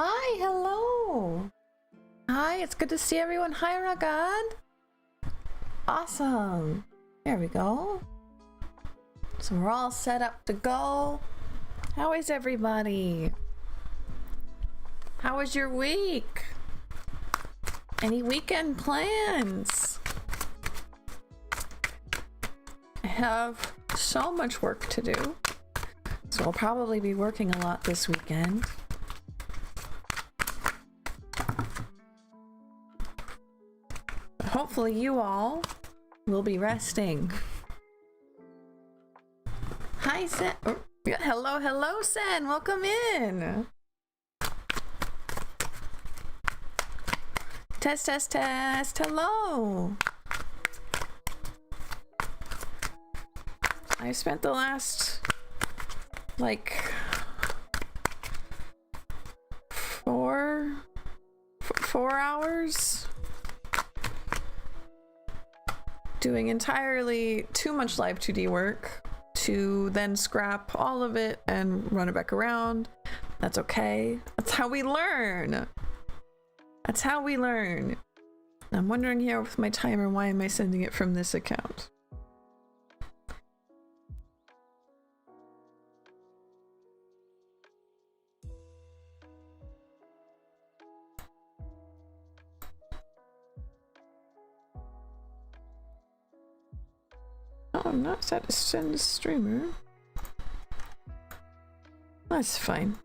Hi, hello. Hi, it's good to see everyone. Hi, Ragad. Awesome. There we go. So we're all set up to go. How is everybody? How was your week? Any weekend plans? I have so much work to do, so I'll probably be working a lot this weekend. Hopefully you all will be resting. Hi, Sen. Oh, hello, hello, Sen. Welcome in. Test, test, test. Hello. I spent the last, like, four hours doing entirely too much live 2D work to then scrap all of it and run it back around. That's okay. That's how we learn. That's how we learn. I'm wondering here with my timer, why am I sending it from this account? Oh, I'm not set to send a streamer. That's fine.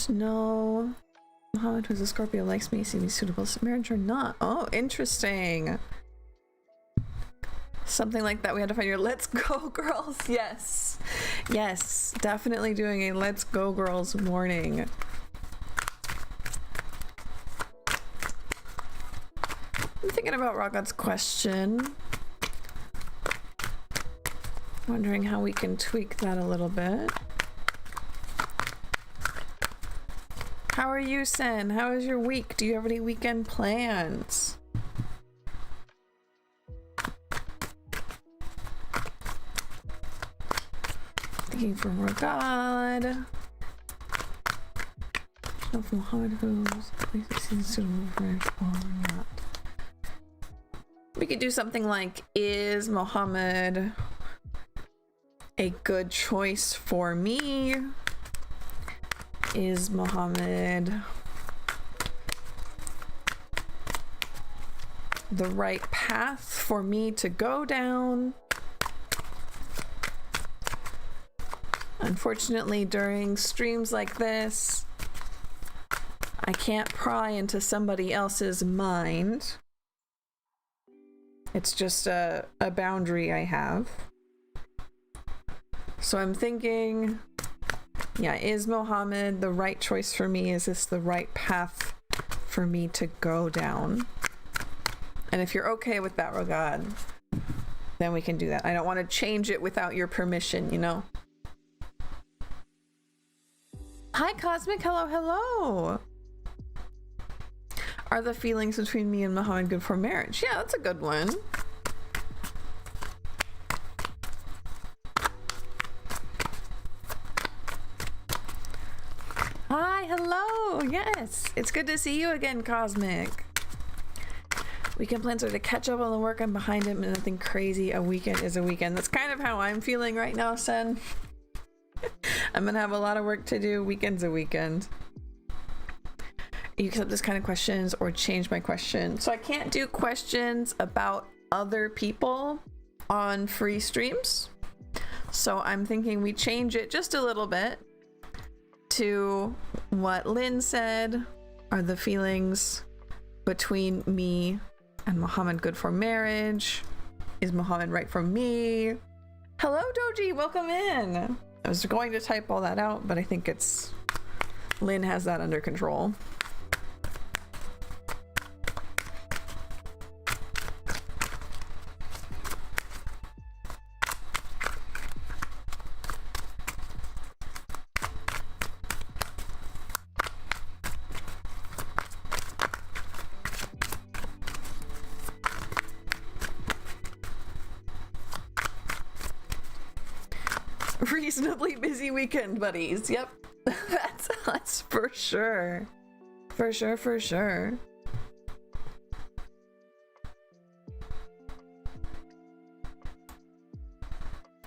No. Muhammad, who's a Scorpio, likes me, seems suitable to marriage or not. Oh, interesting. Something like that. We had to find your Let's Go Girls. Yes. Yes. Definitely doing a Let's Go Girls morning. I'm thinking about Ragad's question. Wondering how we can tweak that a little bit. How are you, Sen? How is your week? Do you have any weekend plans? Thinking for Ragad. Of Muhammad, who's suitable for marriage or not. We could do something like, is Muhammad a good choice for me? Is Muhammad the right path for me to go down? Unfortunately, during streams like this, I can't pry into somebody else's mind. It's just a boundary I have. So I'm thinking, yeah, is Muhammad the right choice for me? Is this the right path for me to go down? And if you're okay with that, Ragad, then we can do that. I don't want to change it without your permission, you know? Hi, Cosmic. Hello, hello. Are the feelings between me and Muhammad good for marriage? Yeah, that's a good one. Hi, hello. Yes, it's good to see you again, Cosmic. Weekend plans are to catch up on the work I'm behind him and nothing crazy. A weekend is a weekend. That's kind of how I'm feeling right now, Sen. I'm gonna have a lot of work to do. Weekend's a weekend. You accept this kind of questions or change my question. So I can't do questions about other people on free streams. So I'm thinking we change it just a little bit to what Lynn said. Are the feelings between me and Muhammad good for marriage? Is Muhammad right for me? Hello, Doji, welcome in. I was going to type all that out, but I think it's Lynn has that under control. reasonably busy weekend, buddies. Yep. That's us for sure. For sure, for sure.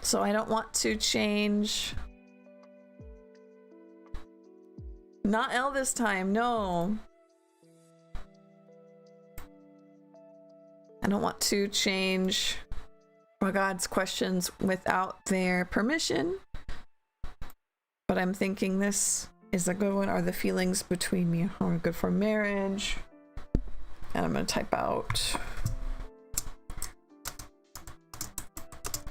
So I don't want to change. Not L this time, no. I don't want to change God's questions without their permission. But I'm thinking this is a good one. Are the feelings between me and her good for marriage? And I'm going to type out,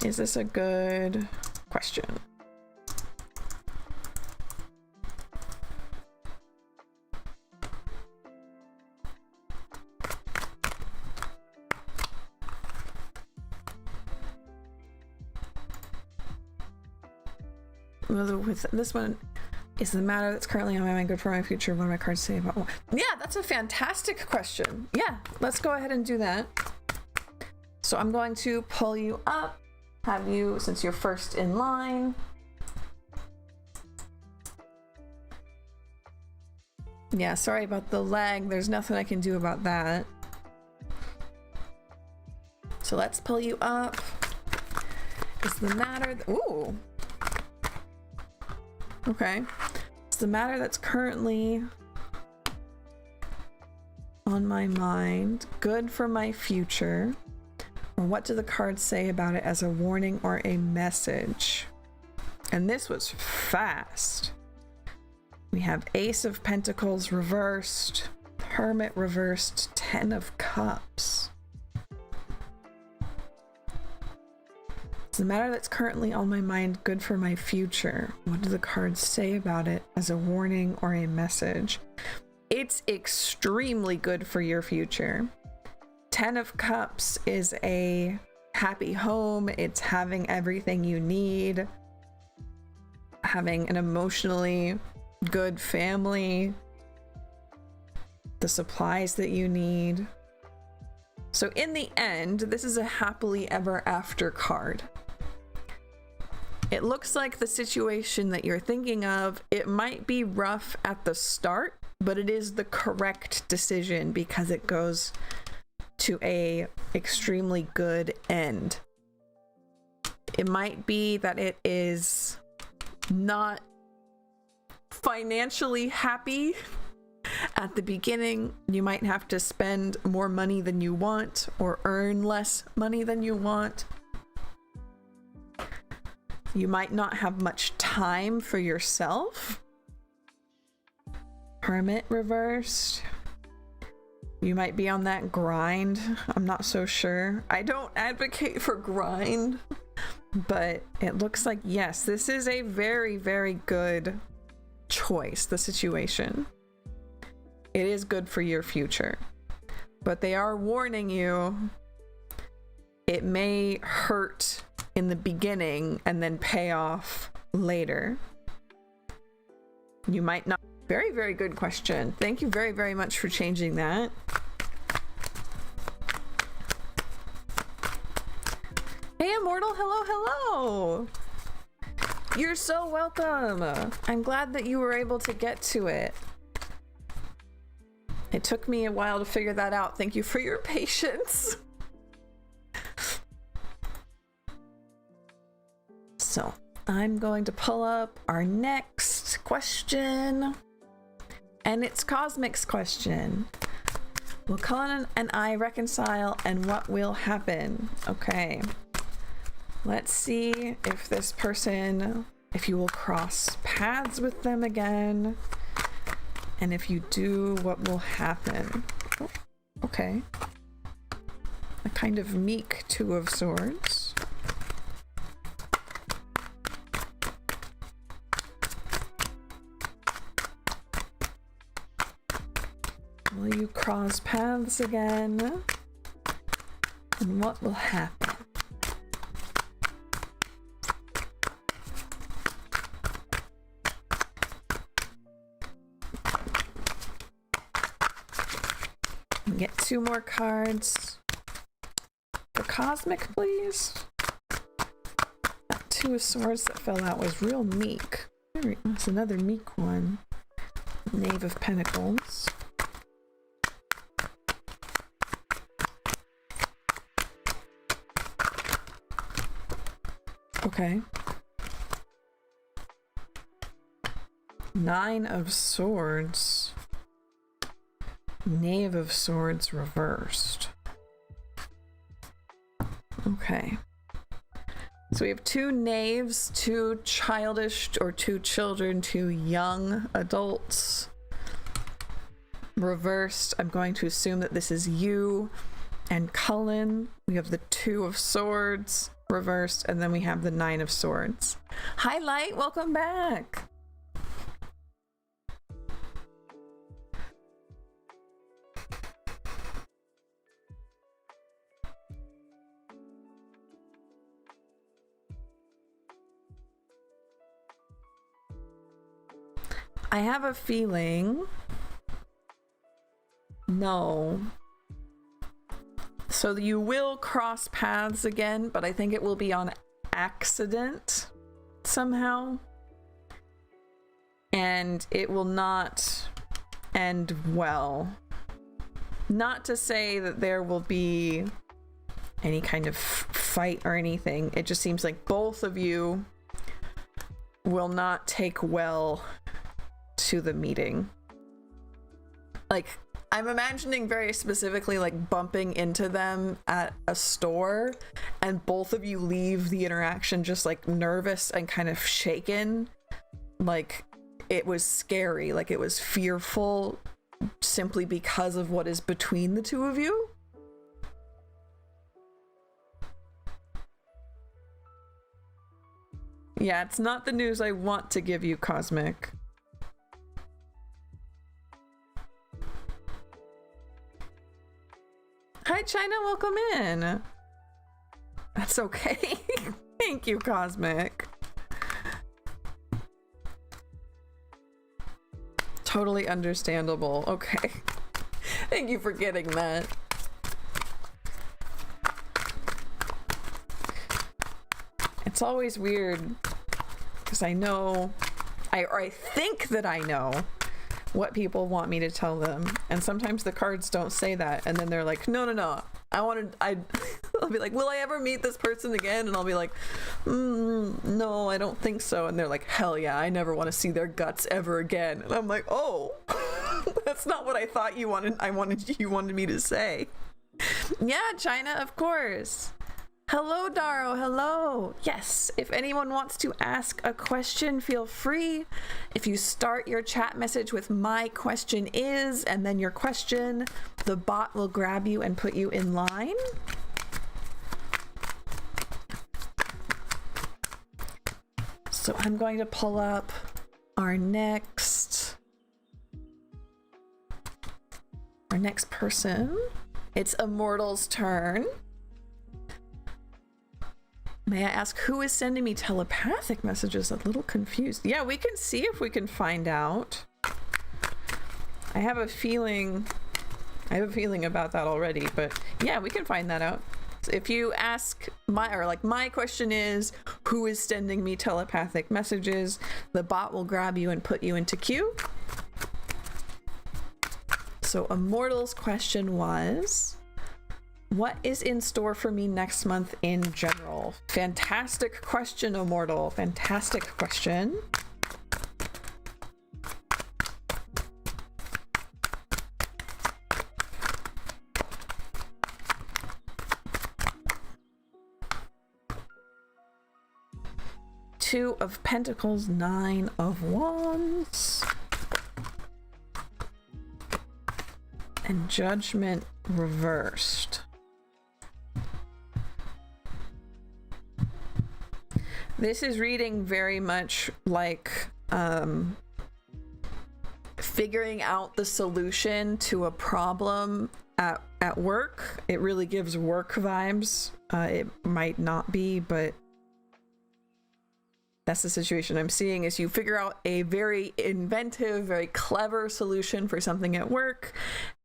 is this a good question? With this one, is the matter that's currently on my mind good for my future? What do my cards say about what? Yeah, that's a fantastic question. Yeah, let's go ahead and do that. So I'm going to pull you up, have you, since you're first in line. Yeah, sorry about the lag. There's nothing I can do about that. So let's pull you up. Is the matter... Ooh. Okay. It's the matter that's currently on my mind good for my future? Or what do the cards say about it as a warning or a message? And this was fast. We have Ace of Pentacles reversed, Hermit reversed, Ten of Cups. It's the matter that's currently on my mind good for my future. What do the cards say about it as a warning or a message? It's extremely good for your future. Ten of Cups is a happy home. It's having everything you need, having an emotionally good family, the supplies that you need. So in the end, this is a happily ever after card. It looks like the situation that you're thinking of, it might be rough at the start, but it is the correct decision because it goes to a extremely good end. It might be that it is not financially happy at the beginning. You might have to spend more money than you want or earn less money than you want. You might not have much time for yourself. Hermit reversed. You might be on that grind. I'm not so sure. I don't advocate for grind, but it looks like, yes, this is a very, very good choice, the situation. It is good for your future, but they are warning you it may hurt in the beginning and then pay off later. You might not. Very, very good question. Thank you very, very much for changing that. Hey, Immortal. Hello, hello. You're so welcome. I'm glad that you were able to get to it. It took me a while to figure that out. Thank you for your patience. So I'm going to pull up our next question, and it's Cosmic's question. Will Cullen and I reconcile, and what will happen? Okay. Let's see if this person, if you will cross paths with them again. And if you do, what will happen? Oh, okay. A kind of meek Two of Swords. Will you cross paths again? And what will happen? Get two more cards for Cosmic, please. Got Two of Swords that fell out was real meek. That's another meek one. Knave of Pentacles. Okay. Nine of Swords. Knave of Swords reversed. Okay. So we have two knaves, two childish or two children, two young adults. Reversed. I'm going to assume that this is you and Cullen. We have the Two of Swords reversed, and then we have the Nine of Swords. Hi, Light. Welcome back. I have a feeling. No. So you will cross paths again, but I think it will be on accident somehow. And it will not end well. Not to say that there will be any kind of fight or anything. It just seems like both of you will not take well to the meeting. Like, I'm imagining very specifically like bumping into them at a store and both of you leave the interaction just like nervous and kind of shaken. Like it was scary, like it was fearful simply because of what is between the two of you. Yeah, it's not the news I want to give you, Cosmic. Hi, China, welcome in. That's okay. Thank you, Cosmic. Totally understandable. Okay. Thank you for getting that. It's always weird because I know, I think that I know what people want me to tell them, and sometimes the cards don't say that, and then they're like, no, I'll be like, will I ever meet this person again? And I'll be like, no, I don't think so. And they're like, hell yeah, I never want to see their guts ever again. And I'm like, oh, that's not what I thought you wanted. You wanted me to say. Yeah, China, of course. Hello, Daro. Hello. Yes, if anyone wants to ask a question, feel free. If you start your chat message with "my question is" and then your question, the bot will grab you and put you in line. So I'm going to pull up our next person. It's Immortal's turn. May I ask who is sending me telepathic messages? A little confused. Yeah, we can see if we can find out. I have a feeling about that already, but yeah, we can find that out. If you ask my question is, who is sending me telepathic messages? The bot will grab you and put you into queue. So Immortal's question was, what is in store for me next month in general? Fantastic question, Immortal. Fantastic question. Two of Pentacles, Nine of Wands. And Judgment reversed. This is reading very much like figuring out the solution to a problem at work. It really gives work vibes. It might not be, but that's the situation I'm seeing. Is you figure out a very inventive, very clever solution for something at work,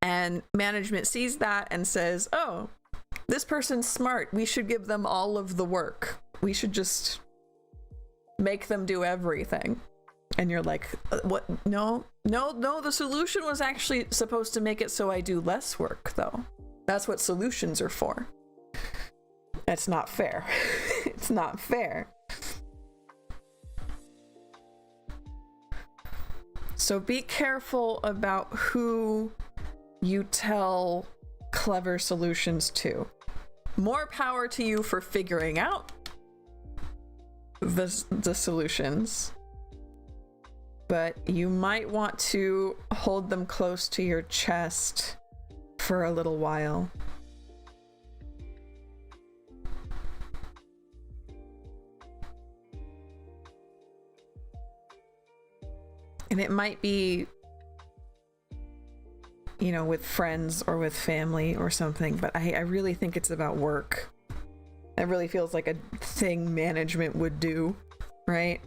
and management sees that and says, oh, this person's smart. We should give them all of the work. We should just make them do everything. And you're like, what? No, the solution was actually supposed to make it so I do less work, though. That's what solutions are for. It's not fair. It's not fair. So be careful about who you tell clever solutions to. More power to you for figuring out the solutions, but you might want to hold them close to your chest for a little while. And it might be, you know, with friends or with family or something, but I really think it's about work. It really feels like a thing management would do, right?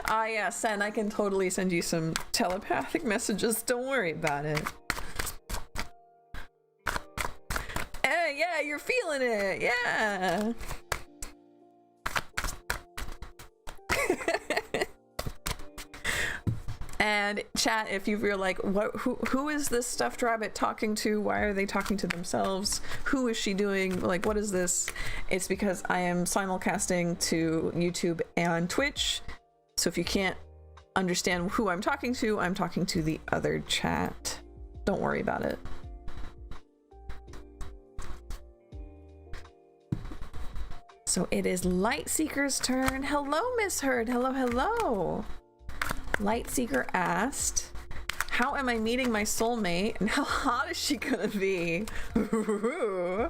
Yeah, Sen, I can totally send you some telepathic messages. Don't worry about it. Yeah, you're feeling it. Yeah. And chat, if you're like, who is this stuffed rabbit talking to? Why are they talking to themselves? Who is she doing? Like, what is this? It's because I am simulcasting to YouTube and Twitch. So if you can't understand who I'm talking to the other chat. Don't worry about it. So it is Lightseeker's turn. Hello, Miss Hurd. Hello, hello. Lightseeker asked, how am I meeting my soulmate and how hot is she gonna be? Ooh.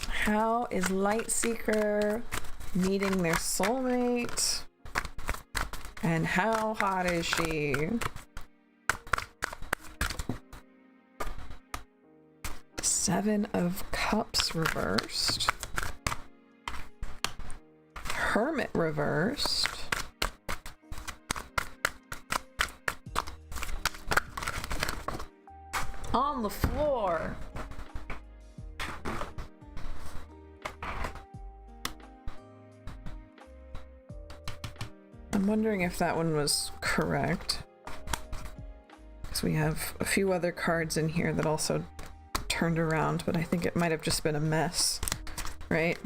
How is Lightseeker meeting their soulmate? And how hot is she? Seven of Cups reversed. Hermit reversed. On the floor. I'm wondering if that one was correct. Because we have a few other cards in here that also turned around, but I think it might have just been a mess, right?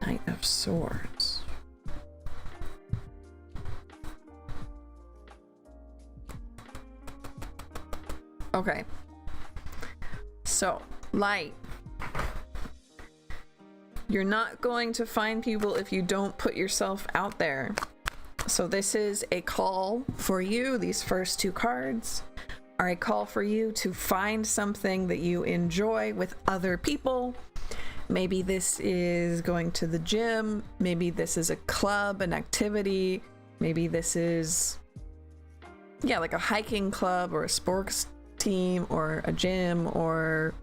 Knight of Swords. Okay. So, Light. You're not going to find people if you don't put yourself out there. So this is a call for you. These first two cards are a call for you to find something that you enjoy with other people. Maybe this is going to the gym. Maybe this is a club, an activity. Maybe this is, yeah, like a hiking club or a sports team or a gym or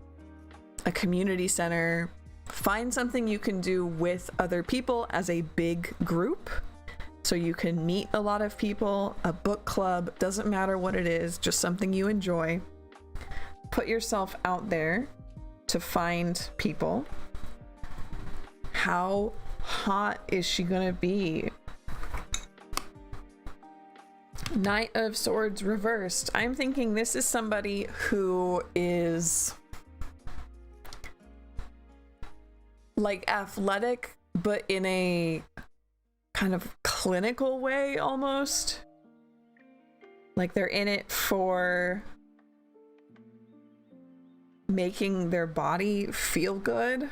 a community center. Find something you can do with other people as a big group. So you can meet a lot of people, a book club, doesn't matter what it is, just something you enjoy. Put yourself out there to find people. How hot is she gonna be? Knight of Swords reversed. I'm thinking this is somebody who is like athletic, but in a kind of clinical way almost. Like they're in it for making their body feel good,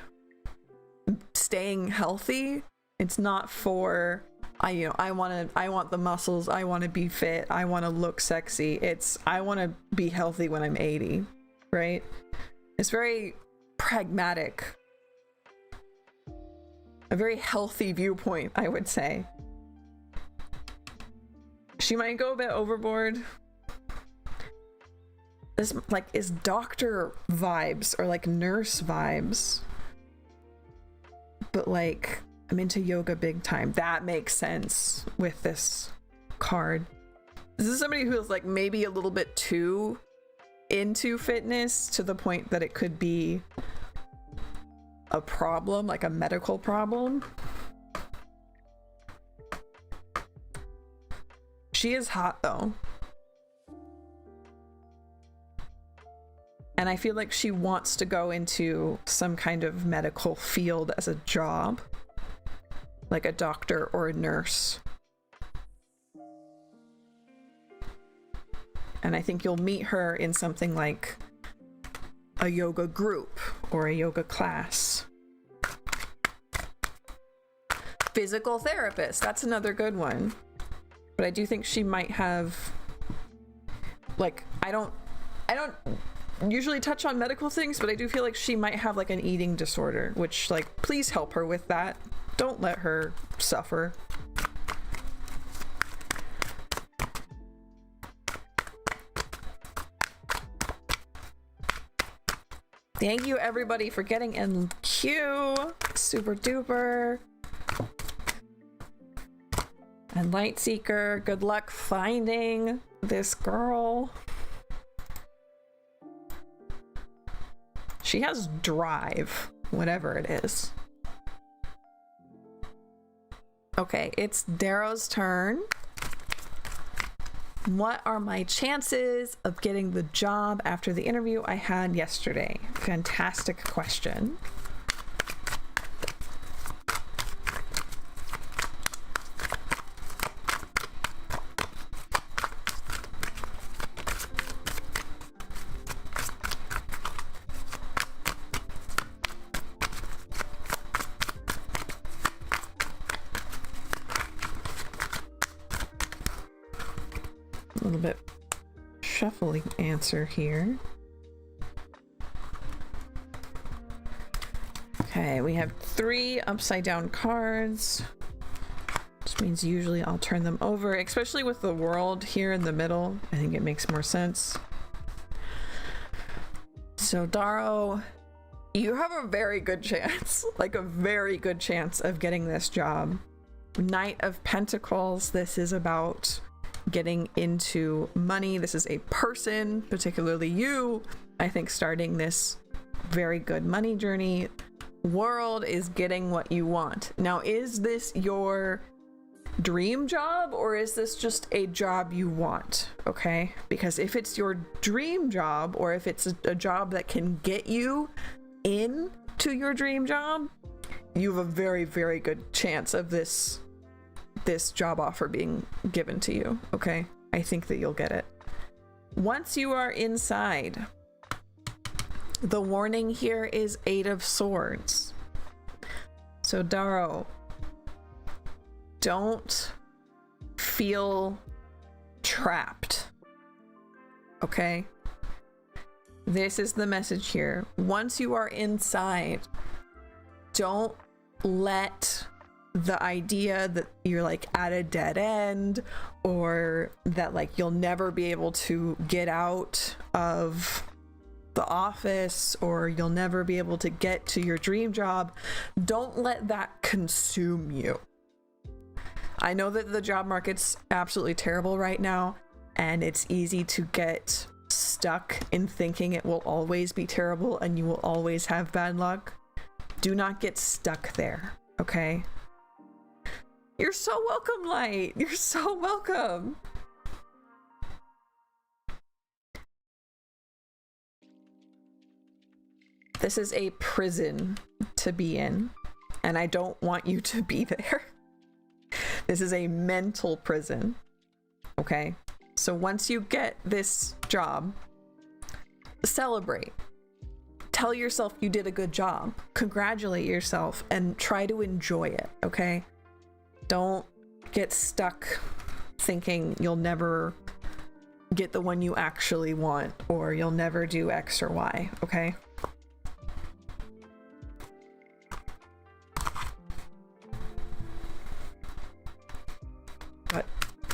staying healthy. It's not for I want the muscles, I want to be fit, I want to look sexy. It's I want to be healthy when I'm 80, right? It's very pragmatic. A very healthy viewpoint, I would say. She might go a bit overboard. this like is doctor vibes or like nurse vibes, but like I'm into yoga big time. That makes sense with this card. This is somebody who is like maybe a little bit too into fitness to the point that it could be a problem, like a medical problem. She is hot though. And I feel like she wants to go into some kind of medical field as a job, like a doctor or a nurse. And I think you'll meet her in something like a yoga group or a yoga class. Physical therapist, that's another good one. But I do think she might have, like, I don't usually touch on medical things, but I do feel like she might have like an eating disorder, which, like, please help her with that. Don't let her suffer. Thank you everybody for getting in queue. Super duper. And Lightseeker, good luck finding this girl. She has drive, whatever it is. Okay, it's Darrow's turn. What are my chances of getting the job after the interview I had yesterday? Fantastic question. A little bit shuffling answer here. Okay, we have 3 upside down cards, which means usually I'll turn them over, especially with the world here in the middle. I think it makes more sense. So Darrow, you have a very good chance, like a very good chance of getting this job. Knight of Pentacles, this is about getting into money. This is a person, particularly you, I think, starting this very good money journey. World is getting what you want. Now, is this your dream job or is this just a job you want? Okay, because if it's your dream job, or if it's a job that can get you into your dream job, you have a very, very good chance of this job offer being given to you. Okay, I think that you'll get it. Once you are inside, the warning here is 8 of Swords. So Darrow, don't feel trapped. Okay, this is the message here. Once you are inside, don't let the idea that you're like at a dead end, or that like you'll never be able to get out of the office, or you'll never be able to get to your dream job, don't let that consume you. I know that the job market's absolutely terrible right now, and it's easy to get stuck in thinking it will always be terrible and you will always have bad luck. Do not get stuck there, okay? You're so welcome, Light. You're so welcome. This is a prison to be in, and I don't want you to be there. This is a mental prison, okay? So once you get this job, celebrate. Tell yourself you did a good job. Congratulate yourself and try to enjoy it, okay? Don't get stuck thinking you'll never get the one you actually want, or you'll never do X or Y, okay? But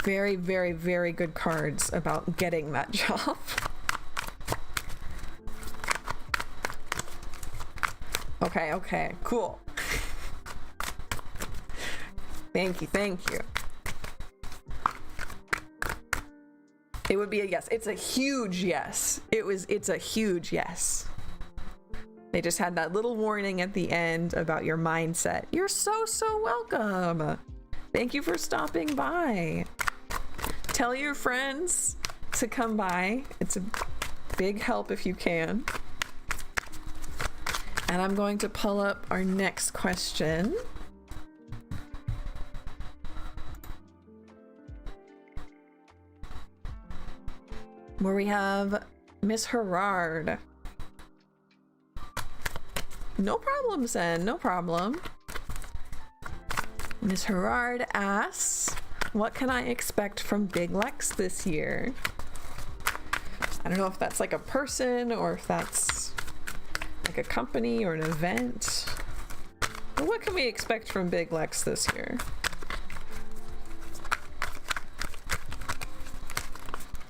very, very, very good cards about getting that job. Okay, okay, cool. Thank you, thank you. It would be a yes. It's a huge yes. It's a huge yes. They just had that little warning at the end about your mindset. You're so welcome. Thank you for stopping by. Tell your friends to come by. It's a big help if you can. And I'm going to pull up our next question. Where we have Miss Herard. No problem, Sen, no problem. Miss Herard asks, what can I expect from Big Lex this year? I don't know if that's like a person or if that's like a company or an event. But what can we expect from Big Lex this year?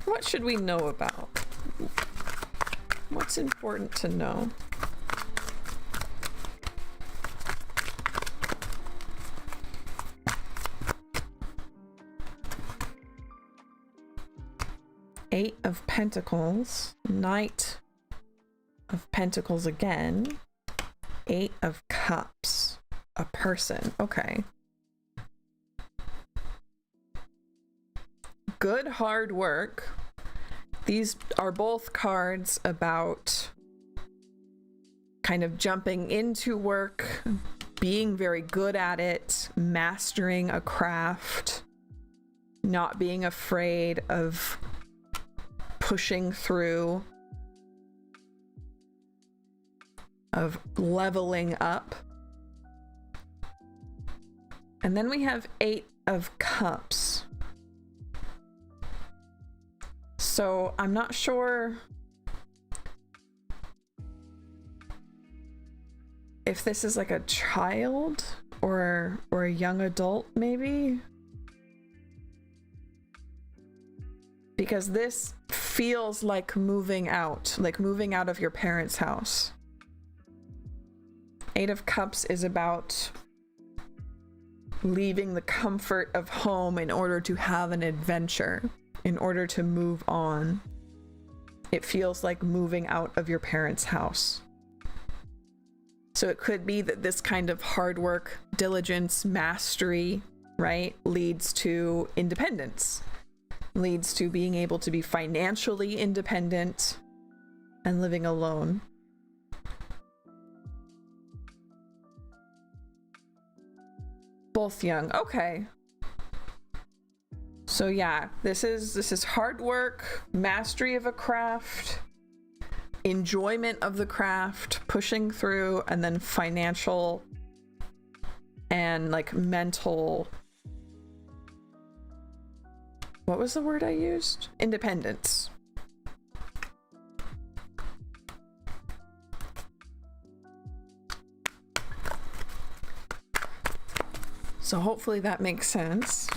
What should we know about? What's important to know? Eight of Pentacles, Knight of Pentacles again, Eight of Cups, a person, okay. Good hard work. These are both cards about kind of jumping into work, being very good at it, mastering a craft, not being afraid of pushing through, of leveling up. And then we have Eight of Cups. So I'm not sure if this is like a child or a young adult maybe. Because this feels like moving out of your parents' house. Eight of Cups is about leaving the comfort of home in order to have an adventure, in order to move on. It feels like moving out of your parents' house. So it could be that this kind of hard work, diligence, mastery, right, leads to independence, leads to being able to be financially independent and living alone. Both young. Okay. So yeah, this is hard work, mastery of a craft, enjoyment of the craft, pushing through, and then financial and like mental, what was the word I used? Independence. So hopefully that makes sense.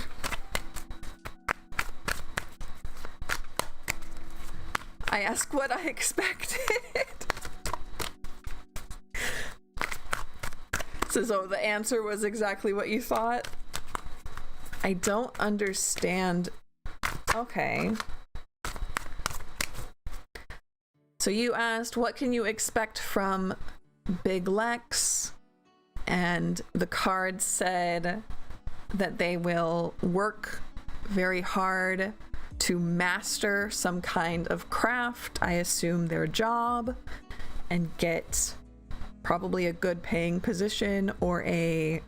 I ask what I expected. So the answer was exactly what you thought. I don't understand. Okay. So you asked, what can you expect from Big Lex? And the card said that they will work very hard to master some kind of craft, I assume their job, and get probably a good paying position or a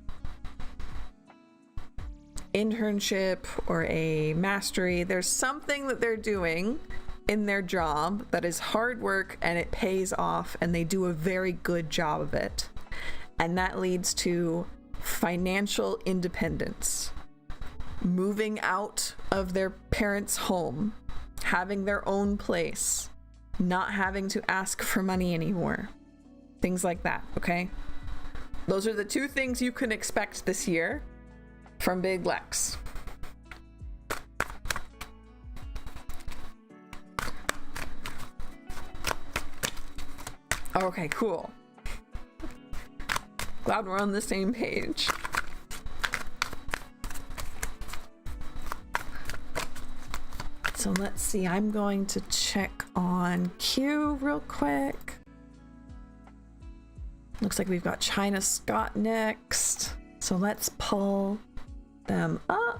internship or a mastery. There's something that they're doing in their job that is hard work and it pays off and they do a very good job of it. And that leads to financial independence. Moving out of their parents' home, having their own place, not having to ask for money anymore. Things like that, okay? Those are the two things you can expect this year from Big Lex. Okay, cool. Glad we're on the same page. So let's see, I'm going to check on Q real quick. Looks like we've got China Scott next. So let's pull them up.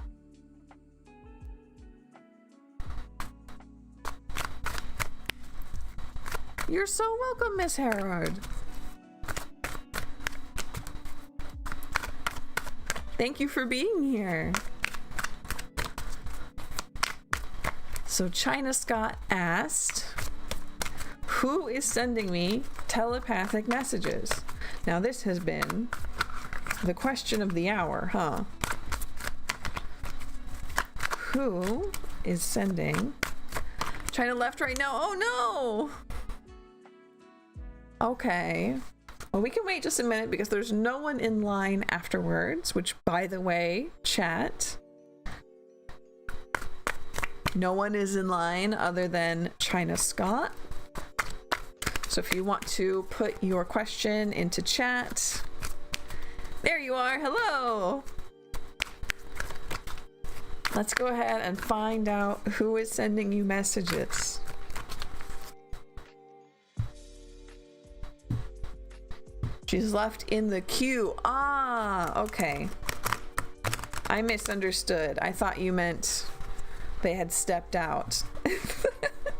You're so welcome, Miss Herod. Thank you for being here. So China Scott asked, who is sending me telepathic messages? Now this has been the question of the hour, huh? Who is sending? China left right now. Oh no! Okay. Well, we can wait just a minute because there's no one in line afterwards, which, by the way, chat, no one is in line other than China Scott. So if you want to put your question into chat, there you are. Hello. Let's go ahead and find out who is sending you messages. She's left in the queue. Ah, okay. I misunderstood. I thought you meant they had stepped out.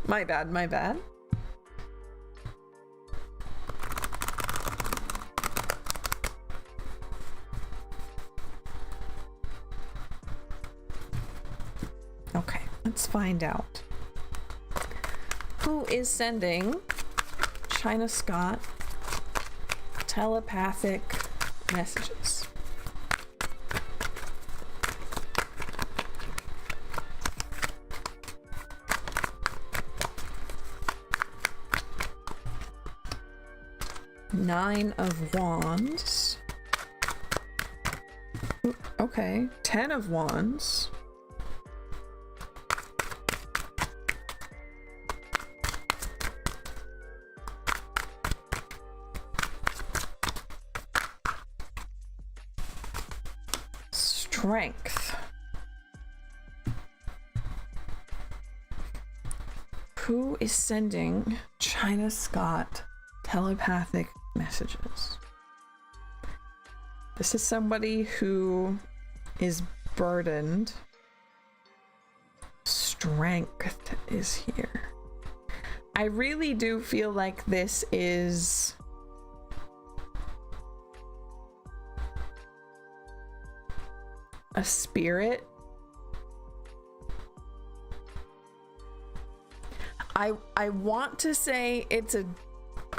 My bad, my bad. Okay, let's find out. Who is sending China Scott telepathic messages? Nine of Wands. Okay, 10 of Wands. Strength. Who is sending China Scott telepathic messages? This is somebody who is burdened. Strength is here. I really do feel like this is a spirit. I want to say it's a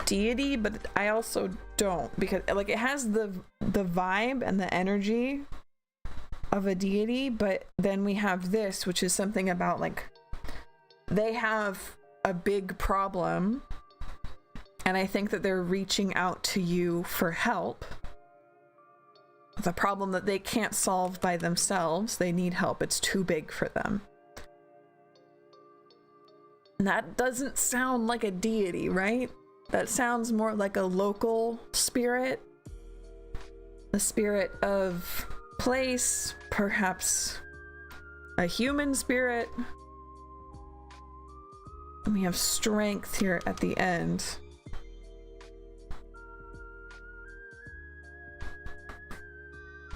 deity, but I also don't, because like it has the vibe and the energy of a deity, but then we have this, which is something about like they have a big problem and I think that they're reaching out to you for help. The problem that they can't solve by themselves. They need help. It's too big for them. And that doesn't sound like a deity, right? That sounds more like a local spirit. A spirit of place, perhaps a human spirit. And we have strength here at the end.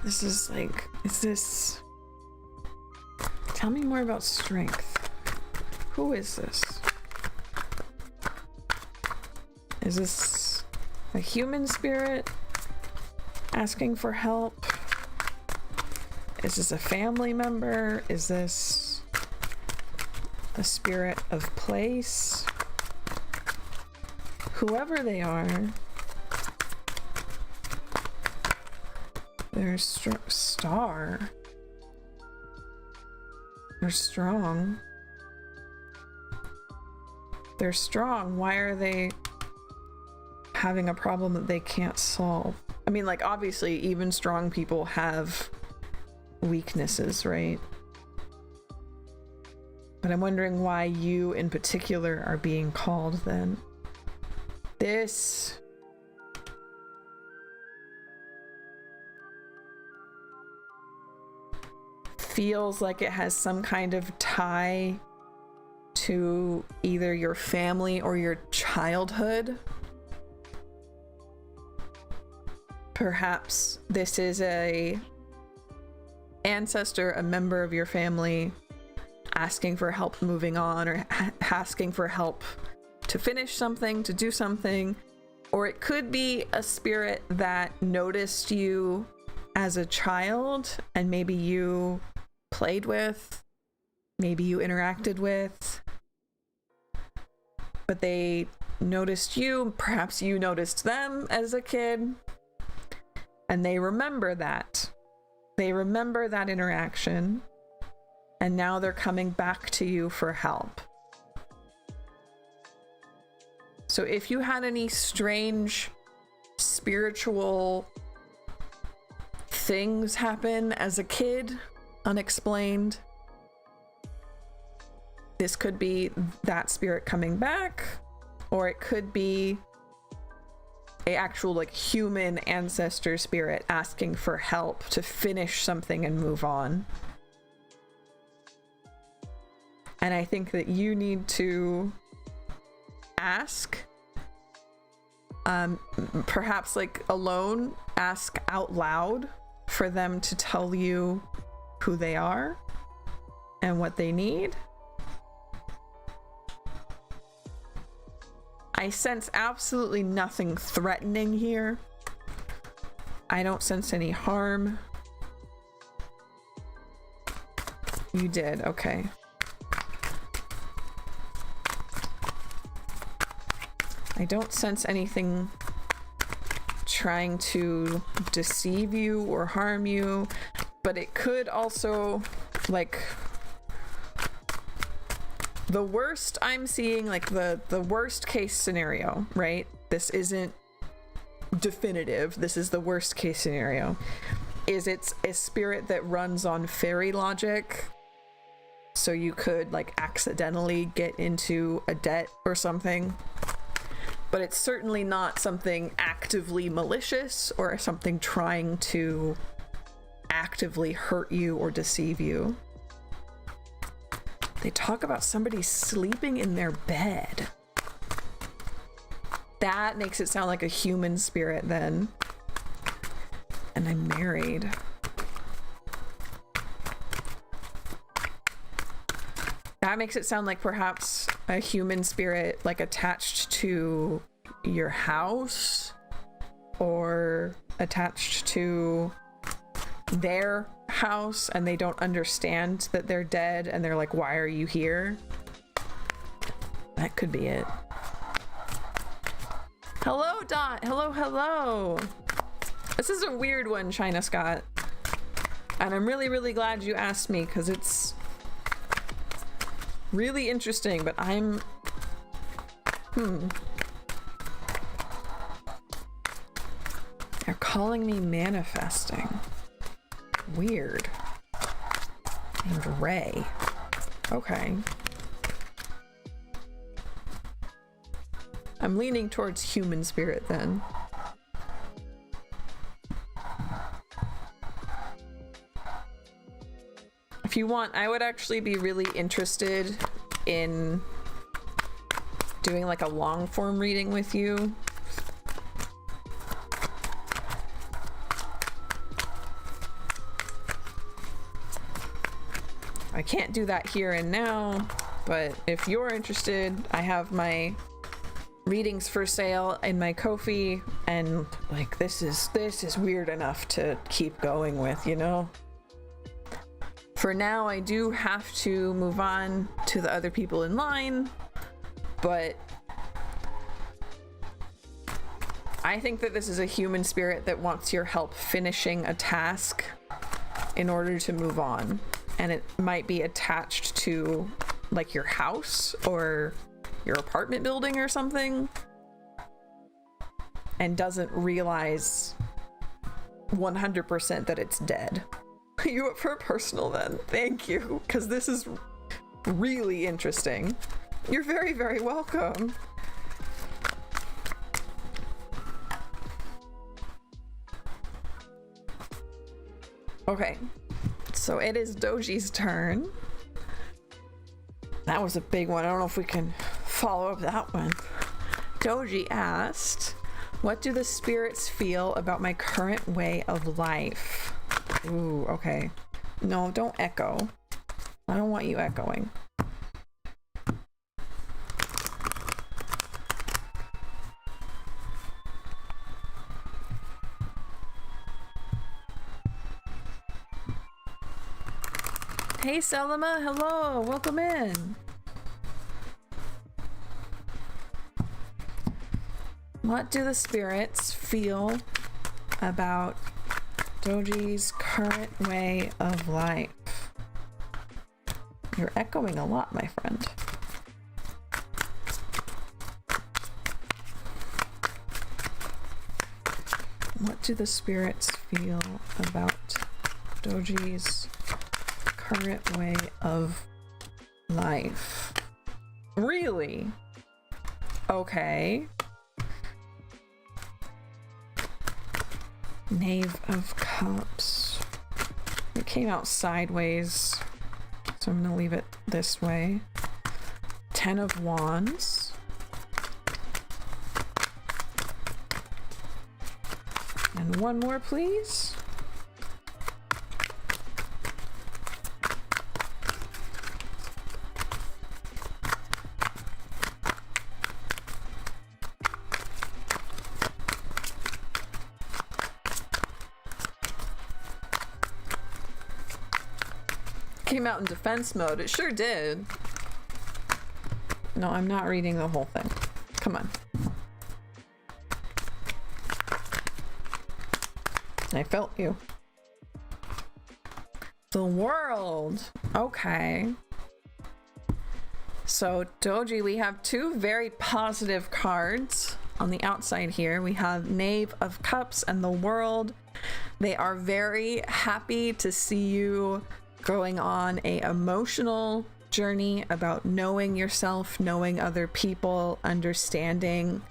This is like, is this... Tell me more about strength. Who is this? Is this a human spirit asking for help? Is this a family member? Is this a spirit of place? Whoever they are, they're star. They're strong. They're strong. Why are they having a problem that they can't solve? I mean, like, obviously, even strong people have weaknesses, right? But I'm wondering why you in particular are being called then. This feels like it has some kind of tie to either your family or your childhood. Perhaps this is a ancestor, a member of your family, asking for help moving on, or asking for help to finish something, to do something. Or it could be a spirit that noticed you as a child and maybe you played with, maybe you interacted with, but they noticed you, perhaps you noticed them as a kid, and they remember that. They remember that interaction, and now they're coming back to you for help. So if you had any strange spiritual things happen as a kid, unexplained, this could be that spirit coming back, or it could be a actual like human ancestor spirit asking for help to finish something and move on. And I think that you need to ask, perhaps like alone, ask out loud for them to tell you who they are and what they need. I sense absolutely nothing threatening here. I don't sense any harm. You did, okay. I don't sense anything trying to deceive you or harm you, but it could also, like, the worst I'm seeing, like the worst case scenario, right? This isn't definitive. This is the worst case scenario. Is it's a spirit that runs on fairy logic. So you could like accidentally get into a debt or something. But it's certainly not something actively malicious or something trying to actively hurt you or deceive you. They talk about somebody sleeping in their bed. That makes it sound like a human spirit then. And I'm married. That makes it sound like perhaps a human spirit like attached to your house or attached to their house, and they don't understand that they're dead and they're like, why are you here? That could be it. Hello, Dot. Hello. This is a weird one, China Scott. And I'm really, really glad you asked me because it's really interesting, but I'm... They're calling me manifesting. Weird. Named Ray. Okay. I'm leaning towards human spirit then. If you want, I would actually be really interested in doing like a long form reading with you. I can't do that here and now, but if you're interested, I have my readings for sale in my Ko-fi, and like this is weird enough to keep going with, you know? For now, I do have to move on to the other people in line, but I think that this is a human spirit that wants your help finishing a task in order to move on. And it might be attached to like your house or your apartment building or something, and doesn't realize 100% that it's dead. Are you up for a personal then? Thank you, because this is really interesting. You're very, very welcome. Okay, So it is Doji's turn. That was a big one. I don't know if we can follow up that one. Doji asked, what do the spirits feel about my current way of life? Ooh, okay. No, don't echo. I don't want you echoing. Hey Selma, hello, welcome in. What do the spirits feel about Doji's current way of life? You're echoing a lot, my friend. What do the spirits feel about Doji's current way of life? Really? Okay. Knave of Cups. It came out sideways, so I'm gonna leave it this way. Ten of Wands. And one more, please. Came out in defense mode. It sure did. No, I'm not reading the whole thing. Come on. I felt you. The World. Okay. So, Doji, we have two very positive cards on the outside here. We have Knave of Cups and the World. They are very happy to see you going on a emotional journey about knowing yourself, knowing other people, understanding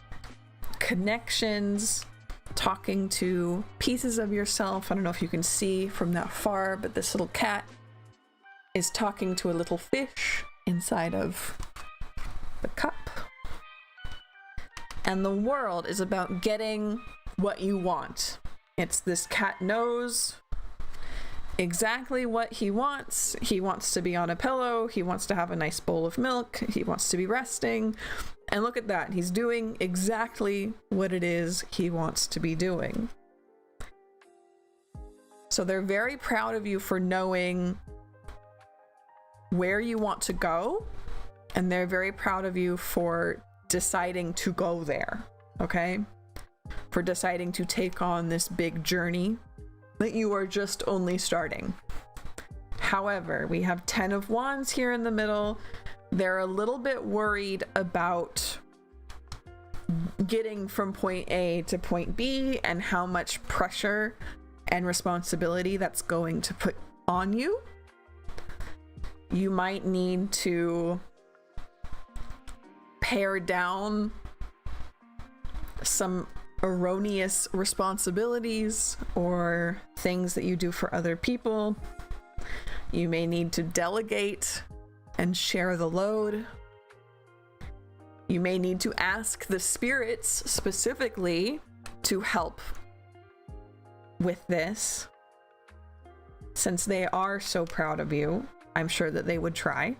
connections, talking to pieces of yourself. I don't know if you can see from that far, but this little cat is talking to a little fish inside of the cup. And the World is about getting what you want. It's this cat knows exactly what he wants. He wants to be on a pillow. He wants to have a nice bowl of milk. He wants to be resting. And look at that. He's doing exactly what it is he wants to be doing. So they're very proud of you for knowing where you want to go. And they're very proud of you for deciding to go there. Okay? For deciding to take on this big journey that you are just only starting. However, we have 10 of Wands here in the middle. They're a little bit worried about getting from point A to point B and how much pressure and responsibility that's going to put on you. You might need to pare down some erroneous responsibilities or things that you do for other people. You may need to delegate and share the load. You may need to ask the spirits specifically to help with this. Since they are so proud of you, I'm sure that they would try.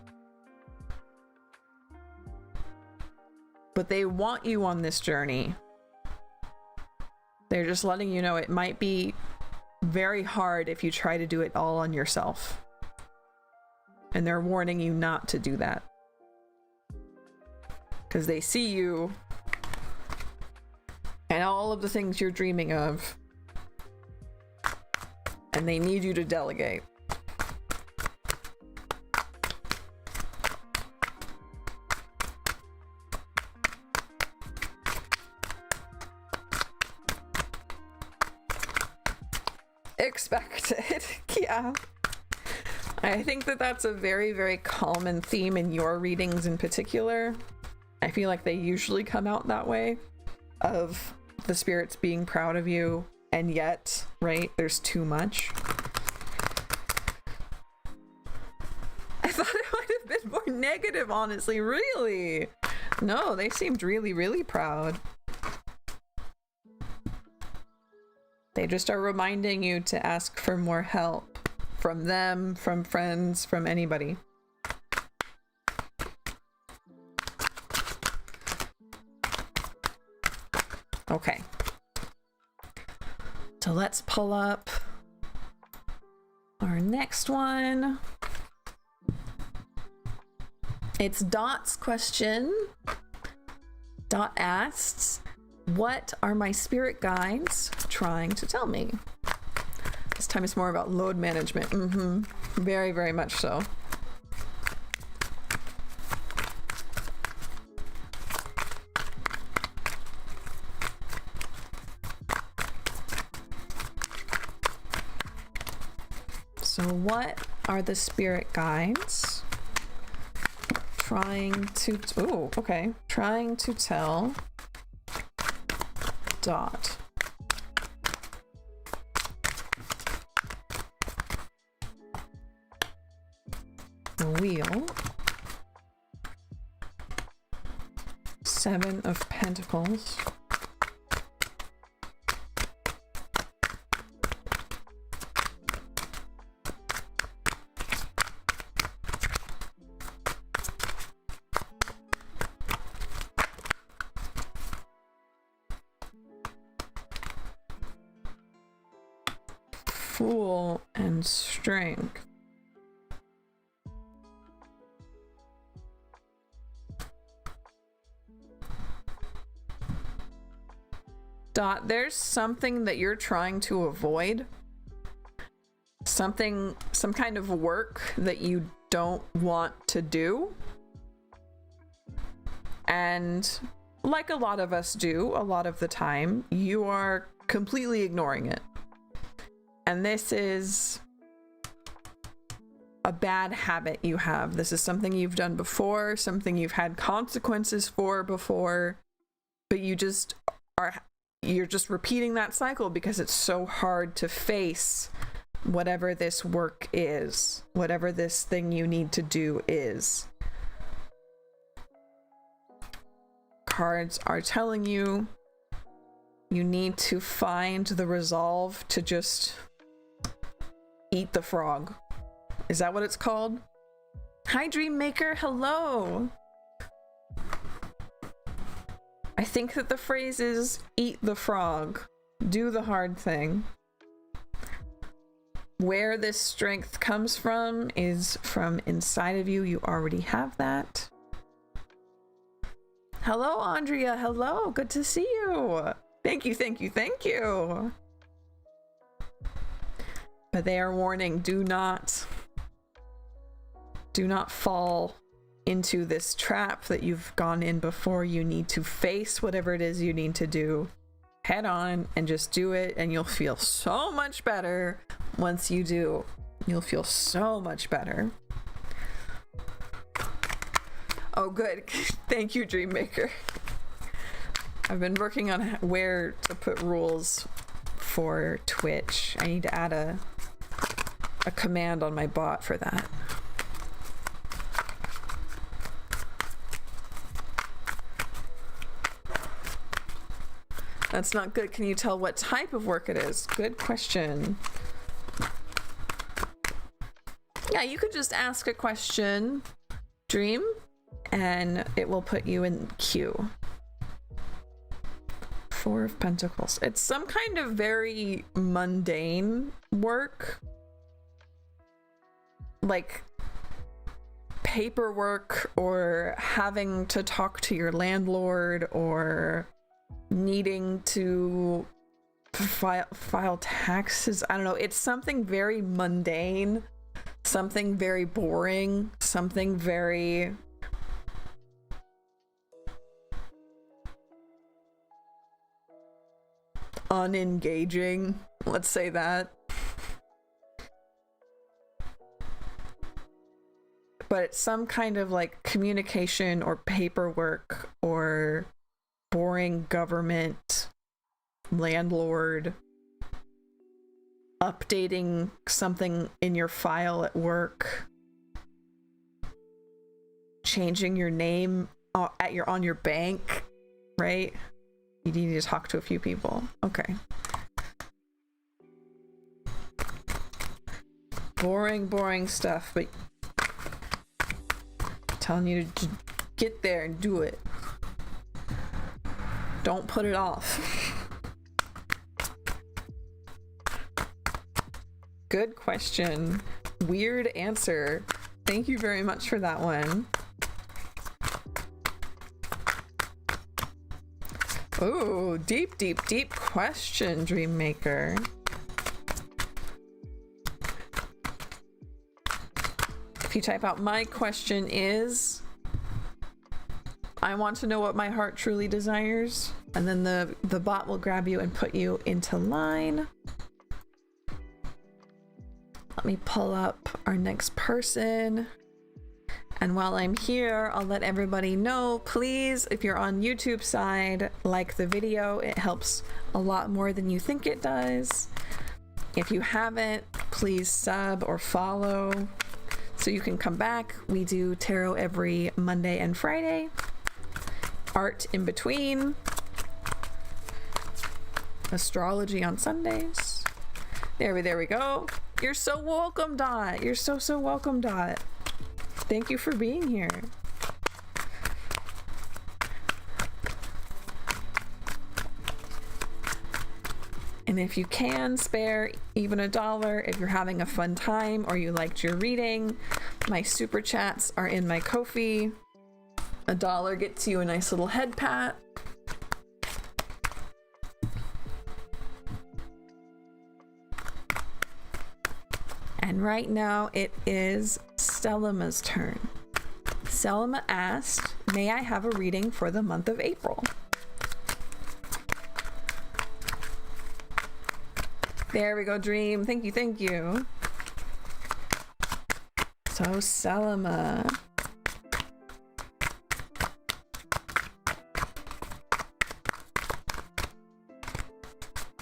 But they want you on this journey. They're just letting you know it might be very hard if you try to do it all on yourself. And they're warning you not to do that. Because they see you and all of the things you're dreaming of. And they need you to delegate. Expected. Yeah. I think that that's a very, very common theme in your readings in particular. I feel like they usually come out that way, of the spirits being proud of you, and yet, right, there's too much. negative, honestly. Really? No, they seemed really, really proud. They just are reminding you to ask for more help from them, from friends, from anybody. Okay. So let's pull up our next one. It's Dot's question. Dot asks, what are my spirit guides trying to tell me? This time it's more about load management. Very, very much so. So what are the spirit guides trying to, trying to tell Dot? The wheel. 7 of Pentacles. Fool and Strength. Dot, there's something that you're trying to avoid. Some kind of work that you don't want to do. And like a lot of us do, a lot of the time, you are completely ignoring it. And this is a bad habit you have. This is something you've done before, something you've had consequences for before, but you're just repeating that cycle because it's so hard to face whatever this work is, whatever this thing you need to do is. Cards are telling you you need to find the resolve to just eat the frog. Is that what it's called? Hi, Dreammaker. Hello. I think that the phrase is eat the frog. Do the hard thing. Where this strength comes from is from inside of you. You already have that. Hello, Andrea. Hello. Good to see you. Thank you, thank you, thank you. But they are warning, do not fall into this trap that you've gone in before. You need to face whatever it is you need to do head on and just do it, and you'll feel so much better once you do. You'll feel so much better. Oh, good. Thank you, Dreammaker. I've been working on where to put rules for Twitch. I need to add a command on my bot for that. That's not good. Can you tell what type of work it is? Good question. Yeah, you could just ask a question, Dream, and it will put you in queue. 4 of Pentacles. It's some kind of very mundane work. Like paperwork, or having to talk to your landlord, or needing to file taxes. I don't know. It's something very mundane, something very boring, something very unengaging. Let's say that. But it's some kind of like communication or paperwork or boring government, landlord, updating something in your file at work. changing your name on your bank, right? You need to talk to a few people. Okay. Boring stuff, but telling you to get there and do it. Don't put it off. Good question. Weird answer. Thank you very much for that one. Oh, deep question, Dreammaker. If you type out my question is, I want to know what my heart truly desires, and then the bot will grab you and put you into line. Let me pull up our next person. And while I'm here, I'll let everybody know, please, if you're on YouTube side, like the video. It helps a lot more than you think it does. If you haven't, please sub or follow so you can come back. We do tarot every Monday and Friday. Art in between. Astrology on Sundays. There we go. You're so welcome, Dot. You're so welcome, Dot. Thank you for being here. And if you can spare even $1, if you're having a fun time or you liked your reading, my super chats are in my Ko-fi. $1 gets you a nice little head pat. And right now it is Selma's turn. Selma asked, may I have a reading for the month of April? There we go, Dream. Thank you. So, Selma.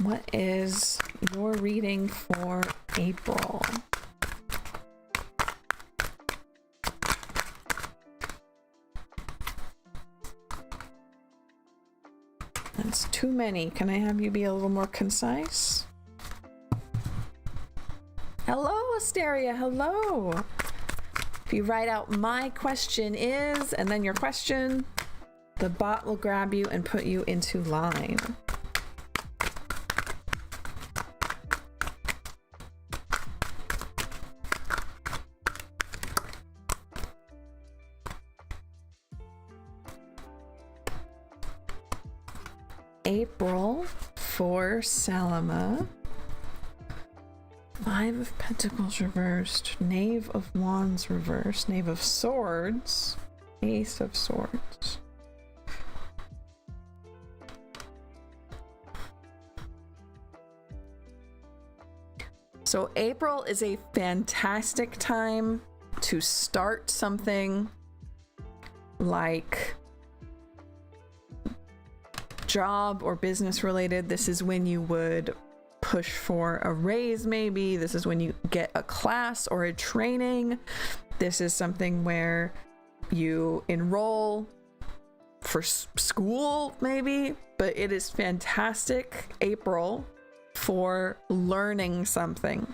What is your reading for April? That's too many. Can I have you be a little more concise? Hello, Asteria. Hello. If you write out my question is, and then your question, the bot will grab you and put you into line. April for Selma. 5 of Pentacles reversed, Knave of Wands reversed, Knave of Swords, Ace of Swords. So April is a fantastic time to start something like job or business related. This is when you would push for a raise, maybe. This is when you get a class or a training. This is something where you enroll for school, maybe. But it is fantastic, April, for learning something.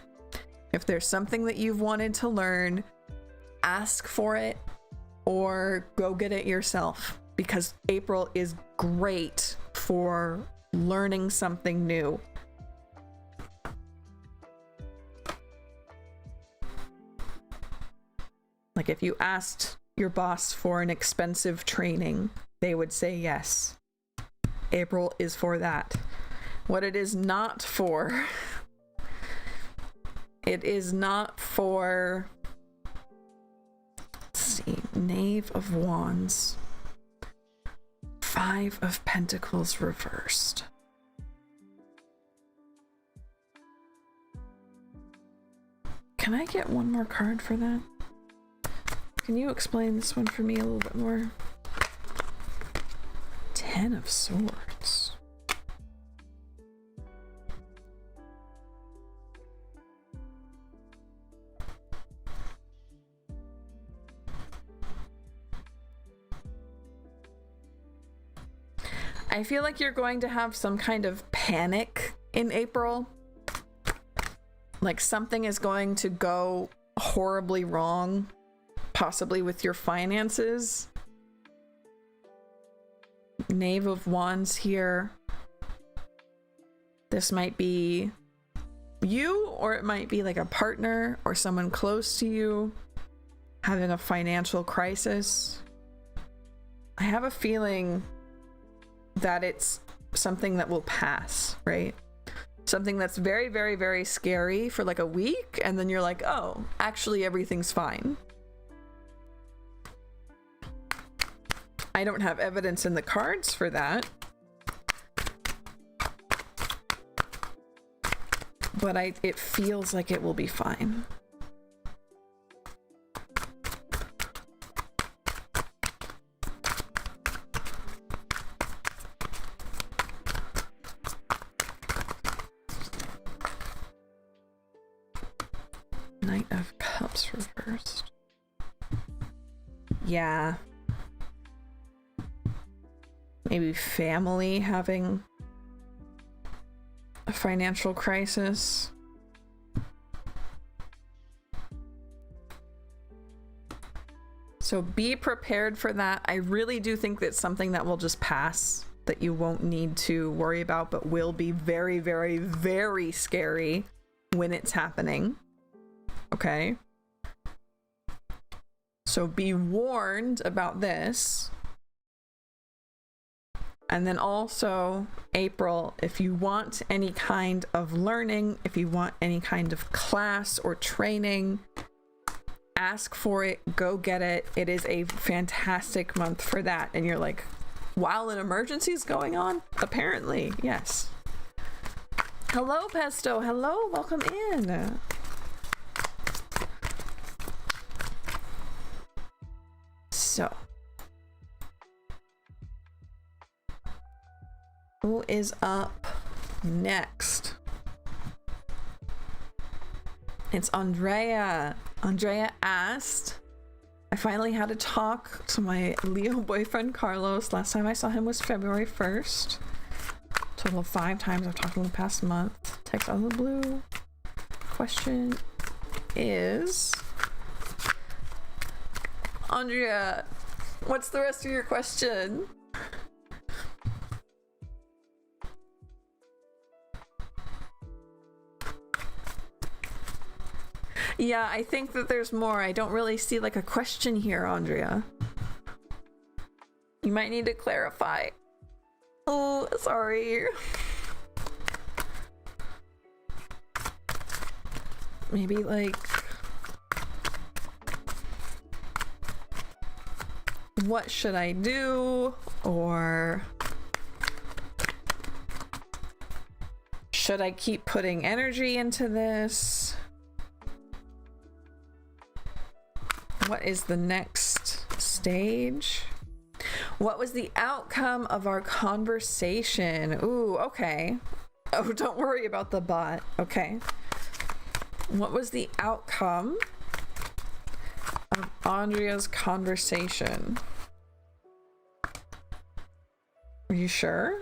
If there's something that you've wanted to learn, ask for it or go get it yourself, because April is great for learning something new. Like if you asked your boss for an expensive training, they would say yes. April is for that. What it is not for, it is not for, let's see, Knave of Wands, 5 of Pentacles reversed. Can I get one more card for that? Can you explain this one for me a little bit more? 10 of Swords. I feel like you're going to have some kind of panic in April. Like something is going to go horribly wrong, possibly with your finances. Knave of Wands here. This might be you, or it might be like a partner or someone close to you having a financial crisis. I have a feeling that it's something that will pass, right? Something that's very, very, very scary for like a week, and then you're like, oh, actually everything's fine. I don't have evidence in the cards for that, but it feels like it will be fine. Knight of Cups reversed. Yeah. Maybe family having a financial crisis. So be prepared for that. I really do think that's something that will just pass, that you won't need to worry about, but will be very, very, very scary when it's happening. Okay? So be warned about this. And then also, April, if you want any kind of learning, if you want any kind of class or training, ask for it, go get it. It is a fantastic month for that. And you're like, while an emergency is going on? Apparently, yes. Hello, Pesto. Hello, welcome in. So, who is up next? It's Andrea. Andrea asked, I finally had to talk to my Leo boyfriend Carlos. Last time I saw him was February 1st. Total of 5 times I've talked to him the past month. Text out of the blue. Question is, Andrea, what's the rest of your question? Yeah, I think that there's more. I don't really see like a question here, Andrea. You might need to clarify. Oh, sorry. Maybe like, what should I do? Or should I keep putting energy into this? What is the next stage? What was the outcome of our conversation? Ooh, okay. Oh, don't worry about the bot. Okay. What was the outcome of Andrea's conversation? Are you sure?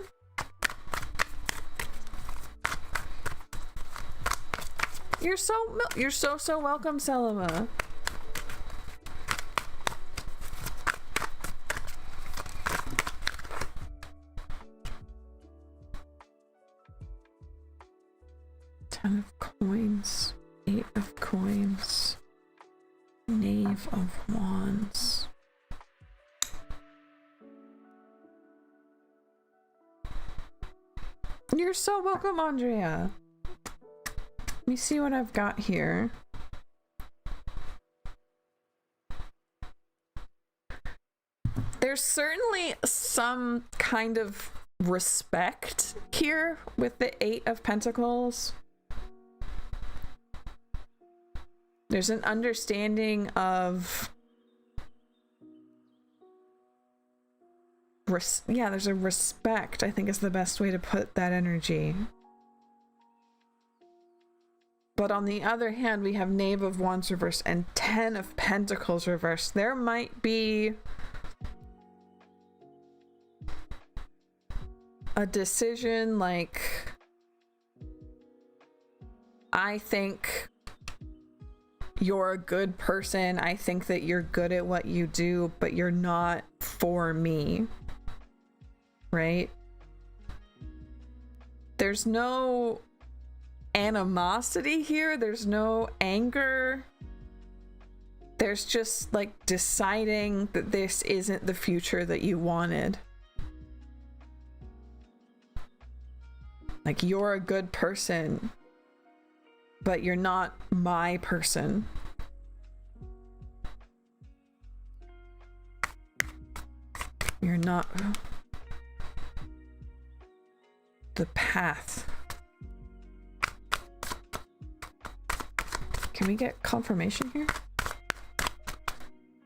You're so welcome, Selma. Ten of coins, 8 of coins, Knave of Wands. You're so welcome, Andrea. Let me see what I've got here. There's certainly some kind of respect here with the 8 of Pentacles. There's an understanding of yeah, there's a respect, I think is the best way to put that energy. But on the other hand, we have Knave of Wands reversed and 10 of Pentacles reversed. There might be a decision like, I think you're a good person, I think that you're good at what you do, but you're not for me, right? There's no animosity here, there's no anger. There's just like deciding that this isn't the future that you wanted. Like, you're a good person, but you're not my person. You're not the path. Can we get confirmation here?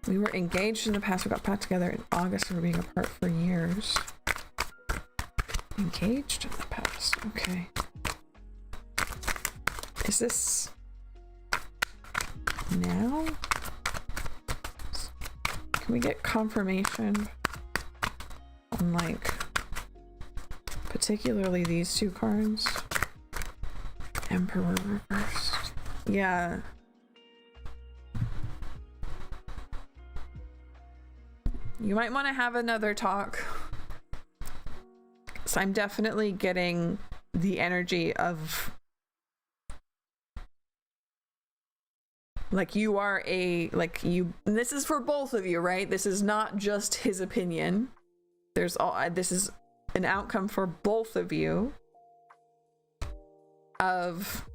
We were engaged in the past. We got back together in August. We were being apart for years. Engaged in the past. Okay. Is this now? Can we get confirmation on, like, particularly these two cards? Emperor reversed. Yeah. You might want to have another talk. So I'm definitely getting the energy of, like, you are a, like, you, and this is for both of you, right? This is not just his opinion. There's all, this is an outcome for both of you of,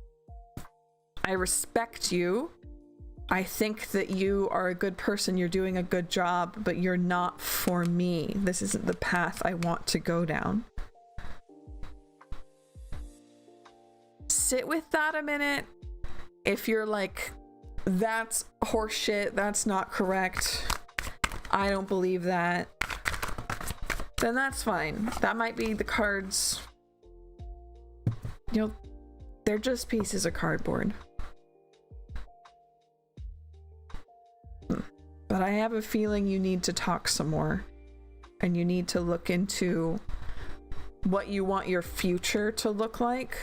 I respect you. I think that you are a good person, you're doing a good job, but you're not for me. This isn't the path I want to go down. Sit with that a minute. If you're like, that's horseshit, that's not correct, I don't believe that, then that's fine. That might be the cards. You know, they're just pieces of cardboard. But I have a feeling you need to talk some more, and you need to look into what you want your future to look like,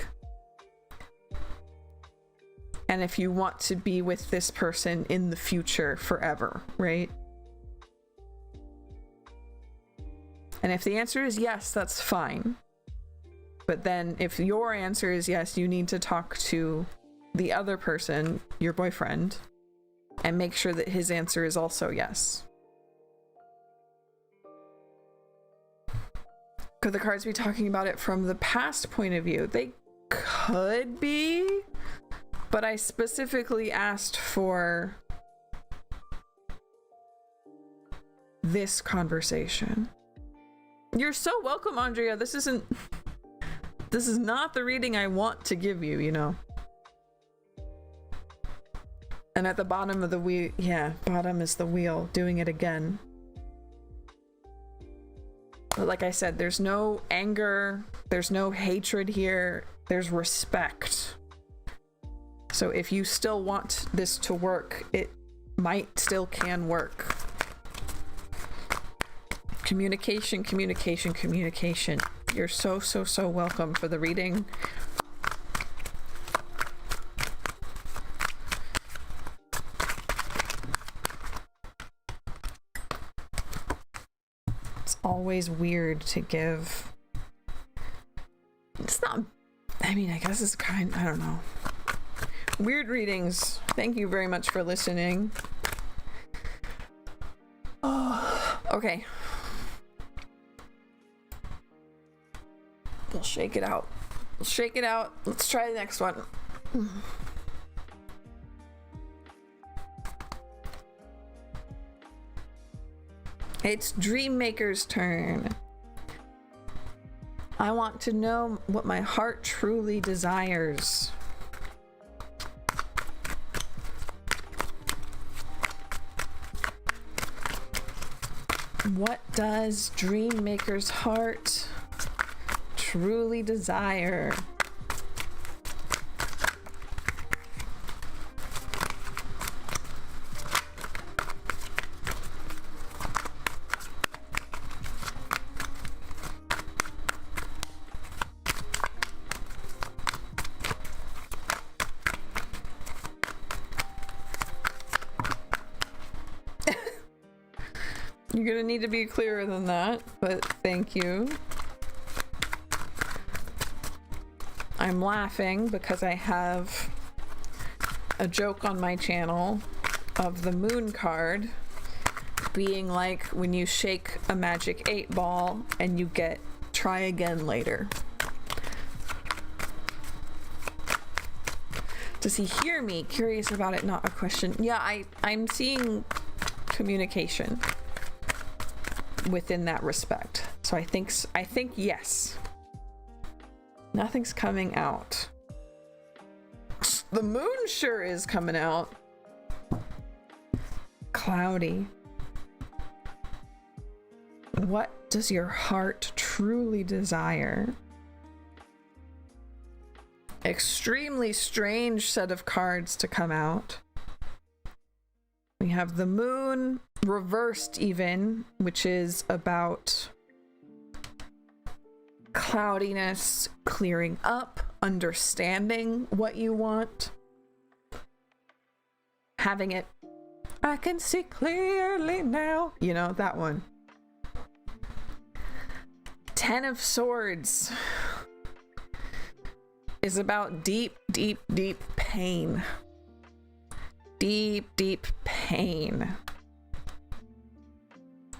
and if you want to be with this person in the future forever, right? And if the answer is yes, that's fine. But then if your answer is yes, you need to talk to the other person, your boyfriend, and make sure that his answer is also yes. Could the cards be talking about it from the past point of view? They could be, but I specifically asked for this conversation. You're so welcome, Andrea. This is not the reading I want to give you, you know. And at the bottom of the wheel, yeah, bottom is the wheel, doing it again. But like I said, there's no anger, there's no hatred here, there's respect. So if you still want this to work, it might still can work. Communication, communication, communication. You're so welcome for the reading. Always weird to give. It's not, I mean, I guess it's kind, I don't know. Weird readings. Thank you very much for listening. Oh, okay. We'll shake it out. We'll shake it out. Let's try the next one. It's Dreammaker's turn. I want to know what my heart truly desires. What does Dreammaker's heart truly desire? gonna need to be clearer than that, but thank you. I'm laughing because I have a joke on my channel of the moon card being like when you shake a magic 8-ball and you get try again later. Does he hear me? Curious about it, not a question. Yeah, I'm seeing communication within that respect. So I think yes. Nothing's coming out. The moon sure is coming out. Cloudy. What does your heart truly desire? Extremely strange set of cards to come out. We have the moon reversed even, which is about cloudiness, clearing up, understanding what you want, having it, I can see clearly now, you know, that one. 10 of Swords is about deep, deep, deep pain. Deep, deep pain.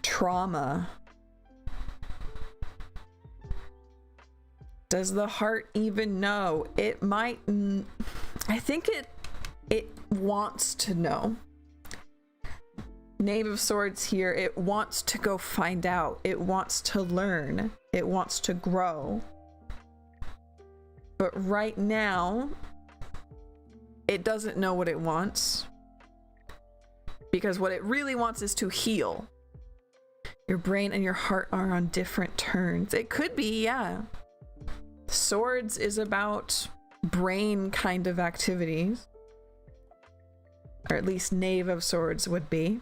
Trauma. Does the heart even know? It might. I think it wants to know. Knave of Swords here, it wants to go find out. It wants to learn. It wants to grow. But right now, it doesn't know what it wants. Because what it really wants is to heal. Your brain and your heart are on different turns. It could be, yeah. Swords is about brain kind of activities. Or at least Knave of Swords would be.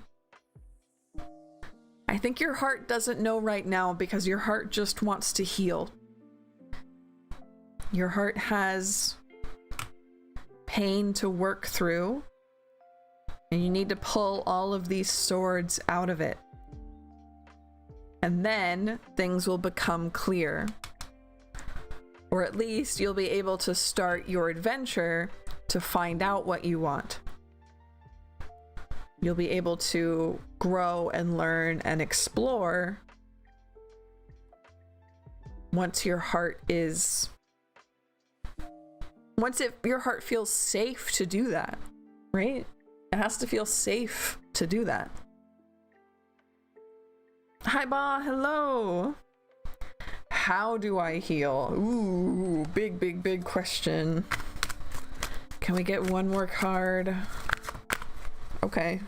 I think your heart doesn't know right now because your heart just wants to heal. Your heart has pain to work through, and you need to pull all of these swords out of it. And then things will become clear. Or at least you'll be able to start your adventure to find out what you want. You'll be able to grow and learn and explore once your heart is... your heart feels safe to do that, right? It has to feel safe to do that. Hi, Ba, hello. How do I heal? Ooh, big, big, big question. Can we get one more card? Okay.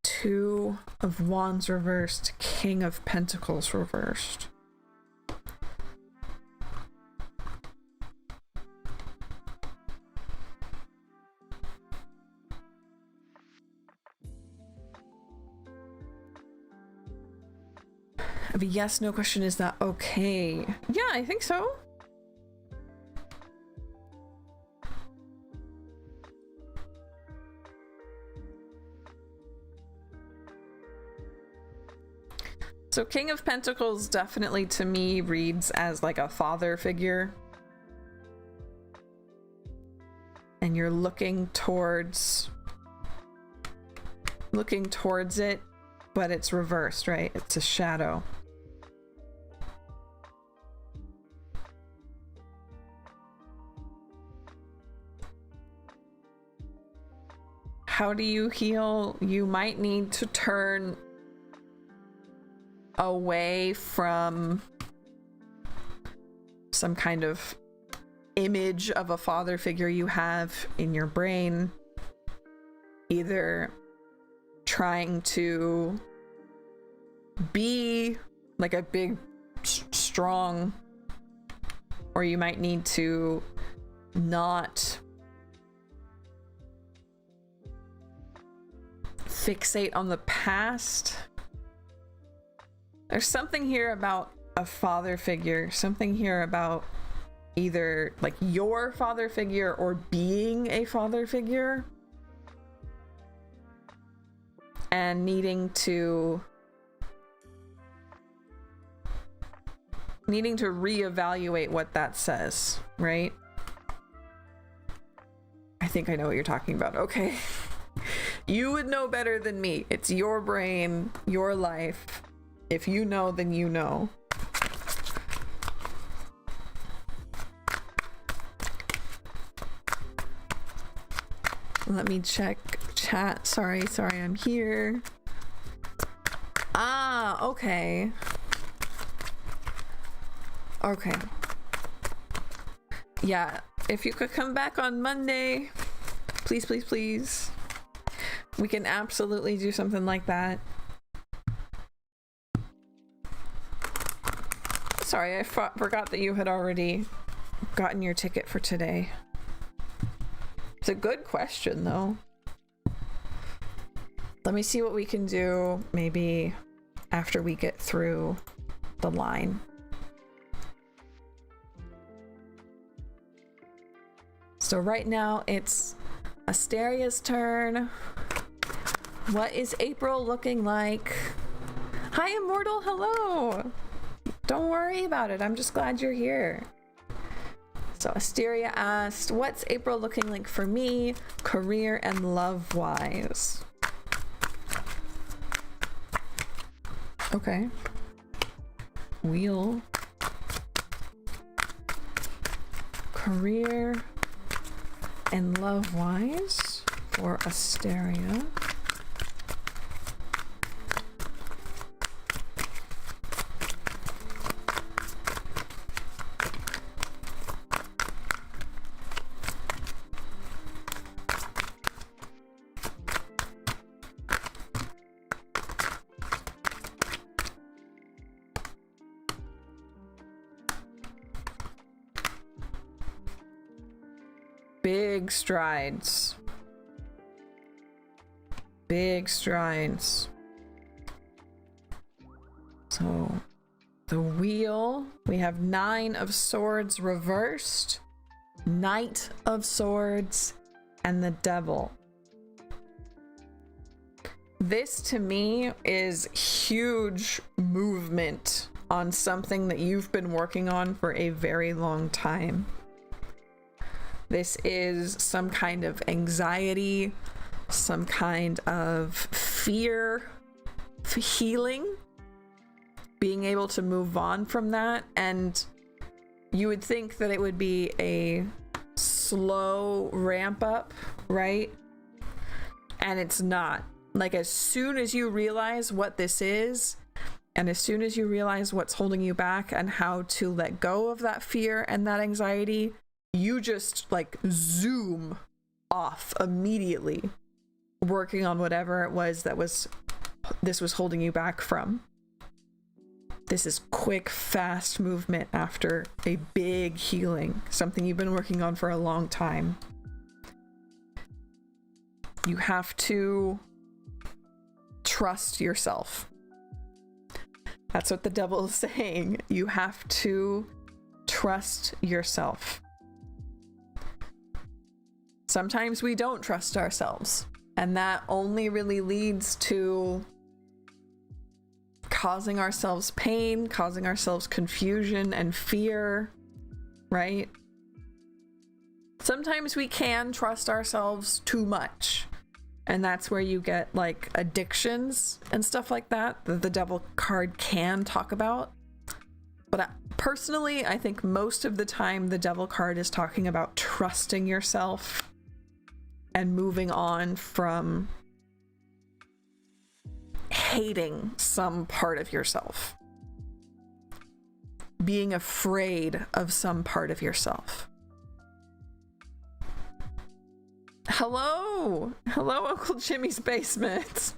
Two of Wands reversed, King of Pentacles reversed. A yes, no question, is that okay? Yeah, I think so. So King of Pentacles definitely to me reads as like a father figure. And you're looking towards it, but it's reversed, right? It's a shadow. How do you heal? You might need to turn away from some kind of image of a father figure you have in your brain, either trying to be like a big strong, or you might need to not fixate on the past. There's something here about a father figure, something here about either like your father figure or being a father figure. and needing to reevaluate what that says, right? I think I know what you're talking about. Okay. You would know better than me. It's your brain, your life. If you know, then you know. Let me check chat. Sorry, I'm here. Ah, okay. Okay. Yeah, if you could come back on Monday, please, please, please. We can absolutely do something like that. Sorry, I forgot that you had already gotten your ticket for today. It's a good question, though. Let me see what we can do, maybe after we get through the line. So right now it's Asteria's turn. What is April looking like? Hi, Immortal. Hello. Don't worry about it. I'm just glad you're here. So Asteria asked, what's April looking like for me, career and love-wise? Okay. Wheel. Career and love-wise for Asteria. Big strides. Big strides. So the wheel, we have 9 of Swords reversed, Knight of Swords, and the Devil. This to me is huge movement on something that you've been working on for a very long time. This is some kind of anxiety, some kind of fear, healing, being able to move on from that. And you would think that it would be a slow ramp up, right? And it's not. Like, as soon as you realize what this is, and as soon as you realize what's holding you back and how to let go of that fear and that anxiety, you just like zoom off immediately, working on whatever it was that this was holding you back from. This is quick, fast movement after a big healing, something you've been working on for a long time. You have to trust yourself. That's what the Devil is saying. You have to trust yourself. Sometimes we don't trust ourselves, and that only really leads to causing ourselves pain, causing ourselves confusion and fear, right? Sometimes we can trust ourselves too much, and that's where you get like addictions and stuff like that the Devil card can talk about. But personally, I think most of the time the Devil card is talking about trusting yourself and moving on from hating some part of yourself, being afraid of some part of yourself. Hello Uncle Jimmy's basement.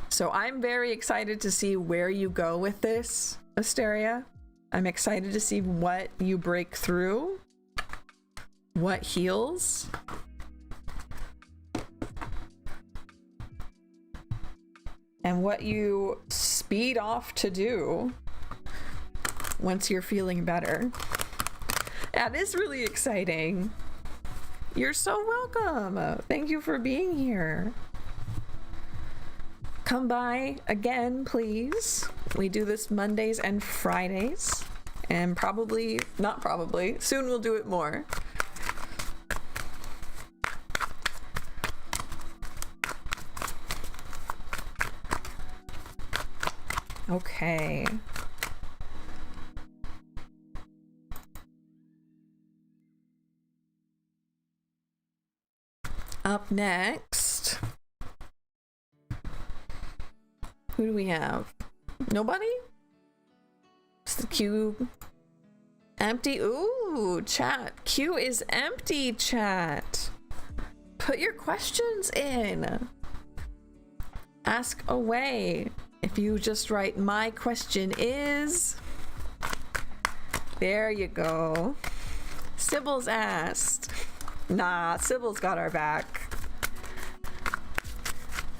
So I'm very excited to see where you go with this, Asteria. I'm excited to see what you break through, what heals. And what you speed off to do once you're feeling better. That is really exciting. You're so welcome. Thank you for being here. Come by again, please. We do this Mondays and Fridays, and soon we'll do it more. Okay. Up next, who do we have? Nobody? Is the queue empty? Ooh, chat. Queue is empty, chat. Put your questions in. Ask away. If you just write, my question is... There you go. Sybil's asked. Nah, Sybil's got our back.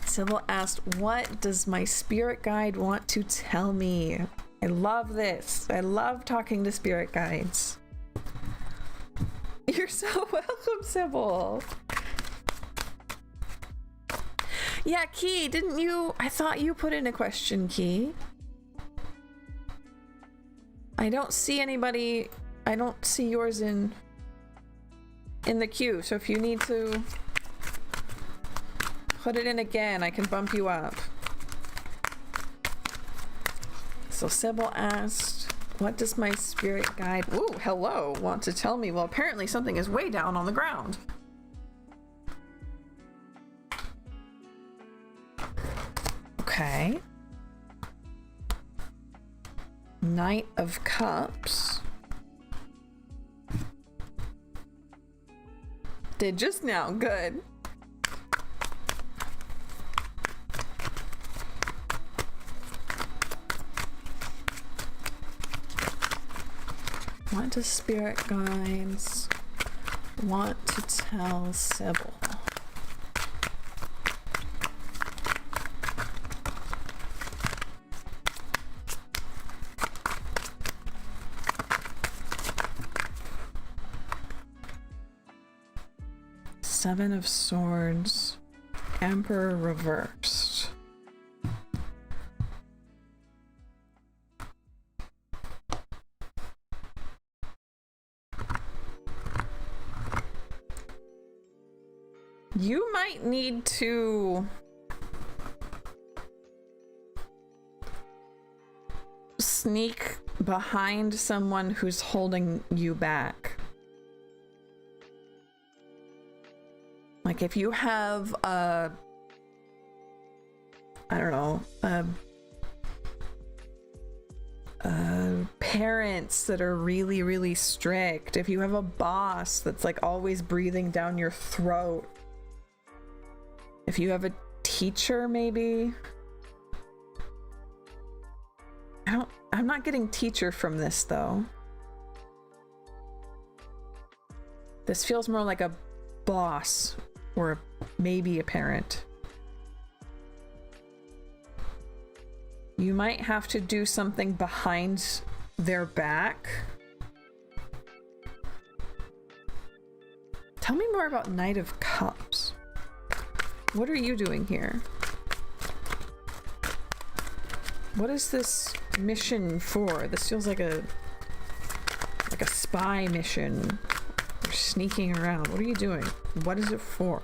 Sybil asked, what does my spirit guide want to tell me? I love this. I love talking to spirit guides. You're so welcome, Sybil. Yeah, Key, didn't you? I thought you put in a question, Key. I don't see anybody. I don't see yours in the queue. So if you need to put it in again, I can bump you up. So Sybil asked, what does my spirit guide, ooh, hello, want to tell me? Well, apparently something is way down on the ground. Okay. Knight of Cups. Did just now. Good. What does spirit guides want to tell Sybil? Seven of Swords, Emperor reversed. You might need to sneak behind someone who's holding you back. Like if you have I don't know, parents that are really, really strict, if you have a boss that's like always breathing down your throat, if you have a teacher maybe. I'm not getting teacher from this though. This feels more like a boss or maybe a parent. You might have to do something behind their back. Tell me more about Knight of Cups. What are you doing here? What is this mission for? This feels like a spy mission. You're sneaking around. What are you doing? What is it for?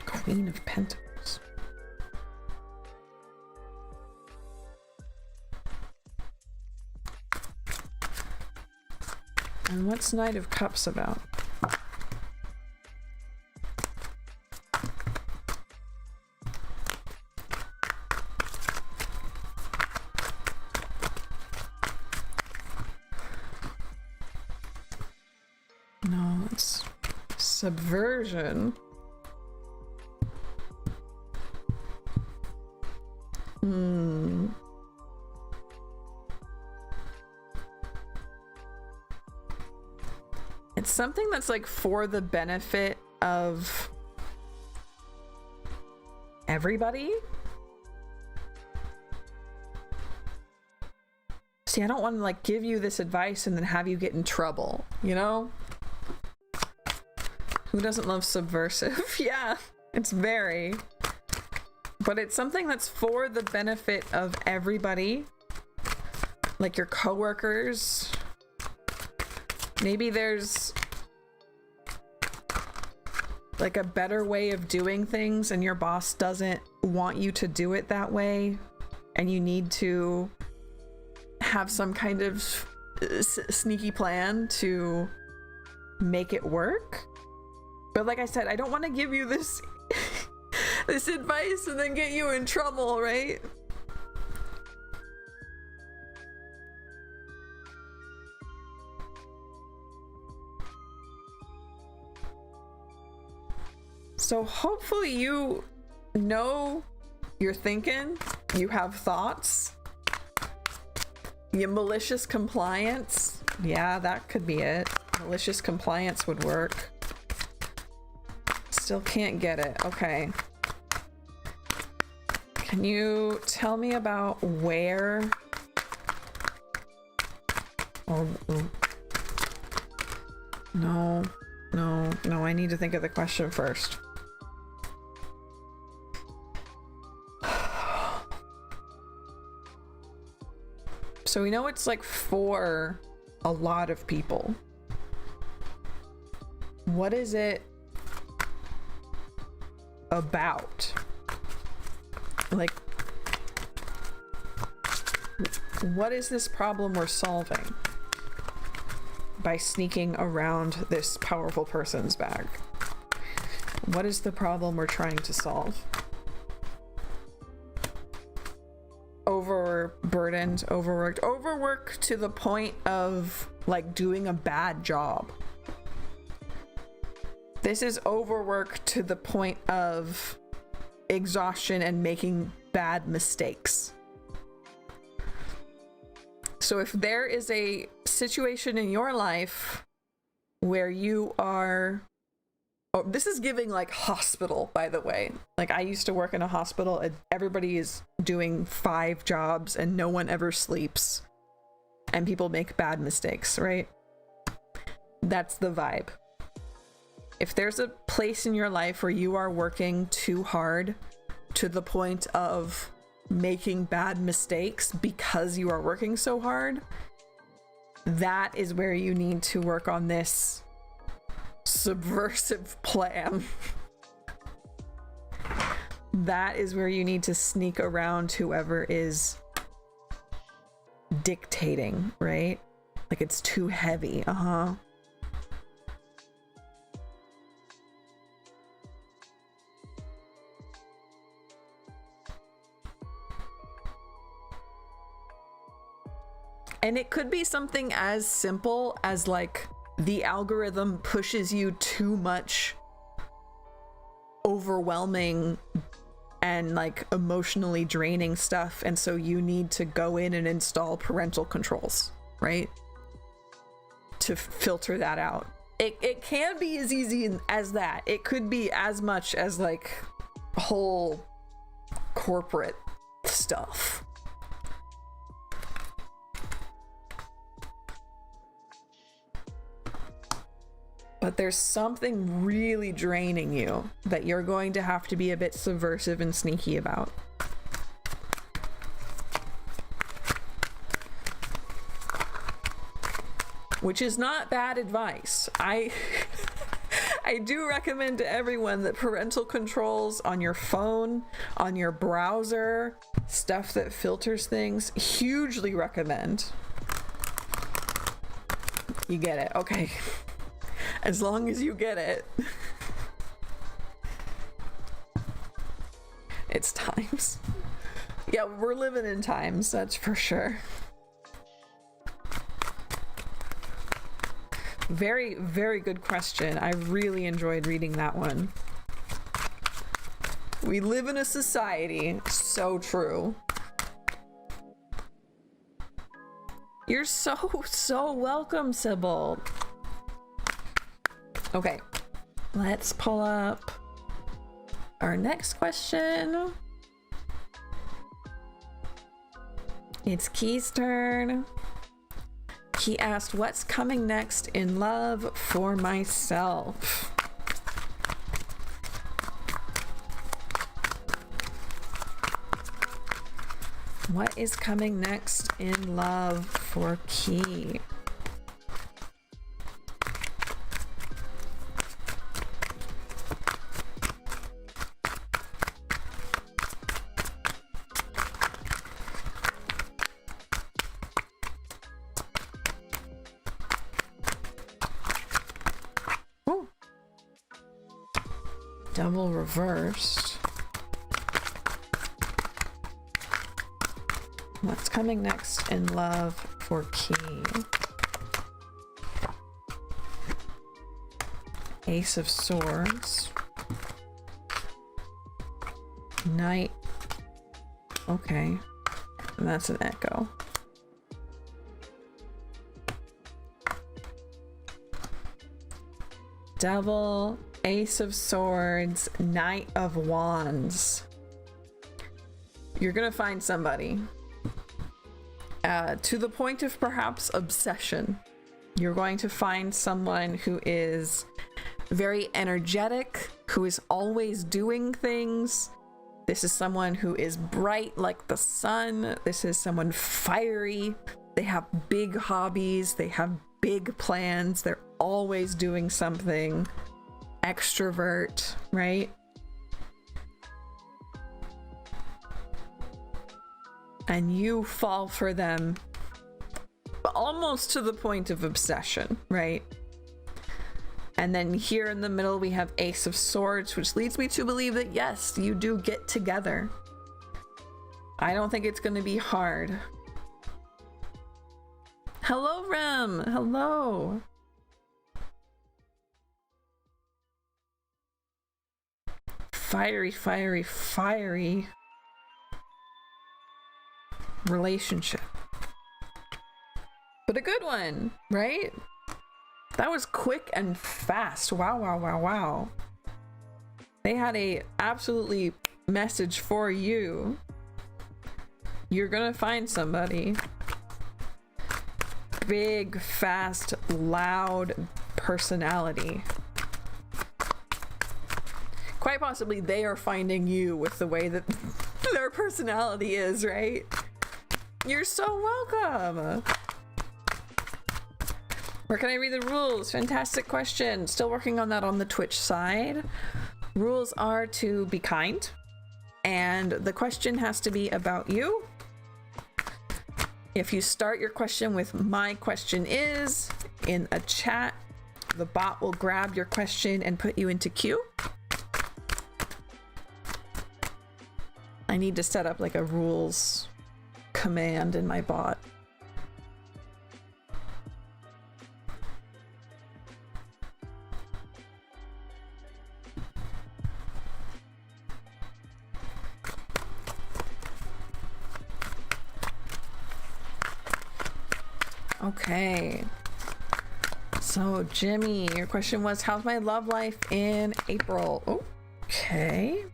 Queen of Pentacles. And what's Knight of Cups about? No, it's subversion. It's something that's like for the benefit of everybody. See, I don't want to like give you this advice and then have you get in trouble, you know? Who doesn't love subversive? Yeah, it's very. But it's something that's for the benefit of everybody. Like your coworkers. Maybe there's like a better way of doing things and your boss doesn't want you to do it that way. And you need to have some kind of sneaky plan to make it work. But like I said, I don't want to give you this this advice and then get you in trouble, right? So hopefully you know you're thinking, you have thoughts. Your malicious compliance. Yeah, that could be it. Malicious compliance would work. Still can't get it. Okay. Can you tell me about where? Oh, no, I need to think of the question first. So we know it's like for a lot of people. What is it about? Like, what is this problem we're solving by sneaking around this powerful person's bag? What is the problem we're trying to solve? Overburdened, overworked to the point of like doing a bad job. This is overworked to the point of exhaustion and making bad mistakes. So if there is a situation in your life where you are, oh, this is giving like hospital, by the way. Like I used to work in a hospital and everybody is doing 5 jobs and no one ever sleeps and people make bad mistakes, right? That's the vibe. If there's a place in your life where you are working too hard to the point of making bad mistakes because you are working so hard, that is where you need to work on this subversive plan. That is where you need to sneak around whoever is dictating, right? Like it's too heavy. And it could be something as simple as like the algorithm pushes you too much overwhelming and like emotionally draining stuff, and so you need to go in and install parental controls, right? To filter that out. It can be as easy as that. It could be as much as like whole corporate stuff. But there's something really draining you that you're going to have to be a bit subversive and sneaky about. Which is not bad advice. I do recommend to everyone that parental controls on your phone, on your browser, stuff that filters things, hugely recommend. You get it, okay. As long as you get it. It's times. Yeah, we're living in times, that's for sure. Very, very good question. I really enjoyed reading that one. We live in a society, so true. You're so welcome, Sybil. Okay, let's pull up our next question. It's Key's turn. Key asked, what's coming next in love for myself? What is coming next in love for Key? Oh. Double reversed. What's coming next in love for Key? Ace of Swords. Knight. Okay. And that's an echo. Devil, Ace of Swords, Knight of Wands. You're gonna find somebody. To the point of perhaps obsession. You're going to find someone who is very energetic, who is always doing things. This is someone who is bright like the sun. This is someone fiery. They have big hobbies. They have big plans. They're always doing something. Extrovert, right? And you fall for them almost to the point of obsession, right? And then here in the middle we have Ace of Swords, which leads me to believe that yes, you do get together. I don't think it's going to be hard. Hello, Rem. Hello. Fiery, fiery, fiery relationship. But a good one, right? That was quick and fast. Wow, wow, wow, wow. They had a absolutely message for you. You're gonna find somebody. Big, fast, loud personality. Quite possibly they are finding you with the way that their personality is, right? You're so welcome. Where can I read the rules? Fantastic question. Still working on that on the Twitch side. Rules are to be kind, and the question has to be about you. If you start your question with "my question is" in a chat, the bot will grab your question and put you into queue. I need to set up like a rules command in my bot. Okay. So Jimmy, your question was, how's my love life in April? Okay.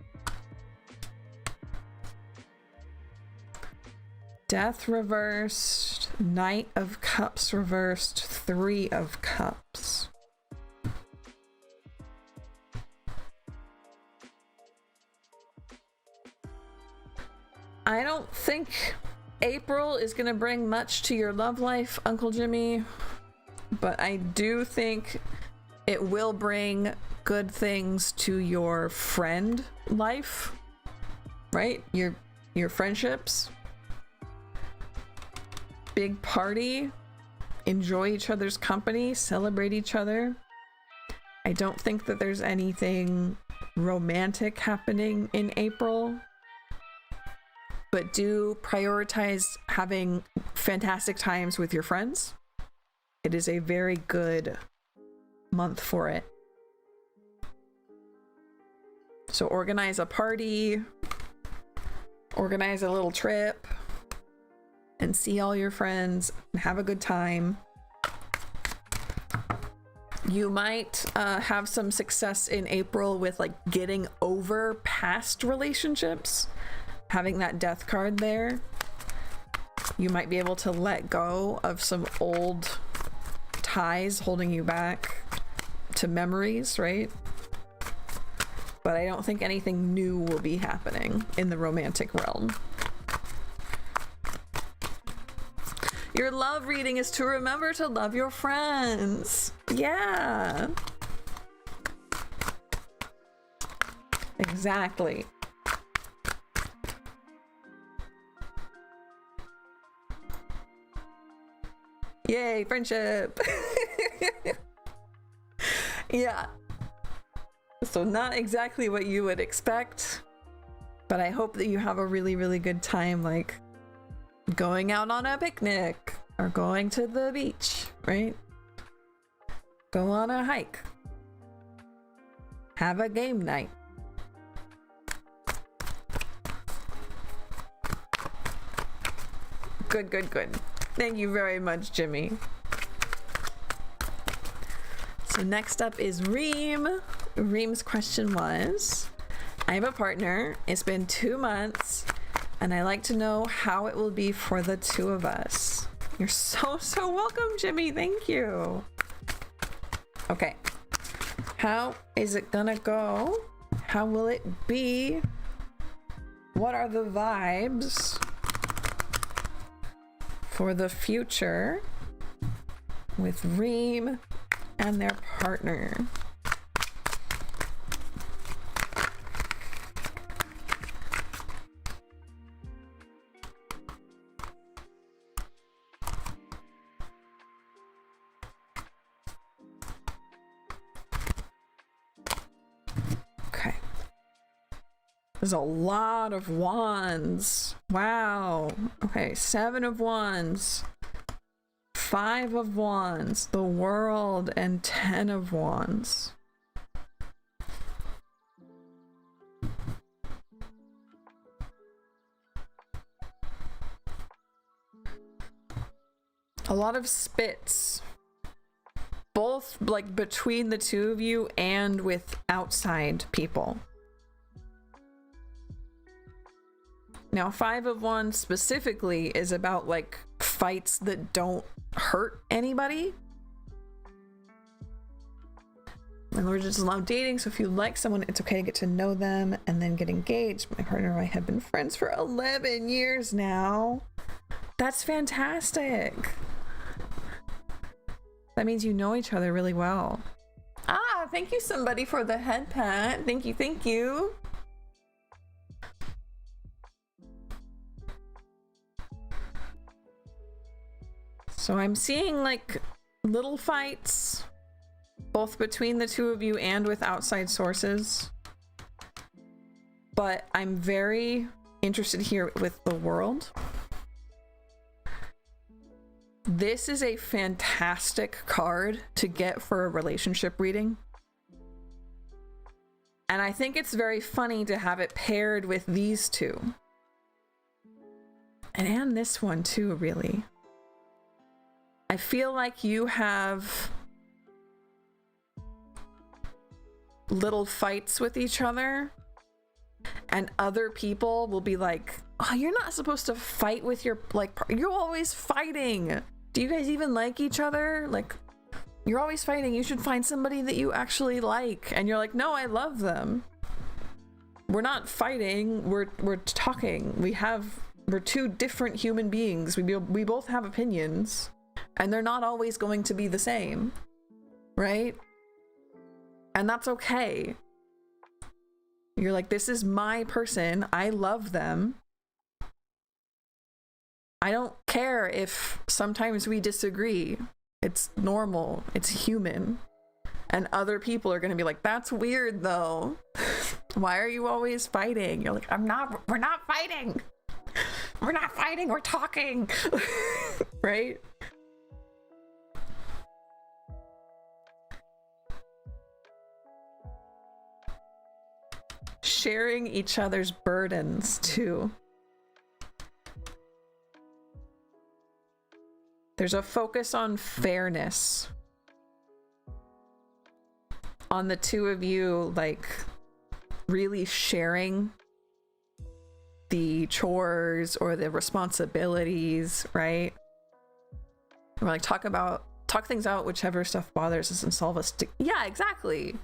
Death reversed, Knight of Cups reversed, Three of Cups. I don't think April is going to bring much to your love life, Uncle Jimmy, but I do think it will bring good things to your friend life, right? Your friendships. Big party, enjoy each other's company, celebrate each other. I don't think that there's anything romantic happening in April, but do prioritize having fantastic times with your friends. It is a very good month for it. So organize a party, organize a little trip, and see all your friends and have a good time. You might have some success in April with like getting over past relationships. Having that death card there, you might be able to let go of some old ties holding you back to memories, right? But I don't think anything new will be happening in the romantic realm. Your love reading is to remember to love your friends. Yeah. Exactly. Yay, friendship. Yeah. So not exactly what you would expect, but I hope that you have a really, really good time, like going out on a picnic or going to the beach, right? Go on a hike. Have a game night. Good, good, good. Thank you very much, Jimmy. So next up is Reem. Reem's question was, I have a partner. It's been 2 months, and I like to know how it will be for the two of us. You're so welcome, Jimmy. Thank you. Okay. How is it gonna go? How will it be? What are the vibes for the future with Reem and their partner? Okay. There's a lot of wands. Wow. Okay, 7 of wands. 5 of wands, the world, and 10 of wands. A lot of spits, both like between the two of you and with outside people. Now, 5 of wands specifically is about like fights that don't hurt anybody. And we're just allowed dating, so if you like someone, it's okay to get to know them and then get engaged. My partner and I have been friends for 11 years now. That's fantastic. That means you know each other really well. Ah, thank you somebody for the head pat. Thank you, thank you. So I'm seeing like little fights, both between the two of you and with outside sources. But I'm very interested here with the world. This is a fantastic card to get for a relationship reading. And I think it's very funny to have it paired with these two. And this one too, really. I feel like you have little fights with each other, and other people will be like, oh, you're not supposed to fight with your, like, you're always fighting. Do you guys even like each other? Like, you're always fighting. You should find somebody that you actually like. And you're like, no, I love them. We're not fighting. We're talking. We're two different human beings. We both have opinions. And they're not always going to be the same, right? And that's okay. You're like, this is my person. I love them. I don't care if sometimes we disagree. It's normal. It's human. And other people are going to be like, that's weird though. Why are you always fighting? You're like, we're not fighting. We're not fighting. We're talking. Right? Sharing each other's burdens too. There's a focus on fairness on the two of you, like really sharing the chores or the responsibilities, right? Or like talk things out, whichever stuff bothers us, and solve us. Yeah, exactly.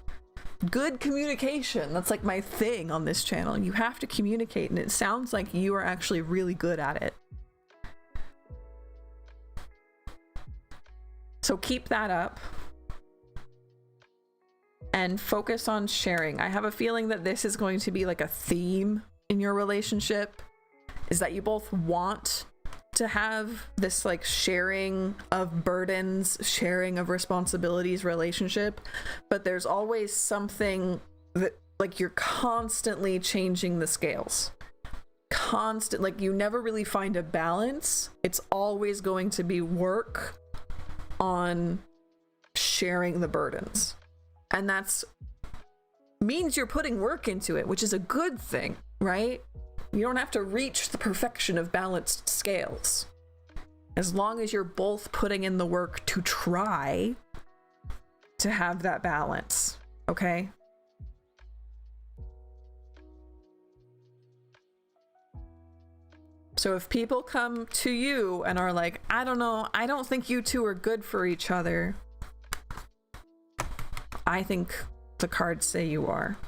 Good communication. That's like my thing on this channel. You have to communicate, and it sounds like you are actually really good at it. So keep that up and focus on sharing. I have a feeling that this is going to be like a theme in your relationship, is that you both want to have this like sharing of burdens, sharing of responsibilities relationship, but there's always something that like you're constantly changing the scales. Like you never really find a balance. It's always going to be work on sharing the burdens. And that's means you're putting work into it, which is a good thing, right? You don't have to reach the perfection of balanced scales. As long as you're both putting in the work to try to have that balance, okay? So if people come to you and are like, I don't know, I don't think you two are good for each other, I think the cards say you are.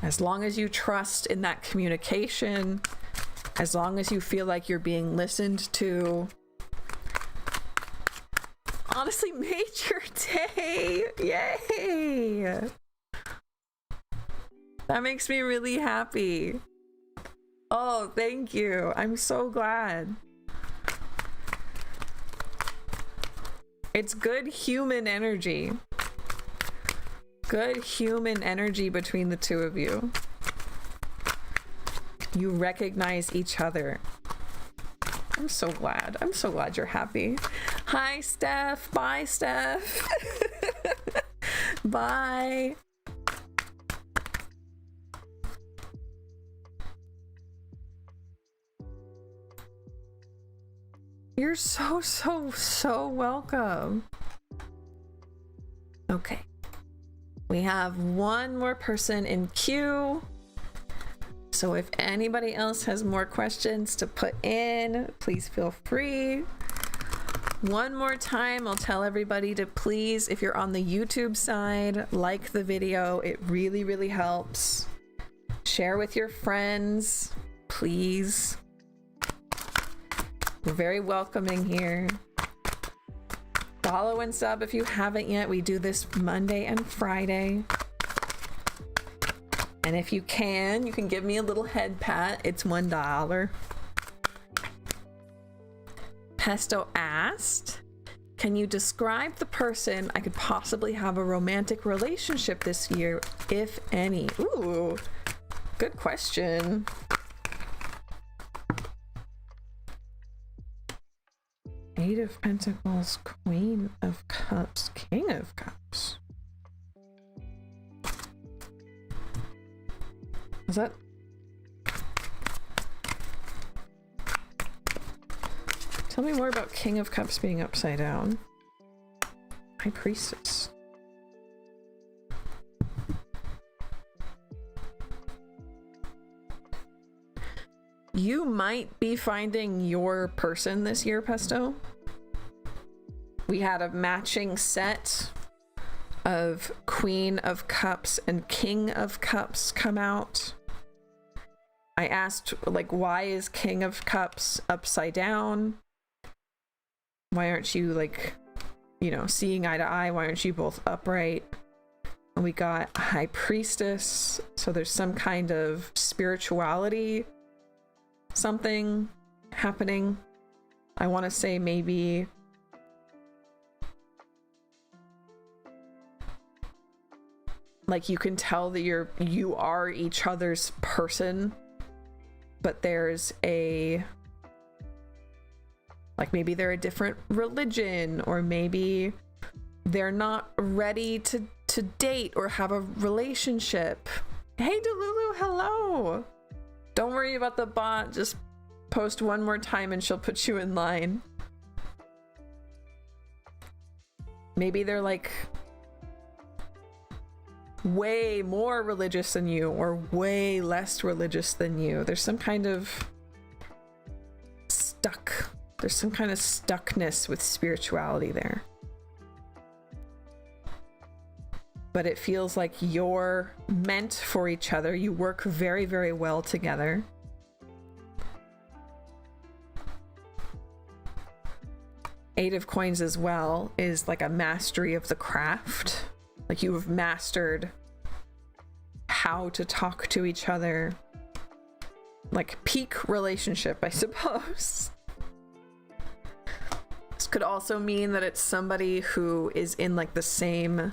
As long as you trust in that communication, as long as you feel like you're being listened to. Honestly, made your day. Yay! That makes me really happy. Oh, thank you. I'm so glad. It's good human energy. Good human energy between the two of you. You recognize each other. I'm so glad. I'm so glad you're happy. Hi, Steph. Bye, Steph. Bye. You're so welcome. Okay. We have one more person in queue. So if anybody else has more questions to put in, please feel free. One more time, I'll tell everybody to please, if you're on the YouTube side, like the video. It really, really helps. Share with your friends, please. We're very welcoming here. Follow and sub if you haven't yet. We do this Monday and Friday. And if you can give me a little head pat. It's $1. Pesto asked, can you describe the person I could possibly have a romantic relationship this year, if any? Ooh, good question. Eight of Pentacles, Queen of Cups, King of Cups. Is that... Tell me more about King of Cups being upside down. High Priestess. You might be finding your person this year, Pesto. We had a matching set of Queen of Cups and King of Cups come out. I asked, like, why is King of Cups upside down? Why aren't you, like, you know, seeing eye to eye? Why aren't you both upright? And we got High Priestess. So there's some kind of spirituality, something happening. I want to say maybe like you can tell that you are each other's person, but there's a, like, maybe they're a different religion, or maybe they're not ready to date or have a relationship. Hey Delulu, hello. Don't worry about the bot, just post one more time and she'll put you in line. Maybe they're like way more religious than you or way less religious than you. There's some kind of stuckness with spirituality there. But it feels like you're meant for each other. You work very, very well together. Eight of Coins as well is like a mastery of the craft. Like you have mastered how to talk to each other. Like peak relationship, I suppose. This could also mean that it's somebody who is in like the same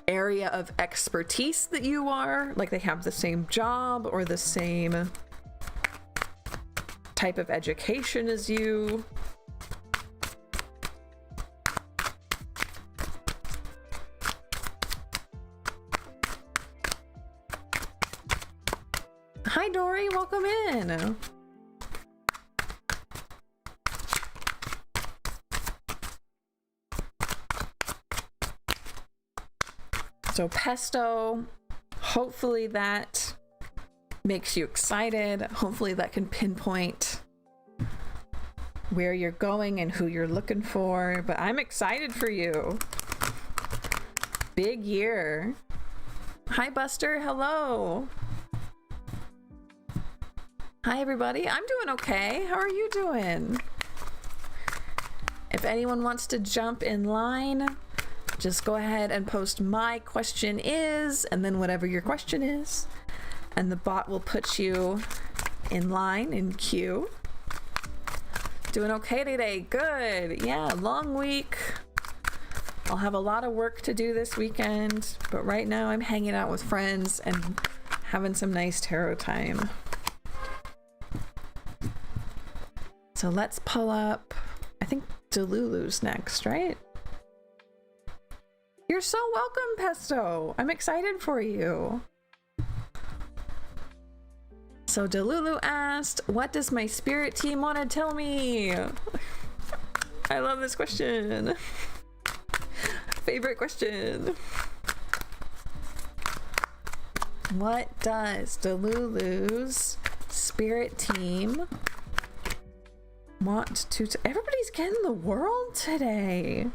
area of expertise that you are. Like they have the same job or the same type of education as you. Hi Dory, welcome in. So Pesto, hopefully that makes you excited. Hopefully that can pinpoint where you're going and who you're looking for. But I'm excited for you. Big year. Hi Buster, hello. Hi everybody, I'm doing okay. How are you doing? If anyone wants to jump in line, just go ahead and post "my question is," and then whatever your question is, and the bot will put you in line, in queue. Doing okay today, good. Yeah, long week. I'll have a lot of work to do this weekend, but right now I'm hanging out with friends and having some nice tarot time. So let's pull up, I think Delulu's next, right? You're so welcome, Pesto. I'm excited for you. So Delulu asked, what does my spirit team want to tell me? I love this question. Favorite question. What does Delulu's spirit team want to everybody's getting the world today.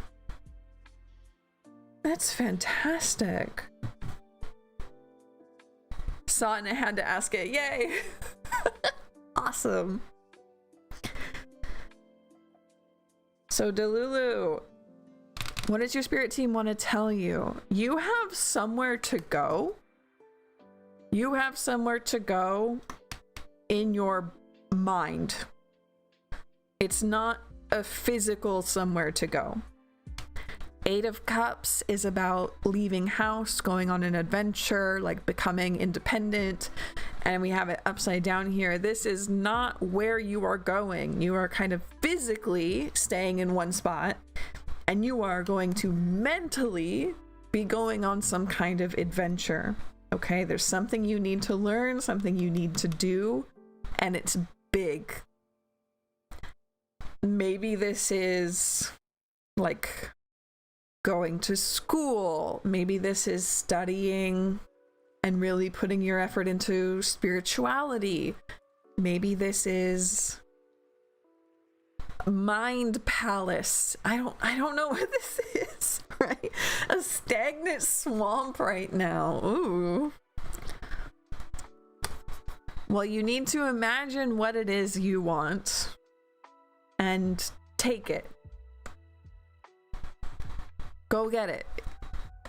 That's fantastic. Saw it and I had to ask it. Yay. Awesome. So Delulu, what does your spirit team want to tell you? You have somewhere to go. You have somewhere to go in your mind. It's not a physical somewhere to go. Eight of Cups is about leaving house, going on an adventure, like becoming independent. And we have it upside down here. This is not where you are going. You are kind of physically staying in one spot, and you are going to mentally be going on some kind of adventure. Okay, there's something you need to learn, something you need to do, and it's big. Maybe this is like going to school. Maybe this is studying and really putting your effort into spirituality. Maybe this is mind palace. I don't know what this is, right? A stagnant swamp right now. Ooh. Well, you need to imagine what it is you want and take it. Go get it.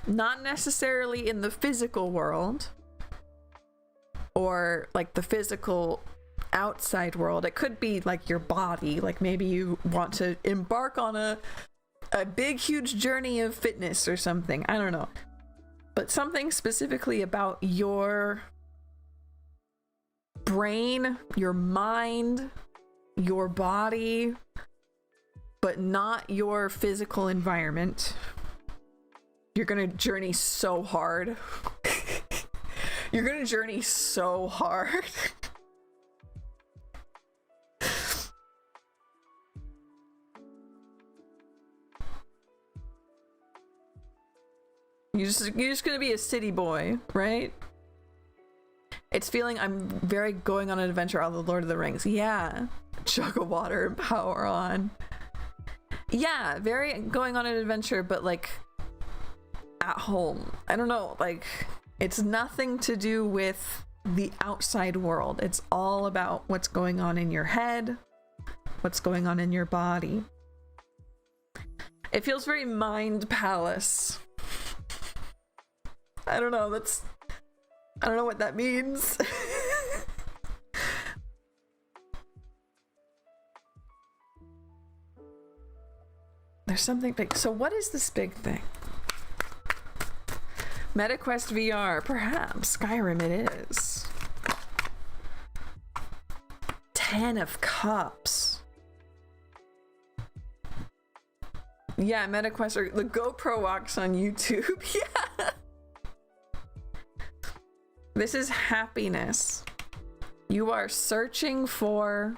Not necessarily in the physical world or like the physical outside world. It could be like your body. Like maybe you want to embark on a big, huge journey of fitness or something. I don't know. But something specifically about your brain, your mind, your body, but not your physical environment. You're gonna journey so hard. You're gonna journey so hard. You're just gonna be a city boy, right? It's feeling I'm very going on an adventure on the Lord of the Rings. Yeah. Jug of water and power on. Yeah, very going on an adventure, but like at home. I don't know, like it's nothing to do with the outside world. It's all about what's going on in your head, what's going on in your body. It feels very mind palace. I don't know, I don't know what that means. There's something big. So what is this big thing? MetaQuest VR, perhaps. Skyrim it is. 10 of Cups. Yeah, MetaQuest, or the GoPro walks on YouTube. Yeah. This is happiness. You are searching for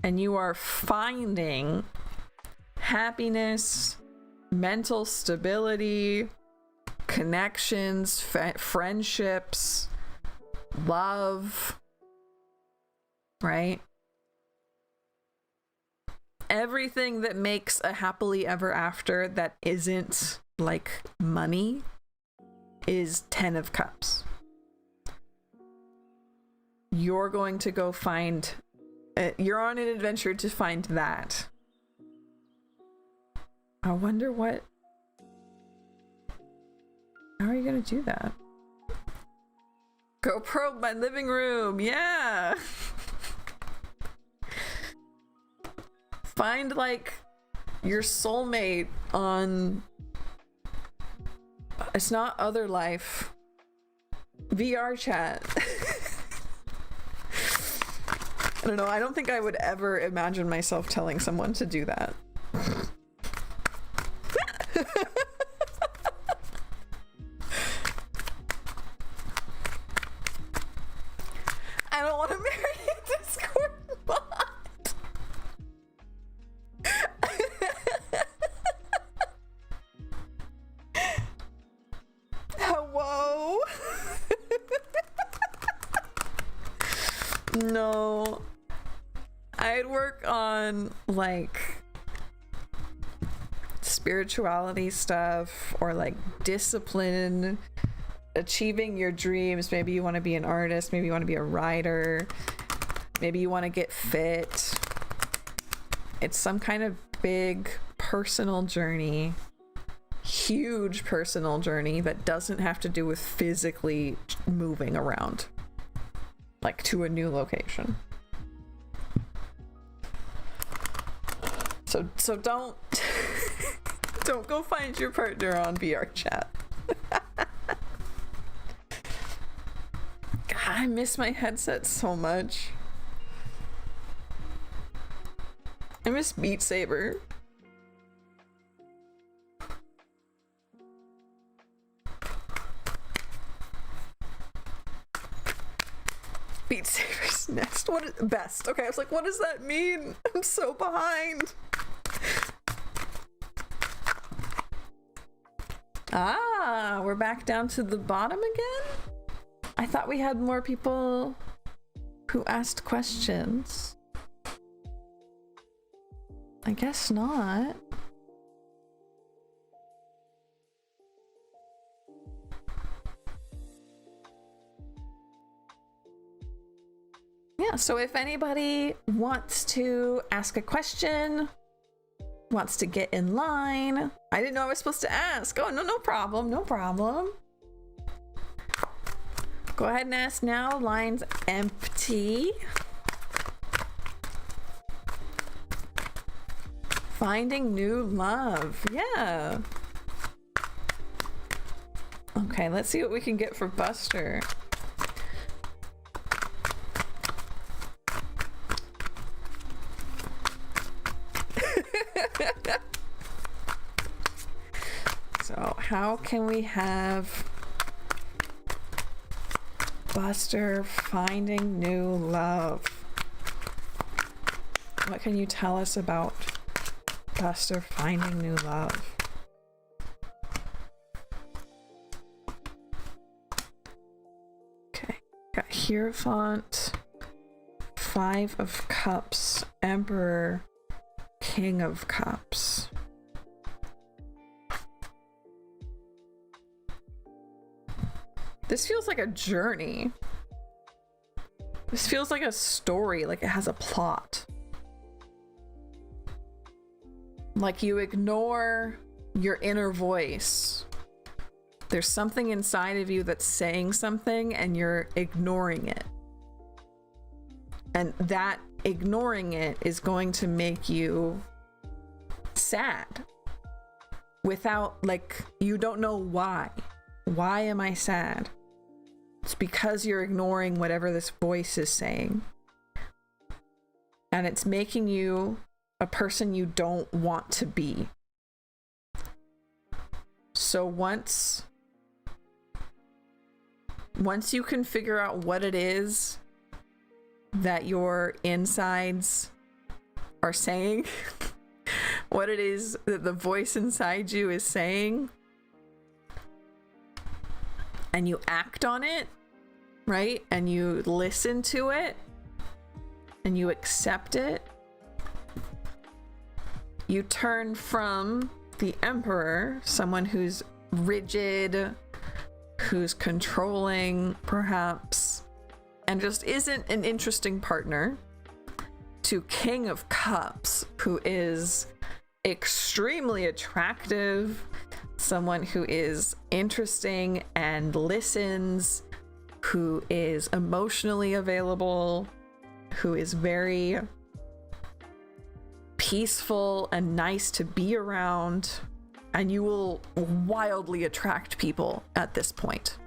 and you are finding happiness, mental stability, connections, friendships, love, right? Everything that makes a happily ever after that isn't like money is 10 of Cups. You're going to go find you're on an adventure to find that. I wonder what, how are you gonna do that? GoPro my living room, yeah. Find like your soulmate on, it's not Other Life, VR chat. I don't know, I don't think I would ever imagine myself telling someone to do that. I don't want to marry a Discord bot. Whoa. No. I'd work on like spirituality stuff or like discipline, achieving your dreams. Maybe you want to be an artist, maybe you want to be a writer, maybe you want to get fit. It's some kind of big personal journey, huge personal journey that doesn't have to do with physically moving around like to a new location. So don't don't go find your partner on VR chat. God, I miss my headset so much. I miss Beat Saber. Beat Saber's next. What is best? Okay, I was like, what does that mean? I'm so behind. Ah, we're back down to the bottom again? I thought we had more people who asked questions. I guess not. Yeah, so if anybody wants to ask a question, wants to get in line. I didn't know I was supposed to ask. Oh, no problem, no problem. Go ahead and ask now. Line's empty. Finding new love. Yeah. Okay, let's see what we can get for Buster. So how can we have Buster finding new love? What can you tell us about Buster finding new love? Okay, got Hierophant, 5 of Cups, Emperor, King of Cups. This feels like a journey. This feels like a story, like it has a plot. Like you ignore your inner voice. There's something inside of you that's saying something and you're ignoring it. And that ignoring it is going to make you sad without, like, you don't know why. Why am I sad? It's because you're ignoring whatever this voice is saying. And it's making you a person you don't want to be. So once you can figure out what it is that your insides are saying, what it is that the voice inside you is saying, and you act on it, right? And you listen to it, and you accept it, you turn from the Emperor, someone who's rigid, who's controlling, perhaps, and just isn't an interesting partner, to King of Cups, who is extremely attractive, someone who is interesting and listens, who is emotionally available, who is very peaceful and nice to be around, and you will wildly attract people at this point.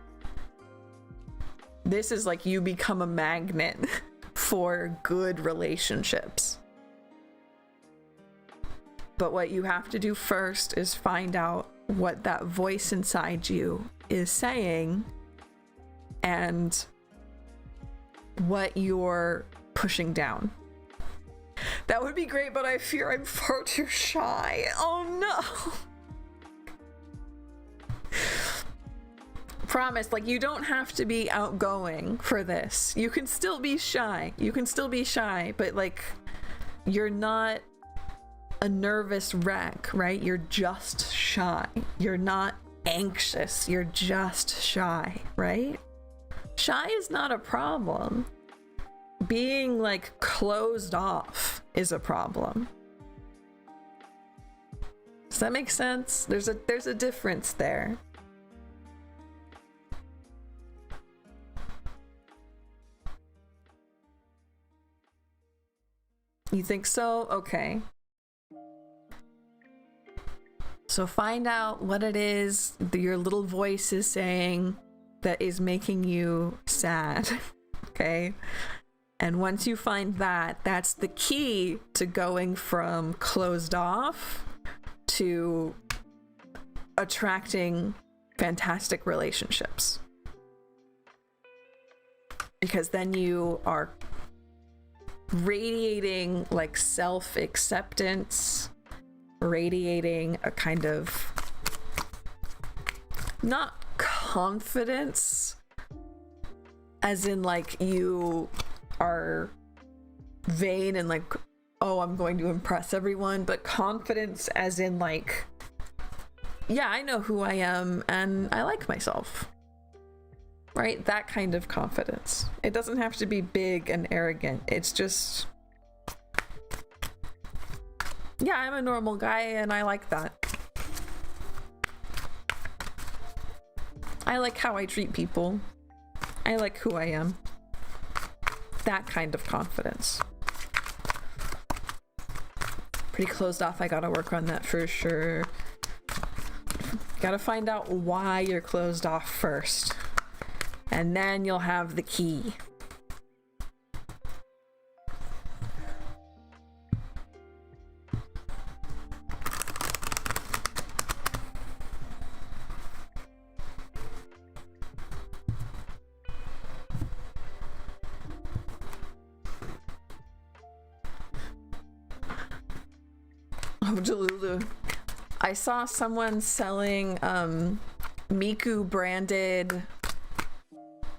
This is like you become a magnet for good relationships. But what you have to do first is find out what that voice inside you is saying and what you're pushing down. That would be great, but I fear I'm far too shy. Oh no. Promise, like, you don't have to be outgoing for this. You can still be shy. You can still be shy, but like, you're not a nervous wreck, right? You're just shy. You're not anxious. You're just shy, right? Shy is not a problem. Being like closed off is a problem. Does that make sense? There's a difference there. You think so? Okay. So find out what it is that your little voice is saying that is making you sad. Okay? And once you find that, that's the key to going from closed off to attracting fantastic relationships. Because then you are radiating like self-acceptance, radiating a kind of, not confidence, as in like you are vain and like, oh, I'm going to impress everyone, but confidence as in like, yeah, I know who I am and I like myself. Right? That kind of confidence. It doesn't have to be big and arrogant. It's just, yeah, I'm a normal guy and I like that. I like how I treat people. I like who I am. That kind of confidence. Pretty closed off. I gotta work on that for sure. Gotta find out why you're closed off first. And then you'll have the key. Oh, Delulu. I saw someone selling Miku branded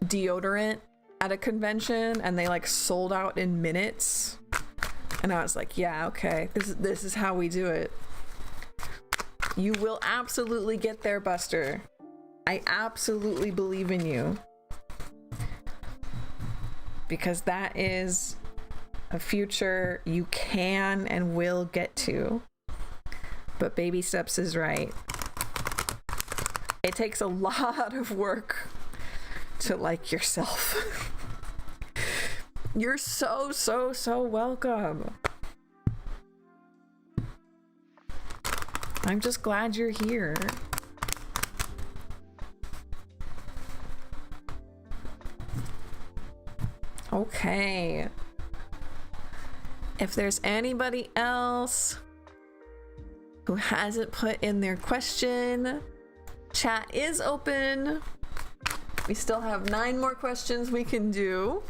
deodorant at a convention, and they like sold out in minutes, and I was like, yeah, okay, this is how we do it. You will absolutely get there, Buster. I absolutely believe in you, because that is a future you can and will get to. but baby steps is right. It takes a lot of work to like yourself. You're so welcome. I'm just glad you're here. Okay. If there's anybody else who hasn't put in their question, chat is open. We still have 9 more questions we can do.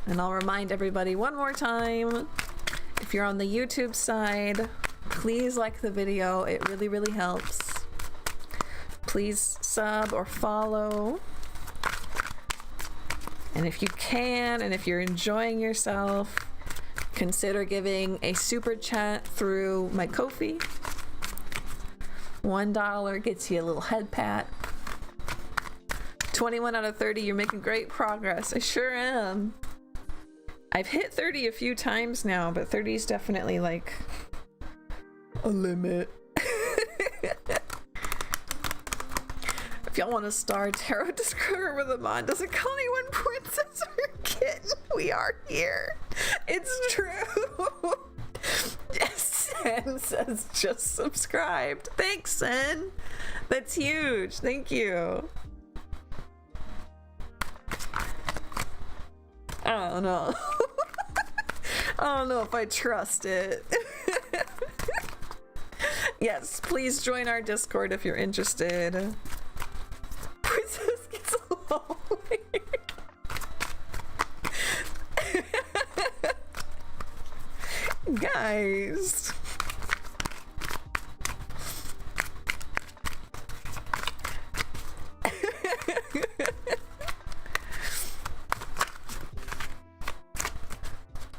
And I'll remind everybody one more time, if you're on the YouTube side, please like the video. It really helps. Please sub or follow. And if you can, and if you're enjoying yourself, consider giving a super chat through my Ko-fi. $1 gets you a little head pat. 21 out of 30, you're making great progress. I sure am. I've hit 30 a few times now, but 30 is definitely like a limit. If y'all want to star tarot discover with a mod, doesn't call anyone princess or kitten. We are here. It's true. Yes, Sen says just subscribed. Thanks, Sen. That's huge. Thank you. I don't know. I don't know if I trust it. Yes, please join our Discord if you're interested. Princess gets along. Guys.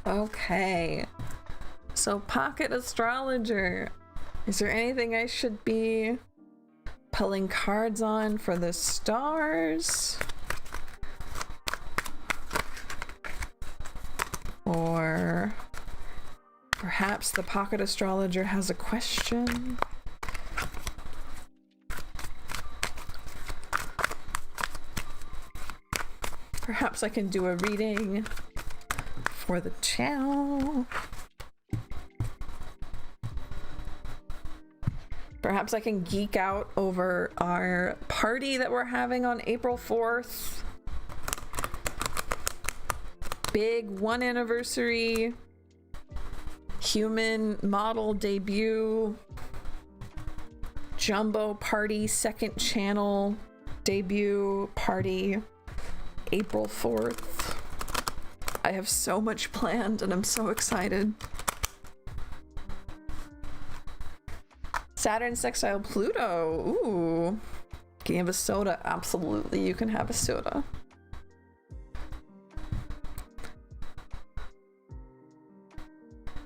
Okay. So, Pocket Astrologer. Is there anything I should be pulling cards on for the stars? Or perhaps the Pocket Astrologer has a question? Perhaps I can do a reading for the channel. Perhaps I can geek out over our party that we're having on April 4th. Big 1 anniversary human model debut jumbo party, 2nd channel debut party, April 4th. I have so much planned and I'm so excited. Saturn sextile Pluto. Ooh. Can you have a soda? Absolutely, you can have a soda.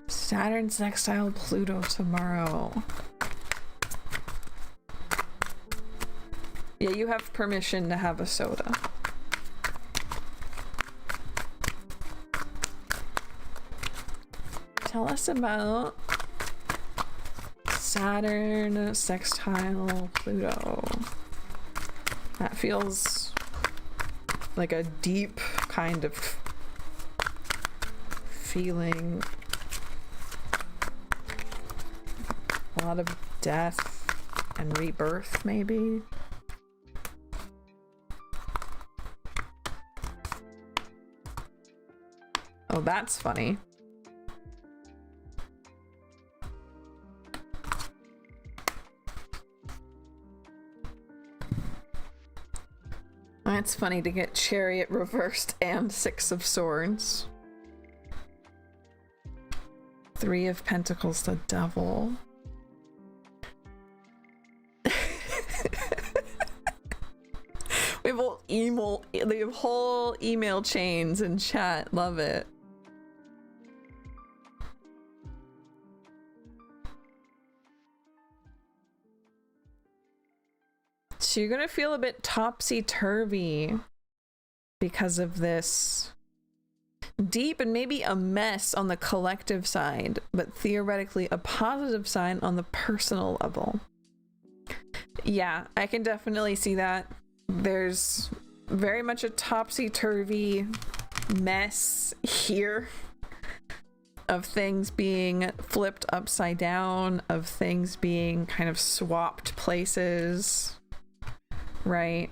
Saturn sextile Pluto tomorrow. Yeah, you have permission to have a soda. Tell us about Saturn sextile Pluto. That feels like a deep kind of feeling. A lot of death and rebirth, maybe. Oh, that's funny. It's funny to get Chariot reversed and 6 of Swords. 3 of Pentacles, the Devil. We have whole email chains in chat. Love it. So you're gonna feel a bit topsy-turvy because of this deep and maybe a mess on the collective side, but theoretically a positive sign on the personal level. Yeah, I can definitely see that. There's very much a topsy-turvy mess here of things being flipped upside down, of things being kind of swapped places, right?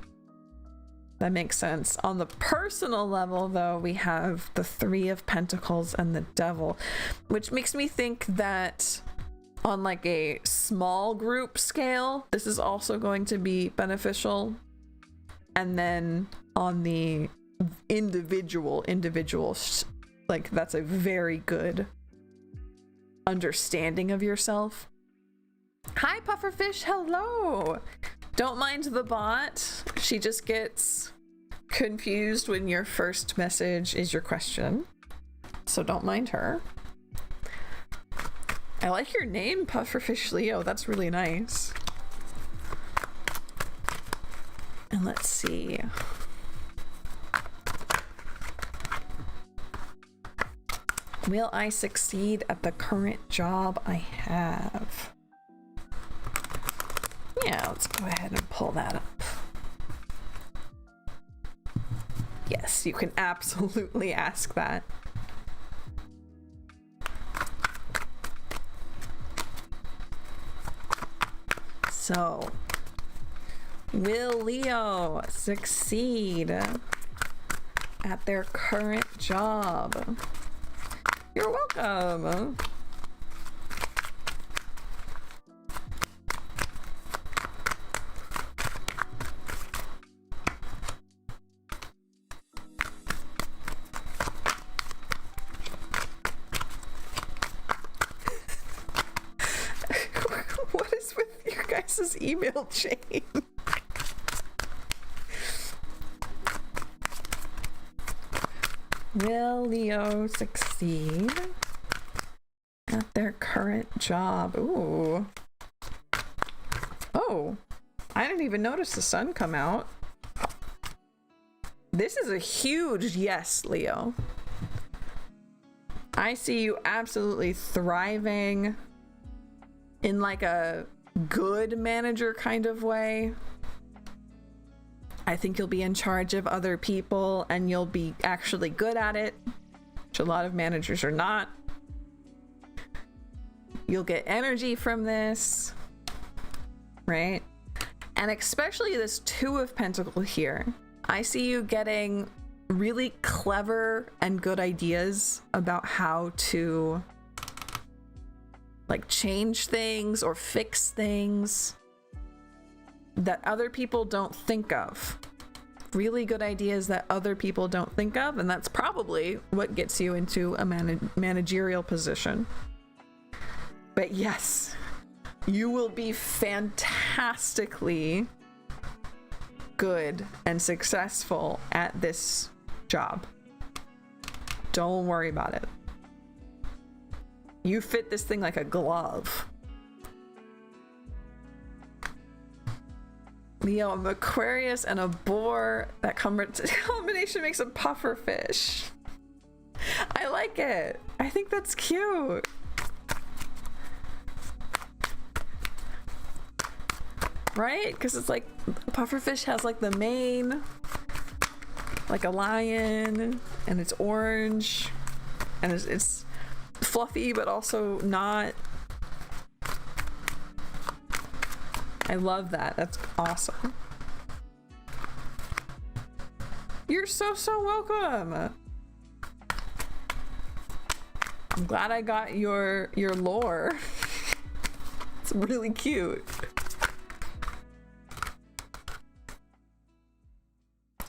That makes sense. On the personal level, though, we have the Three of Pentacles and the Devil, which makes me think that on like a small group scale, this is also going to be beneficial. And then on the individual, like that's a very good understanding of yourself. Hi, Pufferfish. Hello. Don't mind the bot. She just gets confused when your first message is your question. So don't mind her. I like your name, Pufferfish Leo. That's really nice. And let's see. Will I succeed at the current job I have? Yeah, let's go ahead and pull that up. Yes, you can absolutely ask that. So, will Leo succeed at their current job? You're welcome. What is with your guys' email chain? Will Leo succeed at their current job? Ooh. Oh, I didn't even notice the sun come out. This is a huge yes, Leo. I see you absolutely thriving in like a good manager kind of way. I think you'll be in charge of other people and you'll be actually good at it, which a lot of managers are not. You'll get energy from this, right? And especially this Two of Pentacles here. I see you getting really clever and good ideas about how to like change things or fix things that other people don't think of. Really good ideas that other people don't think of, and that's probably what gets you into a managerial position. But yes, you will be fantastically good and successful at this job. Don't worry about it. You fit this thing like a glove. Leo, an Aquarius and a boar. That combination makes a puffer fish. I like it. I think that's cute. Right? Because it's like pufferfish has like the mane, like a lion, and it's orange, and it's fluffy but also not. I love that. That's awesome. You're so welcome. I'm glad I got your lore. It's really cute.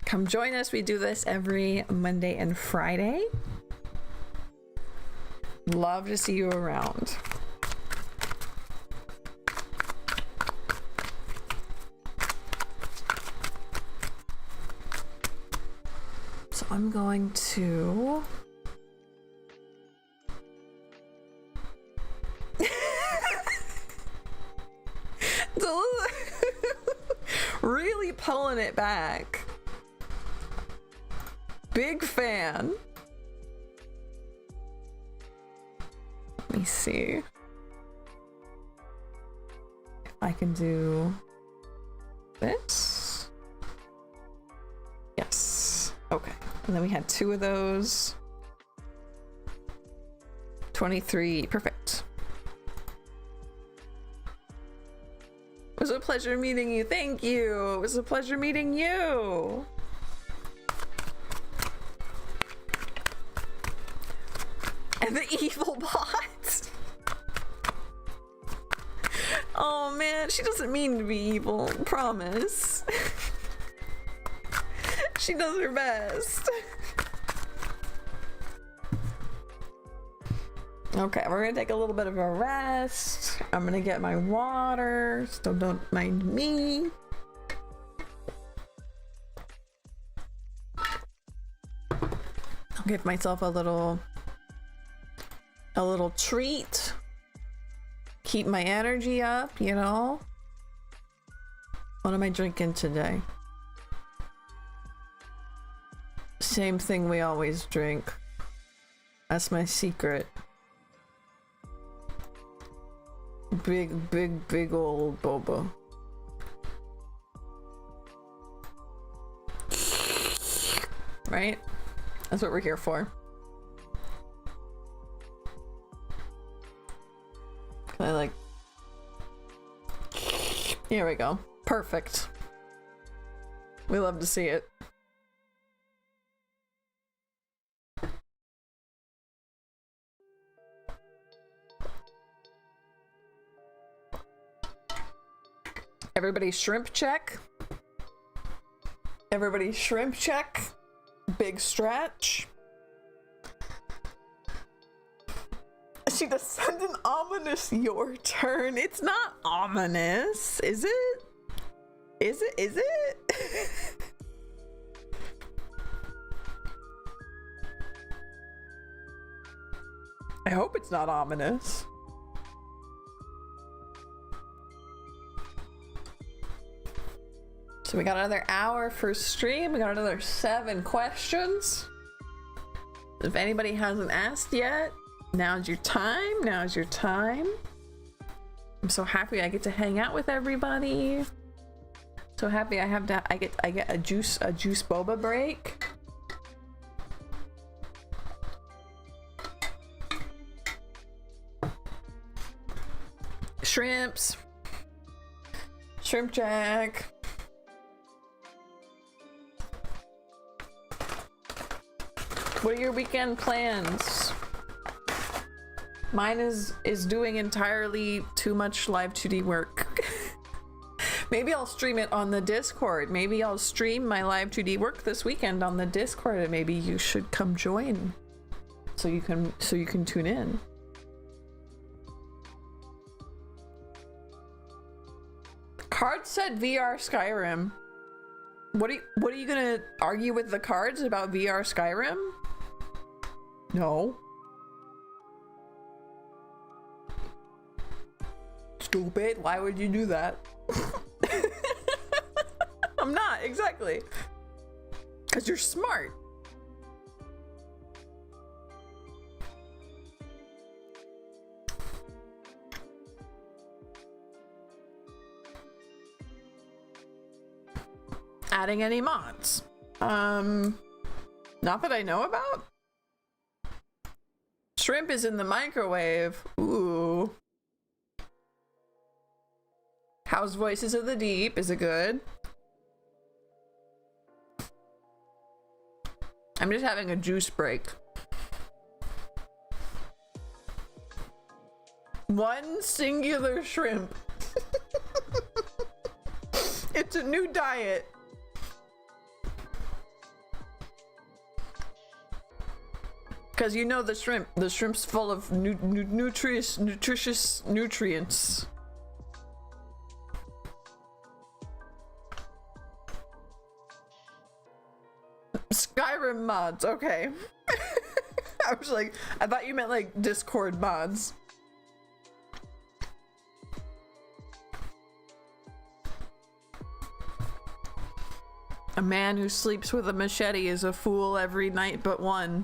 Come join us. We do this every Monday and Friday. Love to see you around. So I'm going to really pulling it back. Big fan. see if I can do this. Yes. Okay. And then we had 2 of those. 23. Perfect. It was a pleasure meeting you. Thank you. It was a pleasure meeting you. And the evil bot. Oh man, she doesn't mean to be evil. Promise. She does her best. Okay, we're gonna take a little bit of a rest. I'm gonna get my water, so don't mind me. I'll give myself a little treat. Keep my energy up, you know? What am I drinking today? Same thing we always drink. That's my secret. Big old boba. Right? That's what we're here for. I like... Here we go. Perfect. We love to see it. Everybody shrimp check. Everybody shrimp check. Big stretch. She does send an ominous your turn. It's not ominous, is it? Is it? Is it? I hope it's not ominous. So we got another hour for stream. We got another 7 questions. If anybody hasn't asked yet, now's your time. Now's your time. I'm so happy I get to hang out with everybody. So happy I get a juice boba break. Shrimps. Shrimp jack. What are your weekend plans? Mine is doing entirely too much live 2D work. Maybe I'll stream it on the Discord. Maybe I'll stream my live 2D work this weekend on the Discord, and maybe you should come join so you can tune in. Card said VR Skyrim. What are you gonna argue with the cards about VR Skyrim? No. Stupid. Why would you do that? I'm not, exactly. Because you're smart. Adding any mods? Not that I know about. Shrimp is in the microwave. Ooh. How's Voices of the Deep? Is it good? I'm just having a juice break. One singular shrimp. It's a new diet. Because you know the shrimp's full of nutritious nutrients. Skyrim mods, okay. I was like, I thought you meant like Discord mods. A man who sleeps with a machete is a fool every night but one.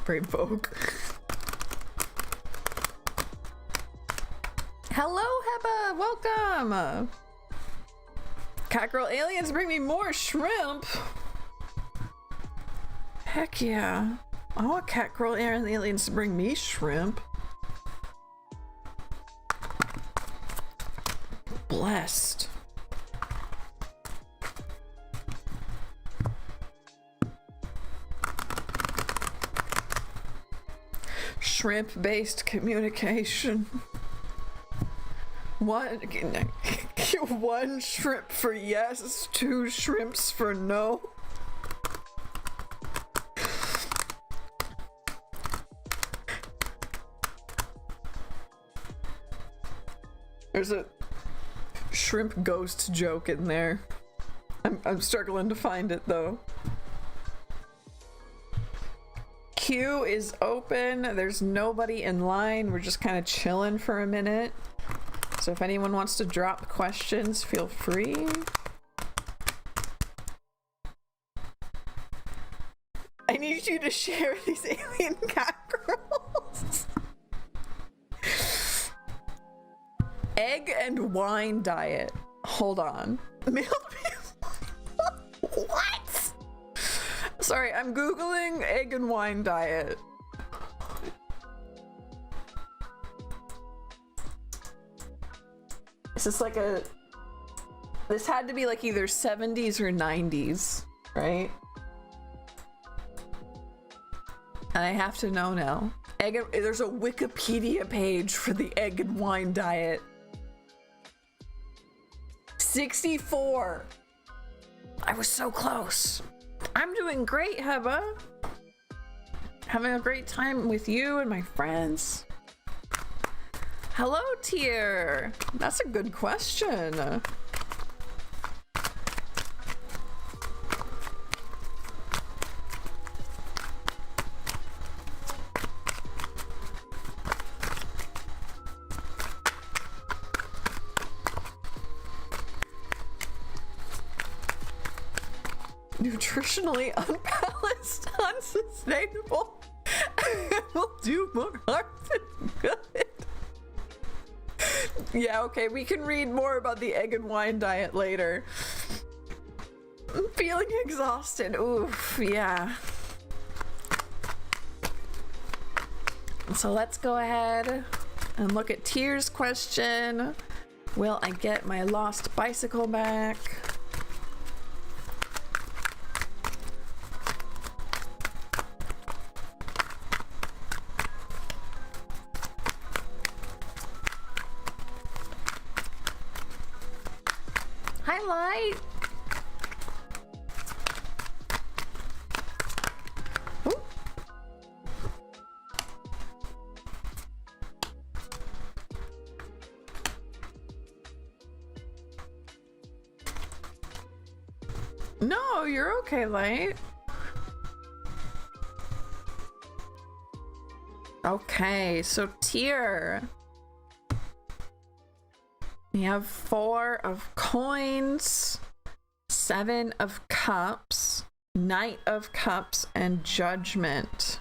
brave folk. Hello, Heba! Welcome! Cat girl aliens bring me more shrimp! Heck yeah. I want cat girl aliens to bring me shrimp. Blessed. Shrimp-based communication. One shrimp for yes, 2 shrimps for no. There's a shrimp ghost joke in there. I'm struggling to find it though. Queue is open. There's nobody in line. We're just kind of chilling for a minute. So if anyone wants to drop questions, feel free. I need you to share these alien cat girls. Egg and wine diet. Hold on. What? Sorry, I'm Googling egg and wine diet. Is this like a... This had to be like either 70s or 90s, right? And I have to know now. There's a Wikipedia page for the egg and wine diet. 64. I was so close. I'm doing great, Heba. Having a great time with you and my friends. Hello, Tier. That's a good question. Nutritionally unbalanced, unsustainable, will do more harm than good. Yeah, okay, we can read more about the egg and wine diet later. I'm feeling exhausted. Oof, yeah. So let's go ahead and look at Tier's question. Will I get my lost bicycle back? Highlight. Ooh. No, you're okay, Light. Okay, so Tier. We have 4 of coins, 7 of cups, Knight of Cups, and Judgment.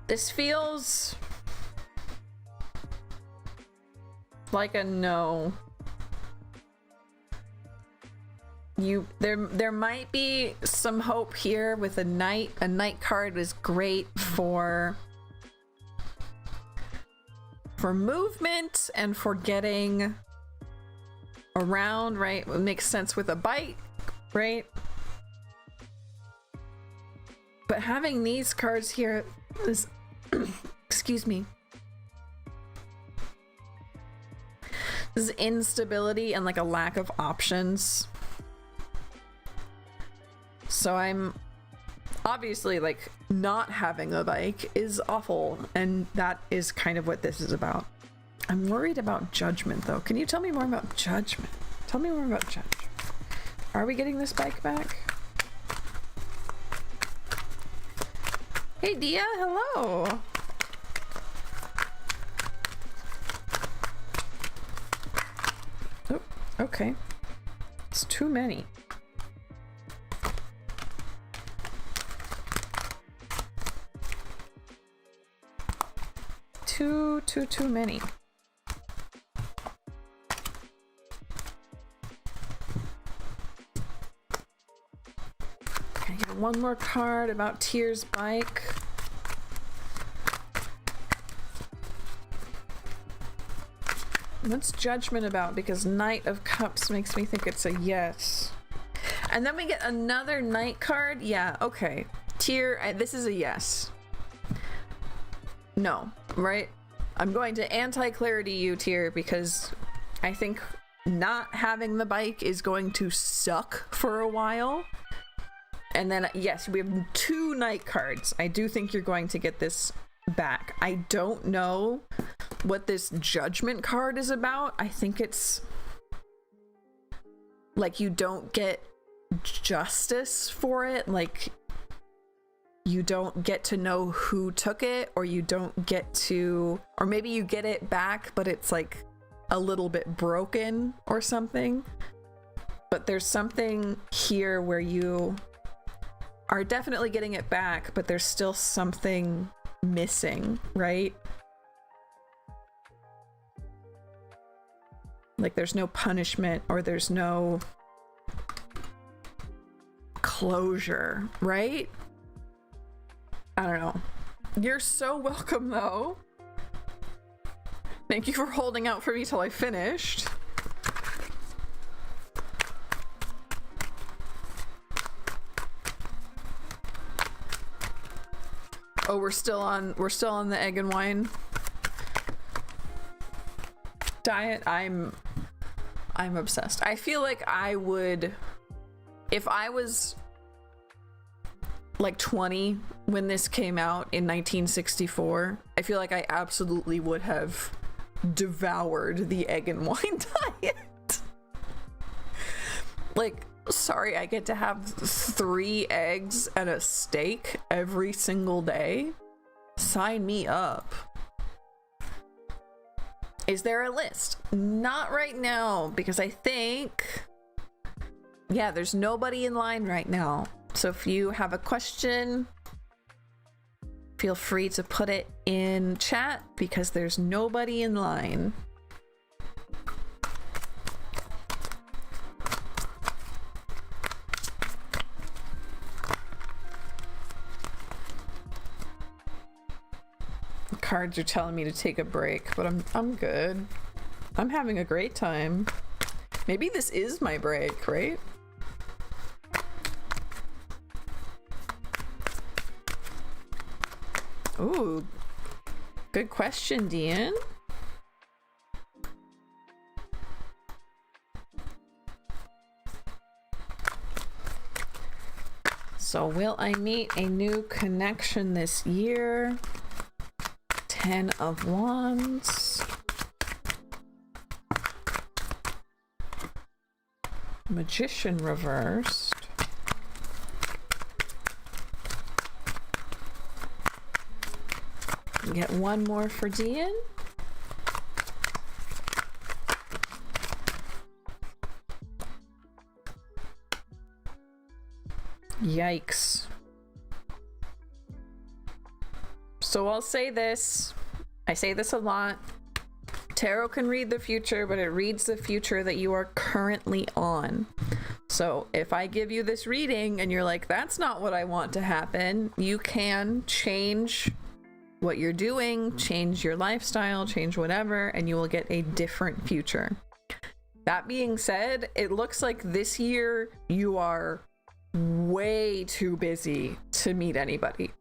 This feels like a no. There might be some hope here with a knight. A knight card is great for movement and for getting around, right? It makes sense with a bike, right? But having these cards here is excuse me. This is instability and like a lack of options. So I'm obviously like not having a bike is awful, and that is kind of what this is about. I'm worried about Judgment though. Can you tell me more about Judgment? Tell me more about Judgment. Are we getting this bike back? Hey Dia, hello. Oh, okay. It's too many. Too many. I get one more card about Tyr's bike. What's Judgment about? Because Knight of Cups makes me think it's a yes. And then we get another Knight card. Yeah, okay. Tyr, this is a yes. No, right? I'm going to anti-clarity you, Tyr, because I think not having the bike is going to suck for a while. And then, yes, we have 2 Knight cards. I do think you're going to get this back. I don't know what this Judgment card is about. I think it's like you don't get justice for it. Like you don't get to know who took it, or you don't get to, or maybe you get it back, but it's like a little bit broken or something. But there's something here where you are definitely getting it back, but there's still something missing, right? Like there's no punishment, or there's no closure, right? I don't know. You're so welcome though. Thank you for holding out for me till I finished. Oh, we're still on the egg and wine diet. I'm obsessed. I feel like I would, if I was like 20 when this came out in 1964, I feel like I absolutely would have devoured the egg and wine diet. Like, sorry, I get to have 3 eggs and a steak every single day? Sign me up. Is there a list? Not right now, because I think, yeah, there's nobody in line right now. So if you have a question, feel free to put it in chat, because there's nobody in line. Cards are telling me to take a break, but I'm good. I'm having a great time. Maybe this is my break, right? Ooh, good question, Dean. So will I meet a new connection this year? 10 of Wands. Magician reversed. Get one more for Dean. Yikes. So I'll say this. I say this a lot. Tarot can read the future, but it reads the future that you are currently on. So if I give you this reading and you're like, that's not what I want to happen, you can change what you're doing, change your lifestyle, change whatever, and you will get a different future. That being said, it looks like this year you are way too busy to meet anybody.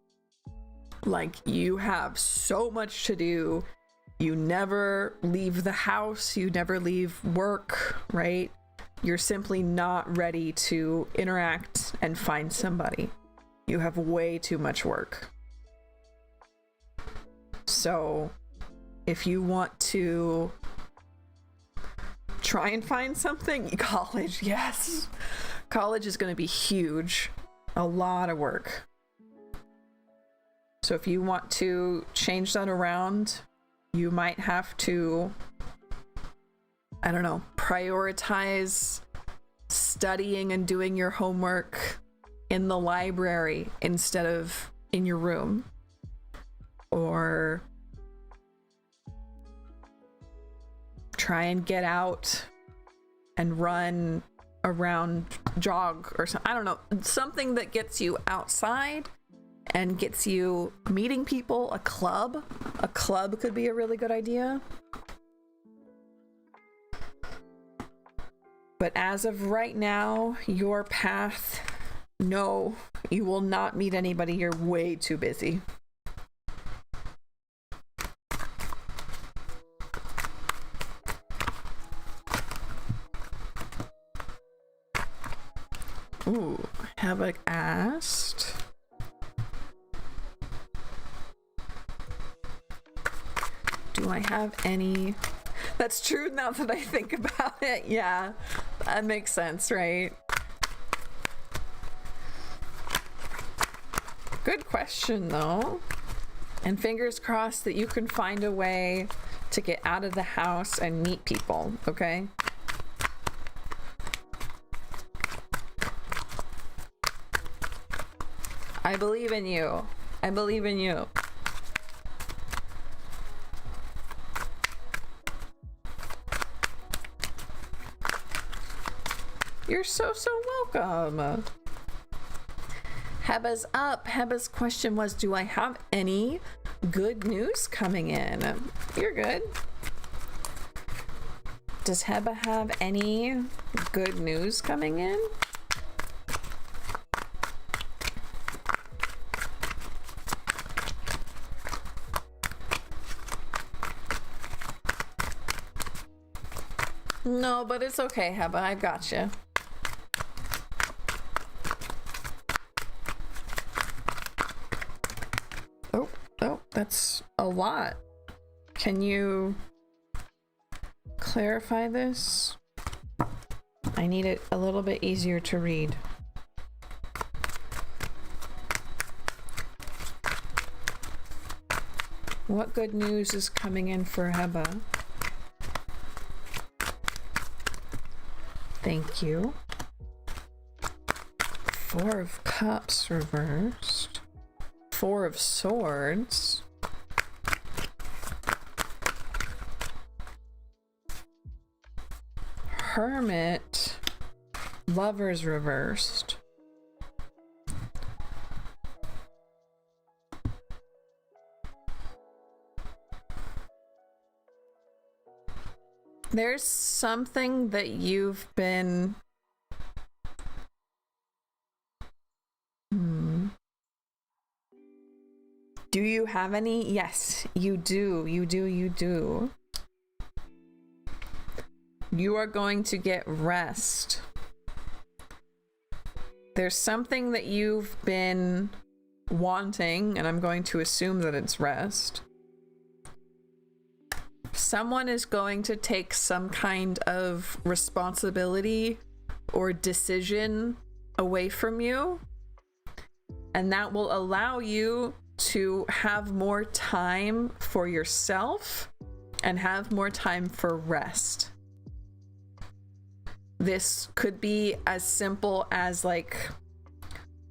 Like, you have so much to do. You never leave the house, you never leave work, right? You're simply not ready to interact and find somebody. You have way too much work. So if you want to try and find something, college, yes. College is going to be huge. A lot of work. So if you want to change that around, you might have to, I don't know, prioritize studying and doing your homework in the library instead of in your room. Or try and get out and run around, jog or something. I don't know, something that gets you outside and gets you meeting people. A club could be a really good idea. But as of right now, your path, no, you will not meet anybody. You're way too busy. Ooh, Havoc asked, do I have any? That's true now that I think about it. Yeah, that makes sense, right? Good question, though. And fingers crossed that you can find a way to get out of the house and meet people, okay? I believe in you. I believe in you. You're so welcome. Heba's up. Heba's question was, do I have any good news coming in? You're good. Does Heba have any good news coming in? No, but it's okay, Heba. I got you. Oh, that's a lot. Can you clarify this? I need it a little bit easier to read. What good news is coming in for Heba? Thank you. 4 of Cups reversed. 4 of Swords. Hermit. Lovers reversed. There's something that you've been... Do you have any? Yes, you do. You do. You are going to get rest. There's something that you've been wanting, and I'm going to assume that it's rest. Someone is going to take some kind of responsibility or decision away from you, and that will allow you to have more time for yourself and have more time for rest. This could be as simple as like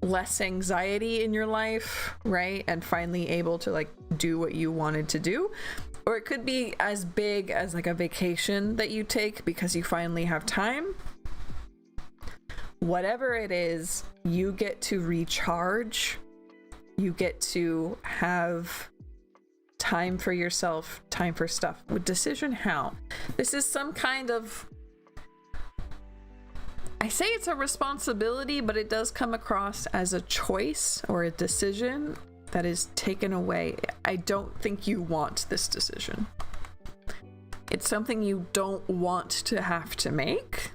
less anxiety in your life, right? And finally able to like do what you wanted to do. Or it could be as big as like a vacation that you take because you finally have time. Whatever it is, you get to recharge. You get to have time for yourself, time for stuff. With decision how? This is some kind of... I say it's a responsibility, but it does come across as a choice or a decision that is taken away. I don't think you want this decision. It's something you don't want to have to make.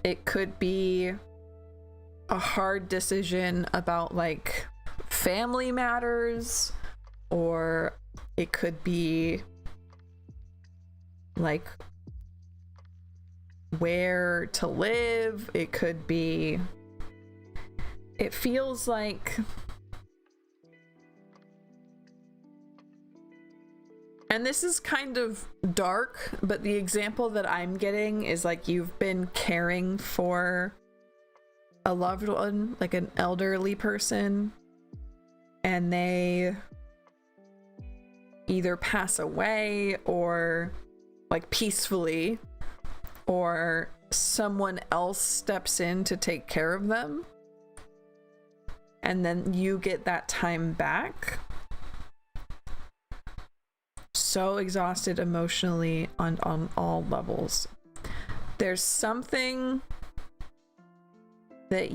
It could be a hard decision about like family matters, or it could be like where to live. It could be it feels like, and this is kind of dark, but the example that I'm getting is like you've been caring for a loved one, like an elderly person, and they either pass away or like peacefully, or someone else steps in to take care of them, and then you get that time back. So exhausted emotionally on all levels. There's something that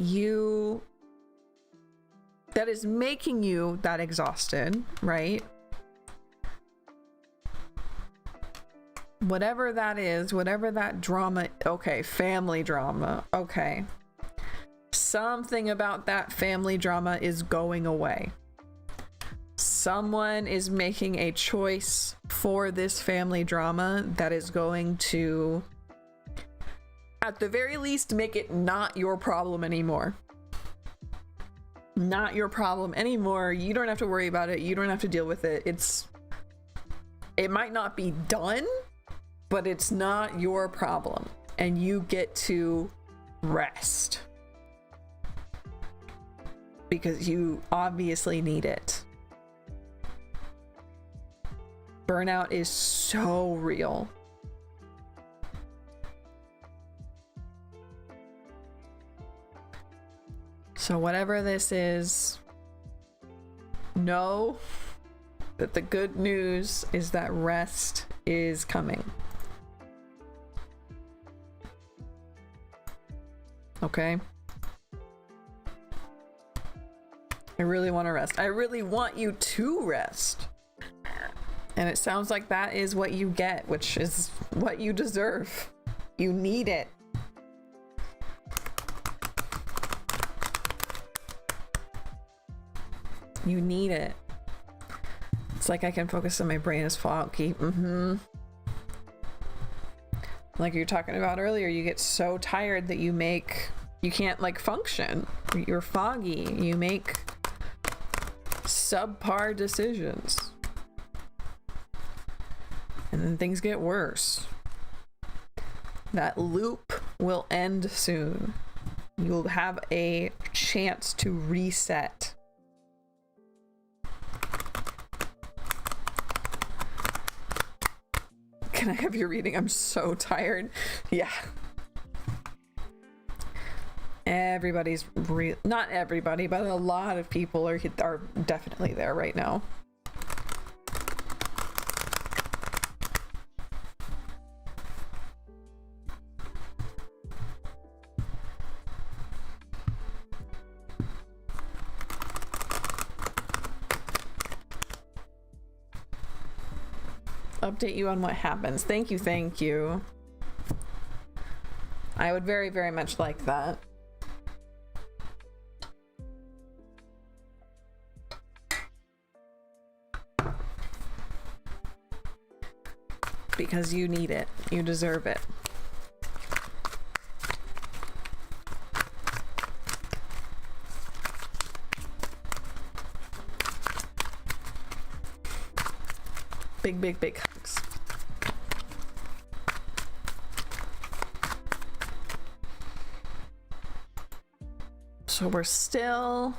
is making you that exhausted, right? Whatever that is, whatever that drama, okay, family drama, okay. Something about that family drama is going away. Someone is making a choice for this family drama that is going to, at the very least, make it not your problem anymore. Not your problem anymore. You don't have to worry about it. You don't have to deal with it. It might not be done, but it's not your problem. And you get to rest. Because you obviously need it. Burnout is so real. So whatever this is, know that the good news is that rest is coming. Okay? I really want to rest. I really want you to rest. And it sounds like that is what you get, which is what you deserve. You need it. You need it. It's like I can focus on my brain is foggy. Like you're talking about earlier, you get so tired that you can't like function. You're foggy. You make subpar decisions. And then things get worse. That loop will end soon. You'll have a chance to reset. Can I have your reading? I'm so tired. Yeah. Everybody's not everybody, but a lot of people are definitely there right now. Update you on what happens. Thank you, thank you. I would very, very much like that. Because you need it. You deserve it. Big, big, big hugs. So we're still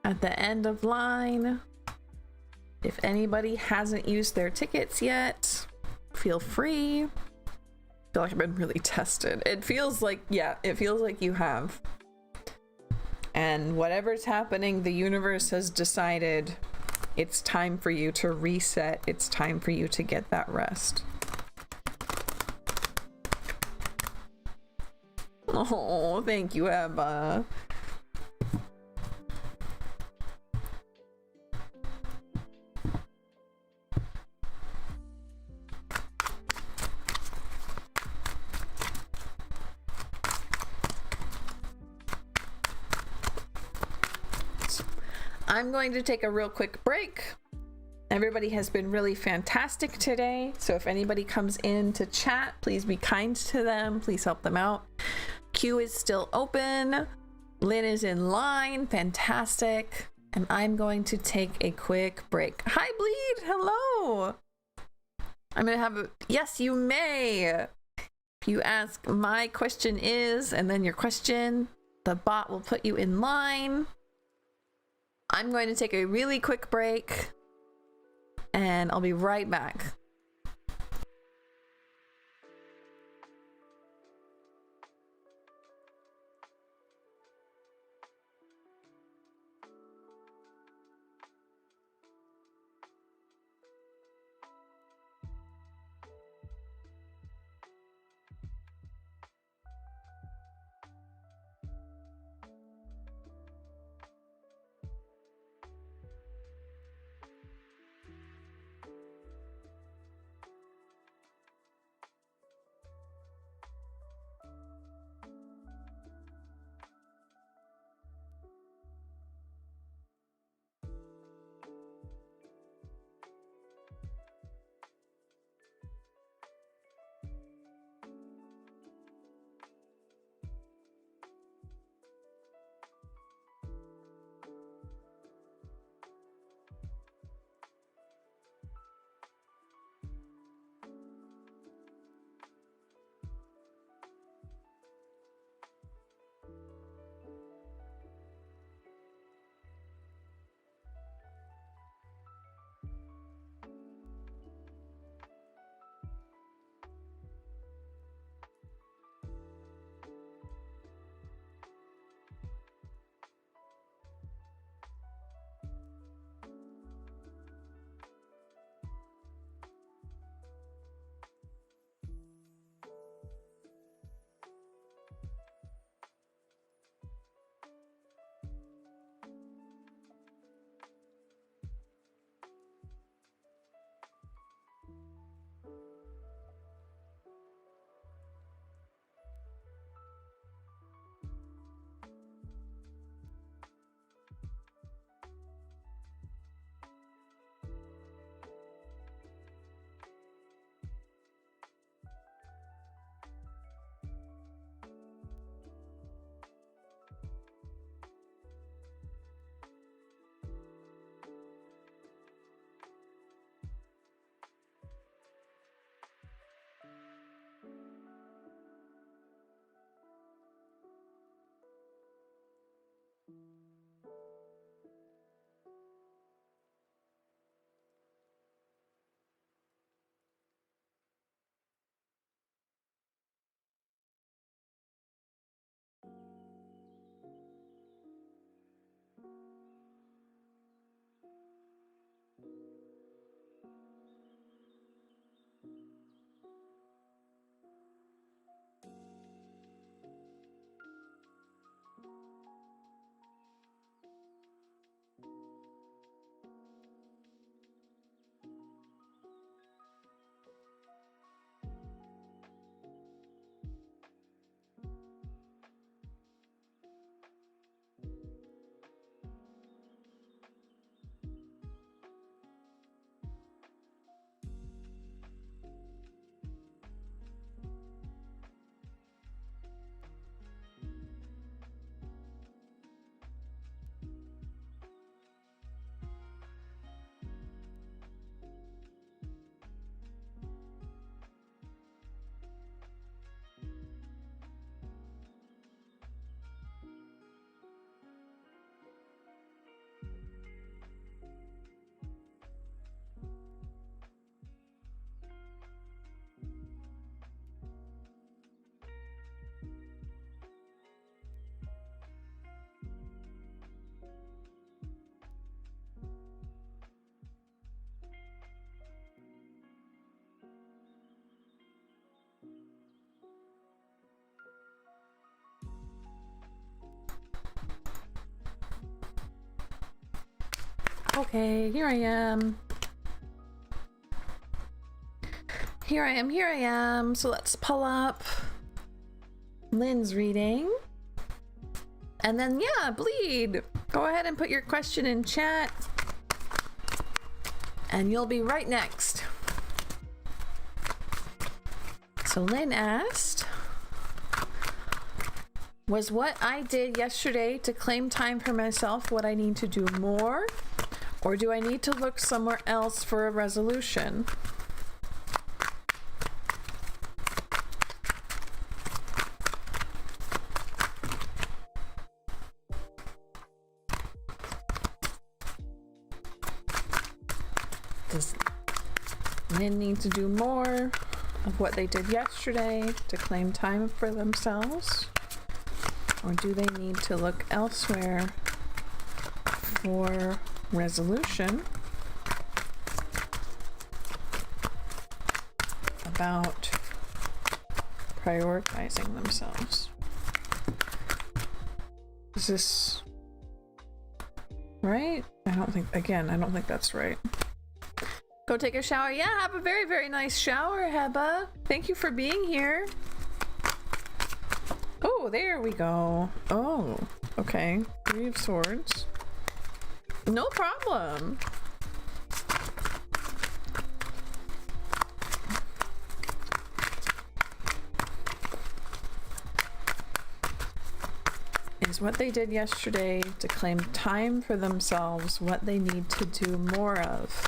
at the end of line. If anybody hasn't used their tickets yet, feel free. I feel like I've been really tested. It feels like, yeah, it feels like you have. And whatever's happening, the universe has decided it's time for you to reset. It's time for you to get that rest. Oh, thank you, Ebba. I'm going to take a real quick break. Everybody has been really fantastic today. So if anybody comes in to chat, please be kind to them. Please help them out. Queue is still open. Lynn is in line. Fantastic. And I'm going to take a quick break. Hi, Bleed. Hello. I'm going to have a... Yes, you may. If you ask my question is, and then your question, the bot will put you in line. I'm going to take a really quick break, and I'll be right back. Okay, here I am. Here I am. So let's pull up Lynn's reading. And then, yeah, Bleed. Go ahead and put your question in chat. And you'll be right next. So Lynn asked, Was what I did yesterday to claim time for myself what I need to do more? Or do I need to look somewhere else for a resolution? Does Lynn need to do more of what they did yesterday to claim time for themselves? Or do they need to look elsewhere for resolution about prioritizing themselves? Is this right? I don't think that's right. Go take a shower. Yeah, have a very, very nice shower, Heba. Thank you for being here. Oh, there we go. Oh, okay. 3 of Swords. No problem. Is what they did yesterday to claim time for themselves what they need to do more of?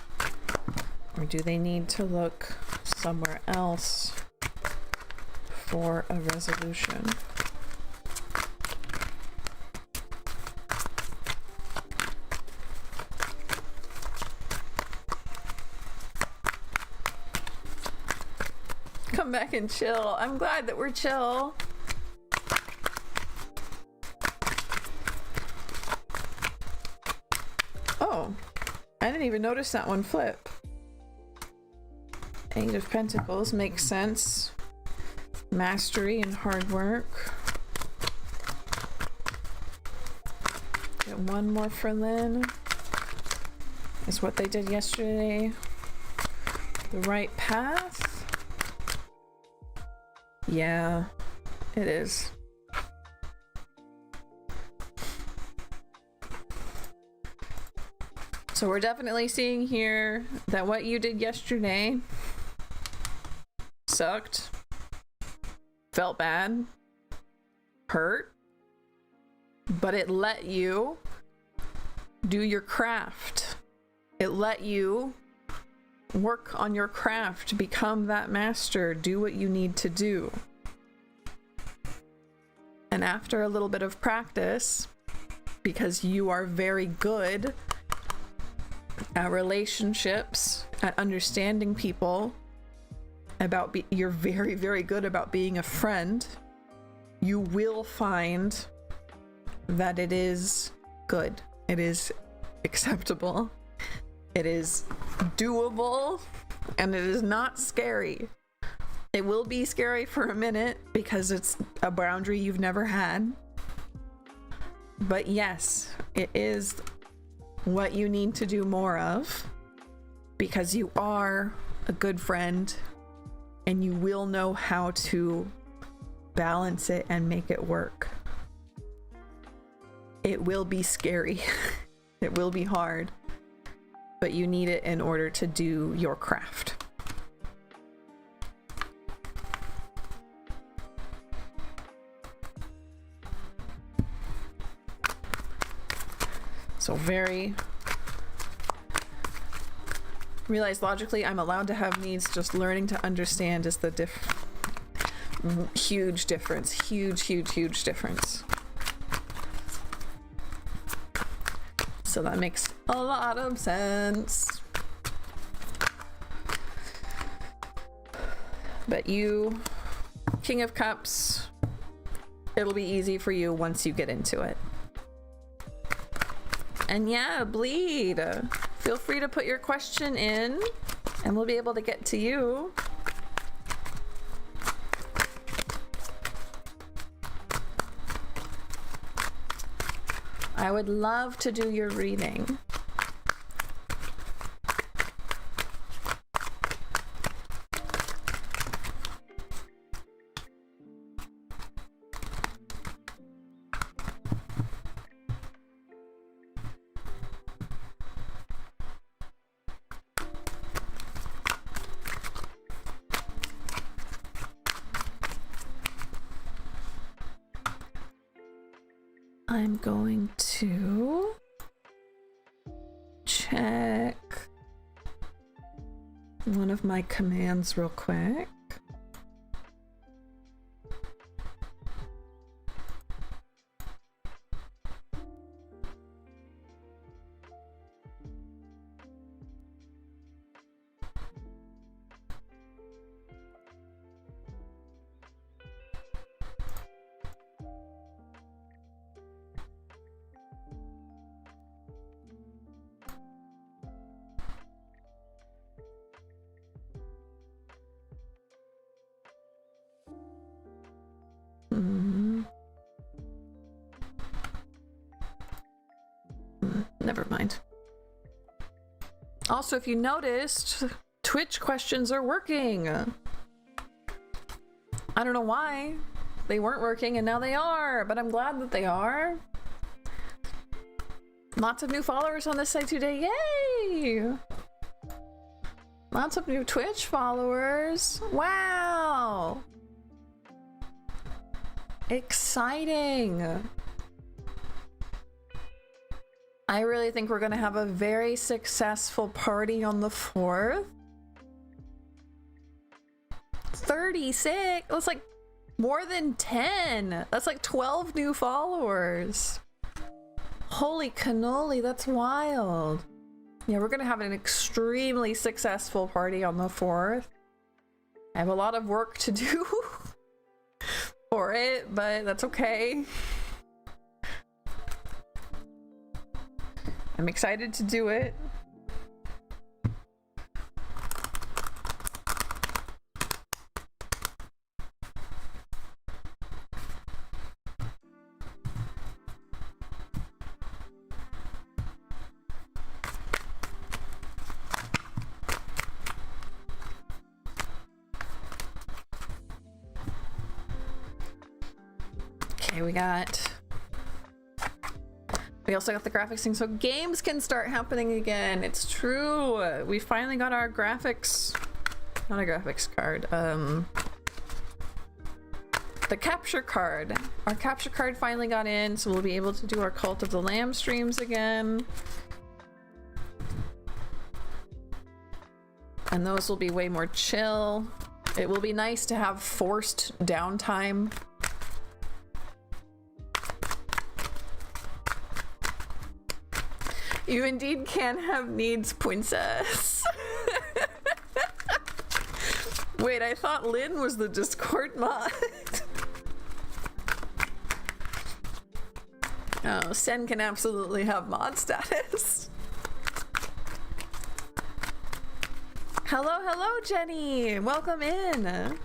Or do they need to look somewhere else for a resolution? Come back and chill. I'm glad that we're chill. Oh, I didn't even notice that one flip. 8 of Pentacles makes sense. Mastery and hard work. Get one more for Lynn. Is what they did yesterday the right path? Yeah, it is. So we're definitely seeing here that what you did yesterday sucked, felt bad, hurt, but it let you do your craft. It let you work on your craft, become that master, do what you need to do. And after a little bit of practice, because you are very good at relationships, at understanding people, you're very, very good about being a friend, you will find that it is good. It is acceptable. It is doable, and it is not scary. It will be scary for a minute because it's a boundary you've never had. But yes, it is what you need to do more of because you are a good friend and you will know how to balance it and make it work. It will be scary. It will be hard, but you need it in order to do your craft. So realize logically I'm allowed to have needs, just learning to understand is the huge difference. Huge difference. So that makes a lot of sense. But you, King of Cups, it'll be easy for you once you get into it. And yeah, Bleed, feel free to put your question in and we'll be able to get to you. I would love to do your reading. I'm going to check one of my commands real quick. Never mind. Also, if you noticed, Twitch questions are working. I don't know why they weren't working and now they are, but I'm glad that they are. Lots of new followers on this site today. Yay! Lots of new Twitch followers. Wow! Exciting! I really think we're gonna have a very successful party on the 4th. 36? That's like more than 10. That's like 12 new followers. Holy cannoli, that's wild. Yeah, we're gonna have an extremely successful party on the 4th. I have a lot of work to do for it, but that's okay. I'm excited to do it. Okay, we also got the graphics thing, so games can start happening again. It's true. We finally got our graphics, not a graphics card, the capture card. Our capture card finally got in, so we'll be able to do our Cult of the Lamb streams again. And those will be way more chill. It will be nice to have forced downtime. You indeed can have needs, princess. Wait, I thought Lynn was the Discord mod. Oh, Sen can absolutely have mod status. Hello, hello, Jenny. Welcome in.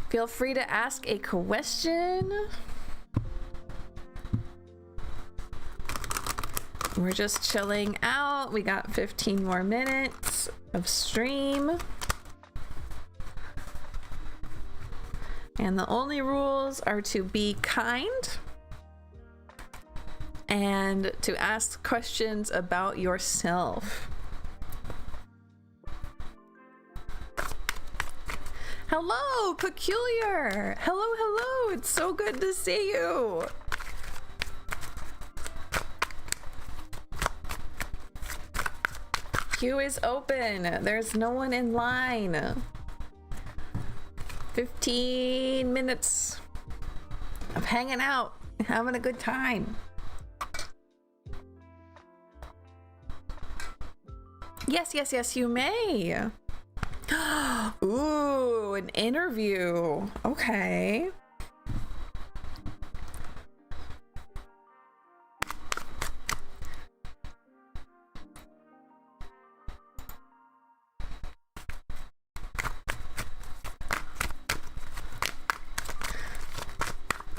Feel free to ask a question. We're just chilling out. We got 15 more minutes of stream. And the only rules are to be kind and to ask questions about yourself. Hello, Peculiar. Hello, hello. It's so good to see you. Queue is open. There's no one in line. 15 minutes of hanging out, having a good time. Yes, yes, yes, you may. Ooh, an interview. Okay.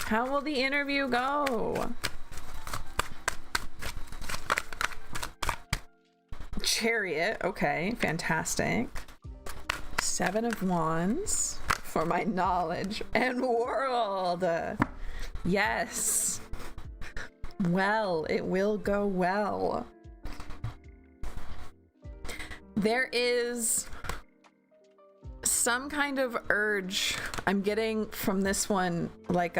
How will the interview go? Chariot, okay, fantastic. 7 of Wands for my knowledge and world. Yes. Well, it will go well. There is some kind of urge. I'm getting from this one, like,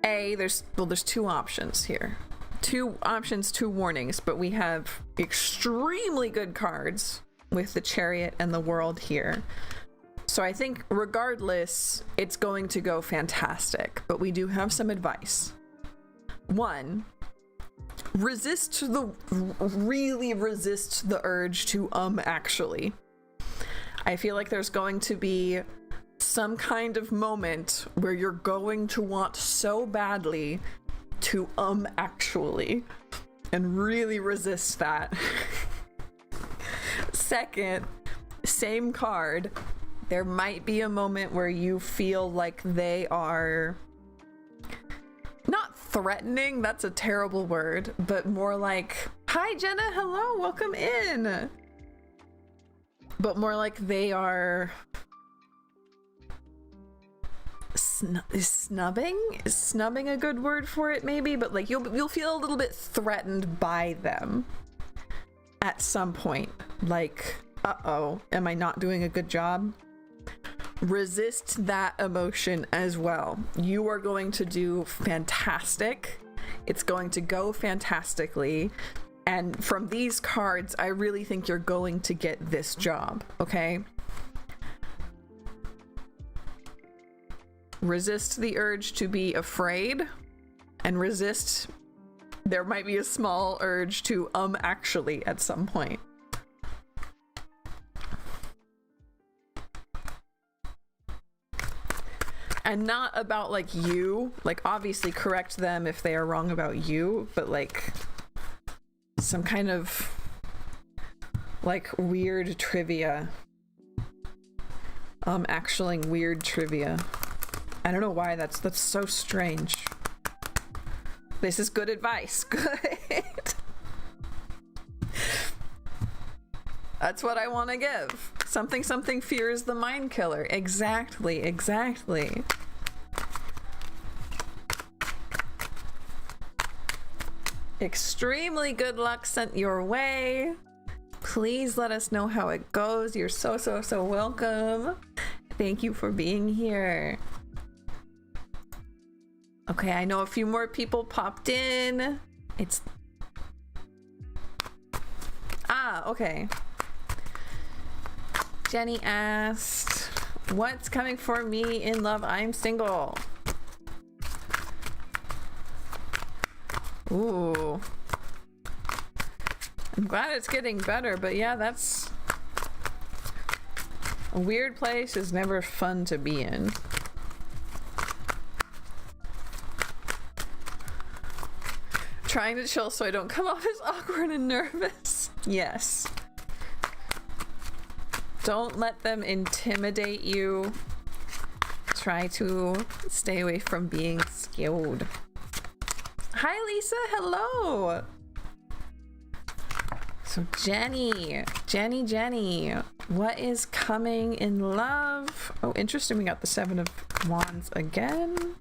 there's two options here. Two options, two warnings, but we have extremely good cards with the Chariot and the World here. So I think regardless, it's going to go fantastic, but we do have some advice. One, really resist the urge to actually. I feel like there's going to be some kind of moment where you're going to want so badly to actually, and really resist that. Second, same card, there might be a moment where you feel like they are not threatening, that's a terrible word, but more like, hi Jenna, hello, welcome in. But more like they are is snubbing a good word for it maybe, but like you'll feel a little bit threatened by them at some point, like, uh-oh, am I not doing a good job? Resist that emotion as well. You are going to do fantastic. It's going to go fantastically. And from these cards, I really think you're going to get this job, okay? Resist the urge to be afraid, and resist, there might be a small urge to actually at some point. And not about like you, like obviously correct them if they are wrong about you, but like some kind of like weird trivia. Actually weird trivia. I don't know why that's so strange. This is good advice. Good. That's what I want to give. Something fear is the mind killer. Exactly. Extremely good luck sent your way. Please let us know how it goes. You're so welcome. Thank you for being here. Okay, I know a few more people popped in. Okay. Jenny asked, what's coming for me in love? I'm single. Ooh. I'm glad it's getting better, but yeah, that's... A weird place is never fun to be in. Trying to chill so I don't come off as awkward and nervous. Yes. Don't let them intimidate you. Try to stay away from being scared. Hi Lisa, hello. So Jenny, what is coming in love? Oh, interesting, we got the Seven of Wands again.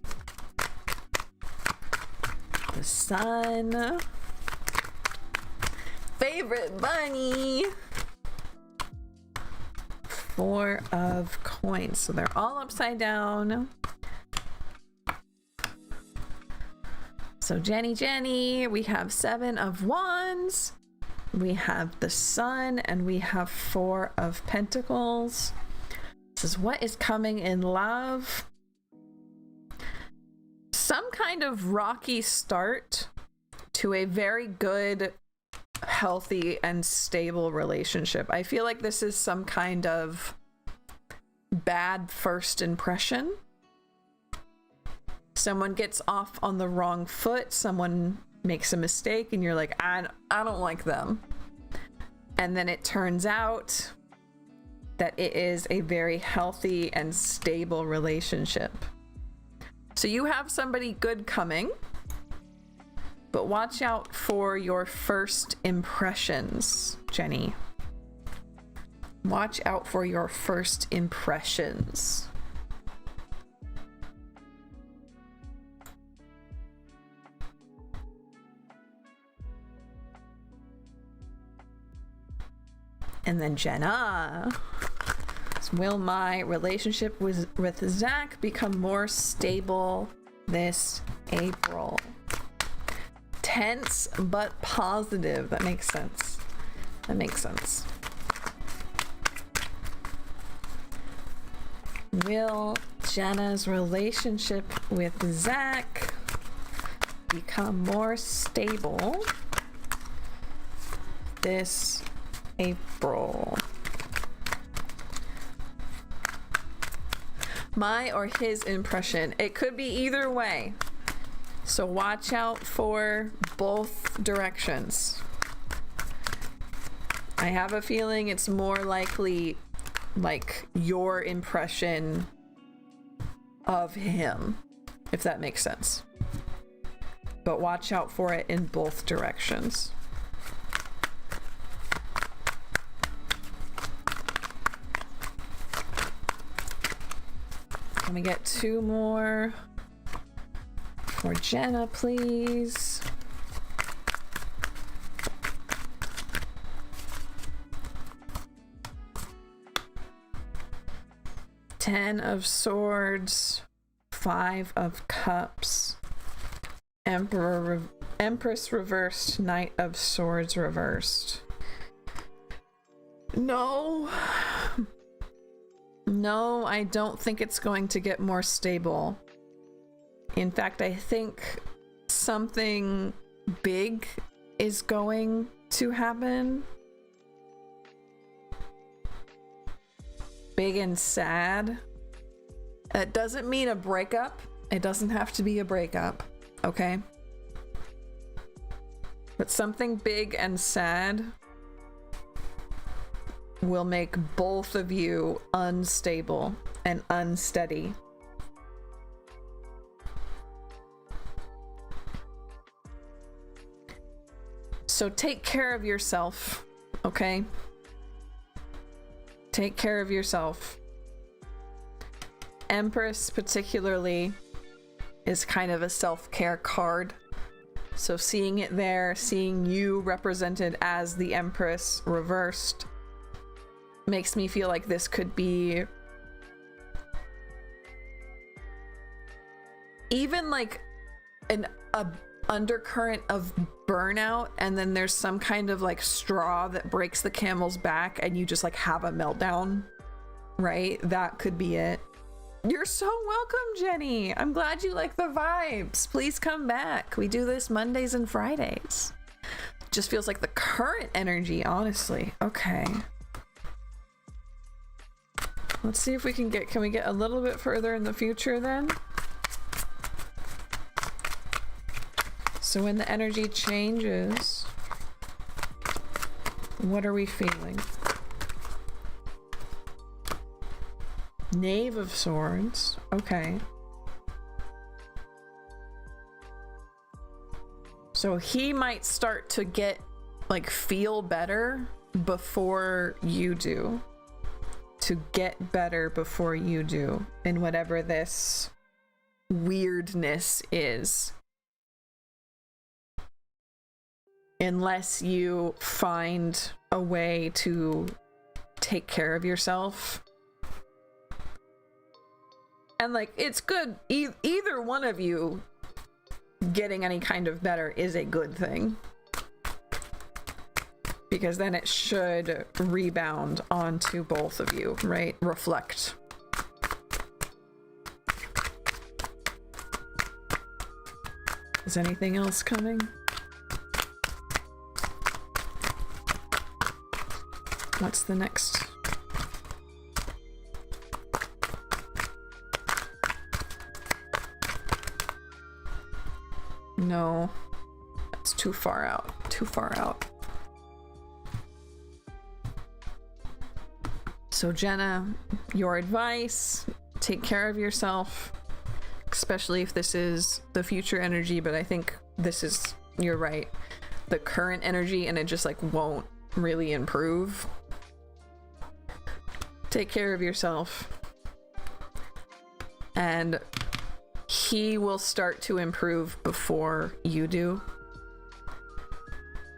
The Sun. Favorite bunny. Four of Coins. So they're all upside down. So Jenny, we have Seven of Wands. We have the Sun, and we have Four of Pentacles. This is what is coming in love. Some kind of rocky start to a very good, healthy, and stable relationship. I feel like this is some kind of bad first impression. Someone gets off on the wrong foot, someone makes a mistake, and you're like, I don't like them. And then it turns out that it is a very healthy and stable relationship. So you have somebody good coming, but watch out for your first impressions, Jenny. Watch out for your first impressions. And then Jenna. Will my relationship with Zach become more stable this April? Tense but positive. That makes sense. That makes sense. Will Jenna's relationship with Zach become more stable this April? My or his impression. It could be either way. So watch out for both directions. I have a feeling it's more likely like your impression of him, if that makes sense. But watch out for it in both directions. Can we get 2 more for Jenna, please? Ten of Swords, 5 of Cups, Empress reversed, Knight of Swords reversed. No, I don't think it's going to get more stable. In fact, I think something big is going to happen. Big and sad. It doesn't mean a breakup. It doesn't have to be a breakup, okay? But something big and sad will make both of you unstable and unsteady. So take care of yourself, okay? Take care of yourself. Empress particularly is kind of a self-care card. So seeing it there, seeing you represented as the Empress reversed, makes me feel like this could be even like a undercurrent of burnout, and then there's some kind of like straw that breaks the camel's back and you just like have a meltdown, right? That could be it. You're so welcome, Jenny. I'm glad you like the vibes. Please come back. We do this Mondays and Fridays. Just feels like the current energy, honestly. Okay. Let's see if we can we get a little bit further in the future then? So when the energy changes, what are we feeling? Knave of Swords. Okay. So he might start to get, like, feel better before you do. To get better before you do in whatever this weirdness is. Unless you find a way to take care of yourself. And like, it's good. Either one of you getting any kind of better is a good thing. Because then it should rebound onto both of you, right? Reflect. Is anything else coming? What's the next? No, that's too far out. Too far out. So Jenna, your advice, take care of yourself, especially if this is the future energy, but I think this is, you're right, the current energy, and it just like won't really improve. Take care of yourself. And he will start to improve before you do.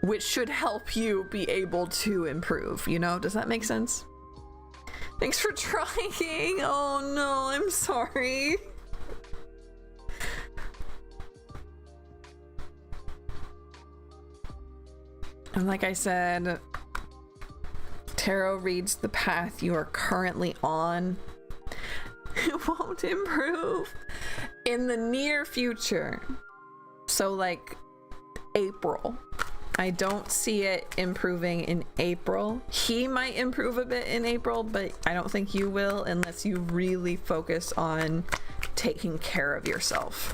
which should help you be able to improve, you know? Does that make sense? Thanks for trying. Oh no, I'm sorry. And like I said, tarot reads the path you are currently on. It won't improve in the near future. So like April. I don't see it improving in April. He might improve a bit in April, but I don't think you will unless you really focus on taking care of yourself.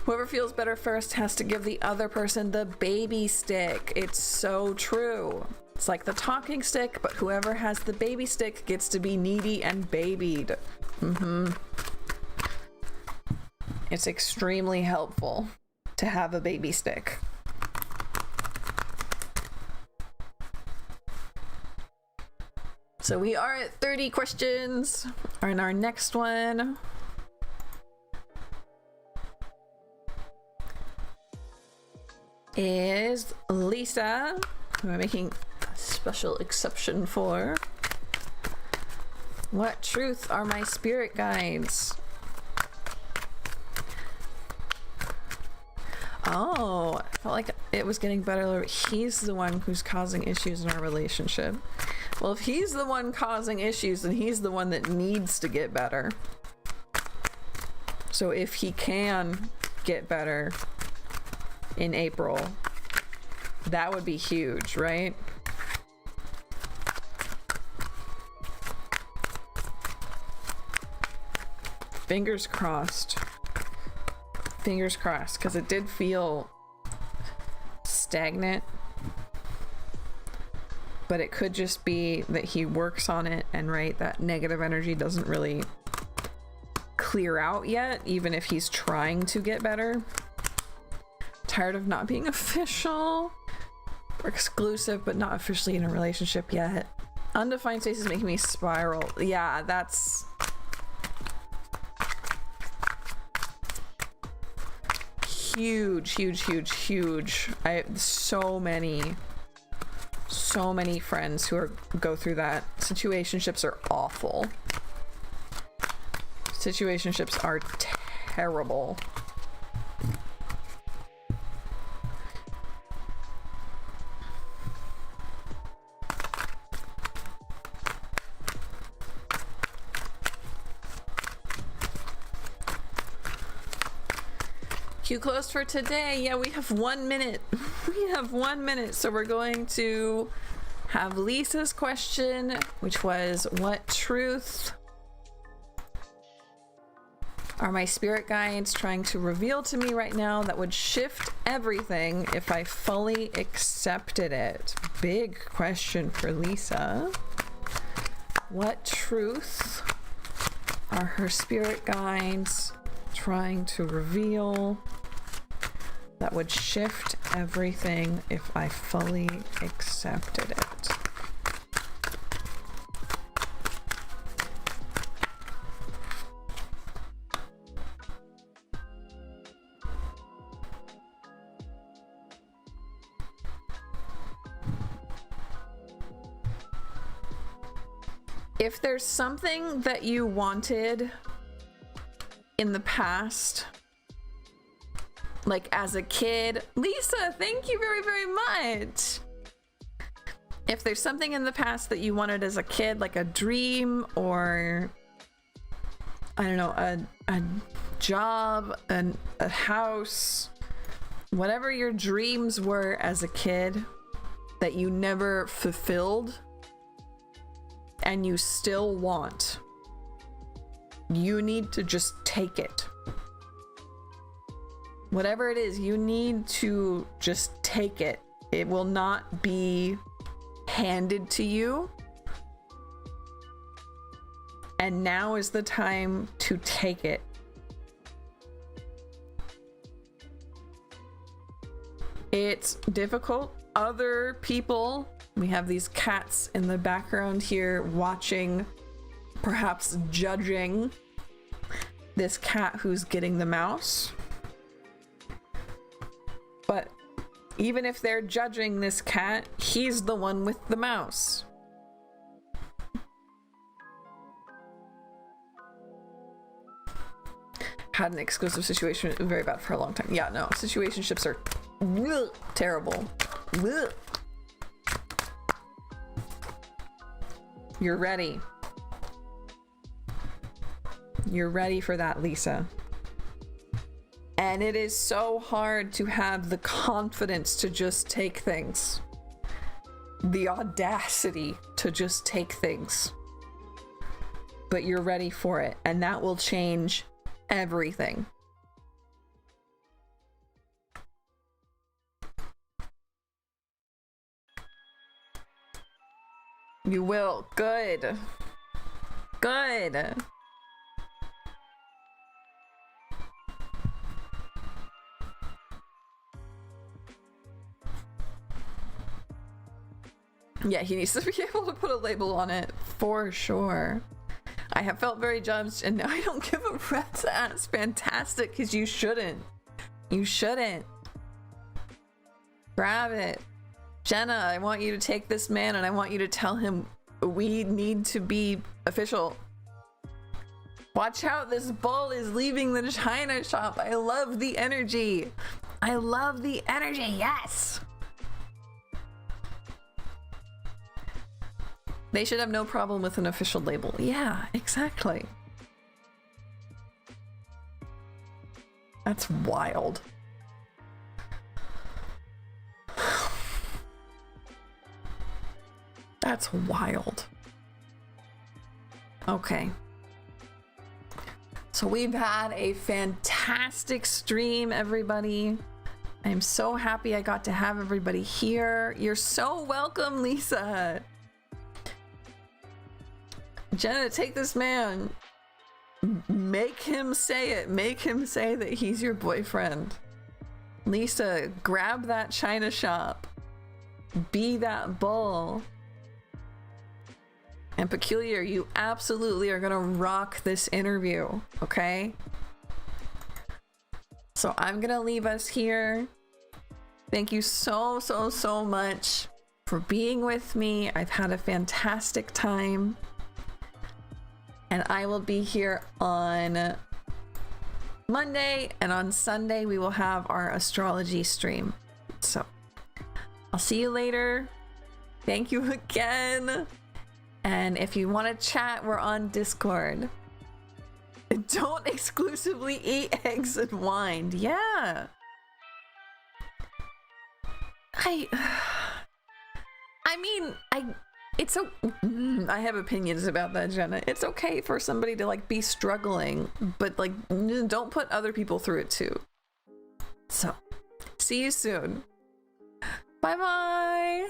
Whoever feels better first has to give the other person the baby stick. It's so true. It's like the talking stick, but whoever has the baby stick gets to be needy and babied. It's extremely helpful to have a baby stick. So we are at 30 questions. And our next one is Lisa, who I'm making a special exception for. What truth are my spirit guides? Oh, I felt like it was getting better. He's the one who's causing issues in our relationship. Well, if he's the one causing issues, then he's the one that needs to get better. So if he can get better in April, that would be huge, right? Fingers crossed. Fingers crossed, because it did feel stagnant. But it could just be that he works on it, and right, that negative energy doesn't really clear out yet, even if he's trying to get better. Tired of not being official. We're exclusive, but not officially in a relationship yet. Undefined space is making me spiral. Yeah, that's... huge, huge, huge, huge. I have so many friends who go through that. Situationships are awful. Situationships are terrible. Q closed for today. Yeah, we have 1 minute. We have 1 minute, so we're going to have Lisa's question, which was, what truth are my spirit guides trying to reveal to me right now that would shift everything if I fully accepted it? Big question for Lisa. What truth are her spirit guides trying to reveal that would shift everything if I fully accepted it? If there's something that you wanted in the past, like as a kid, Lisa, thank you very, very much. If there's something in the past that you wanted as a kid, like a dream or, I don't know, a job, a house, whatever your dreams were as a kid that you never fulfilled and you still want, you need to just take it. Whatever it is, you need to just take it. It will not be handed to you. And now is the time to take it. It's difficult. Other people, we have these cats in the background here watching, perhaps judging this cat who's getting the mouse. But even if they're judging this cat, he's the one with the mouse. Had an exclusive situation, very bad for a long time. Yeah, no, situationships are terrible. You're ready. You're ready for that, Lisa. And it is so hard to have the confidence to just take things. The audacity to just take things. But you're ready for it, and that will change everything. You will. Good. Good. Yeah, he needs to be able to put a label on it, for sure. I have felt very judged, and now I don't give a rat's ass. Fantastic, because you shouldn't. You shouldn't. Grab it. Jenna, I want you to take this man, and I want you to tell him we need to be official. Watch out, this bull is leaving the China shop. I love the energy. I love the energy, yes! They should have no problem with an official label. Yeah, exactly. That's wild. That's wild. Okay. So we've had a fantastic stream, everybody. I'm so happy I got to have everybody here. You're so welcome, Lisa. Jenna, take this man. Make him say it. Make him say that he's your boyfriend. Lisa, grab that China shop. Be that bull. And Peculiar, you absolutely are gonna rock this interview, okay? So I'm gonna leave us here. Thank you so much for being with me. I've had a fantastic time. And I will be here on Monday, and on Sunday we will have our astrology stream. So I'll see you later. Thank you again. And if you want to chat, we're on Discord. Don't exclusively eat eggs and wine. Yeah. I mean, I have opinions about that, Jenna. It's okay for somebody to like be struggling, but like don't put other people through it too. So, see you soon. Bye bye.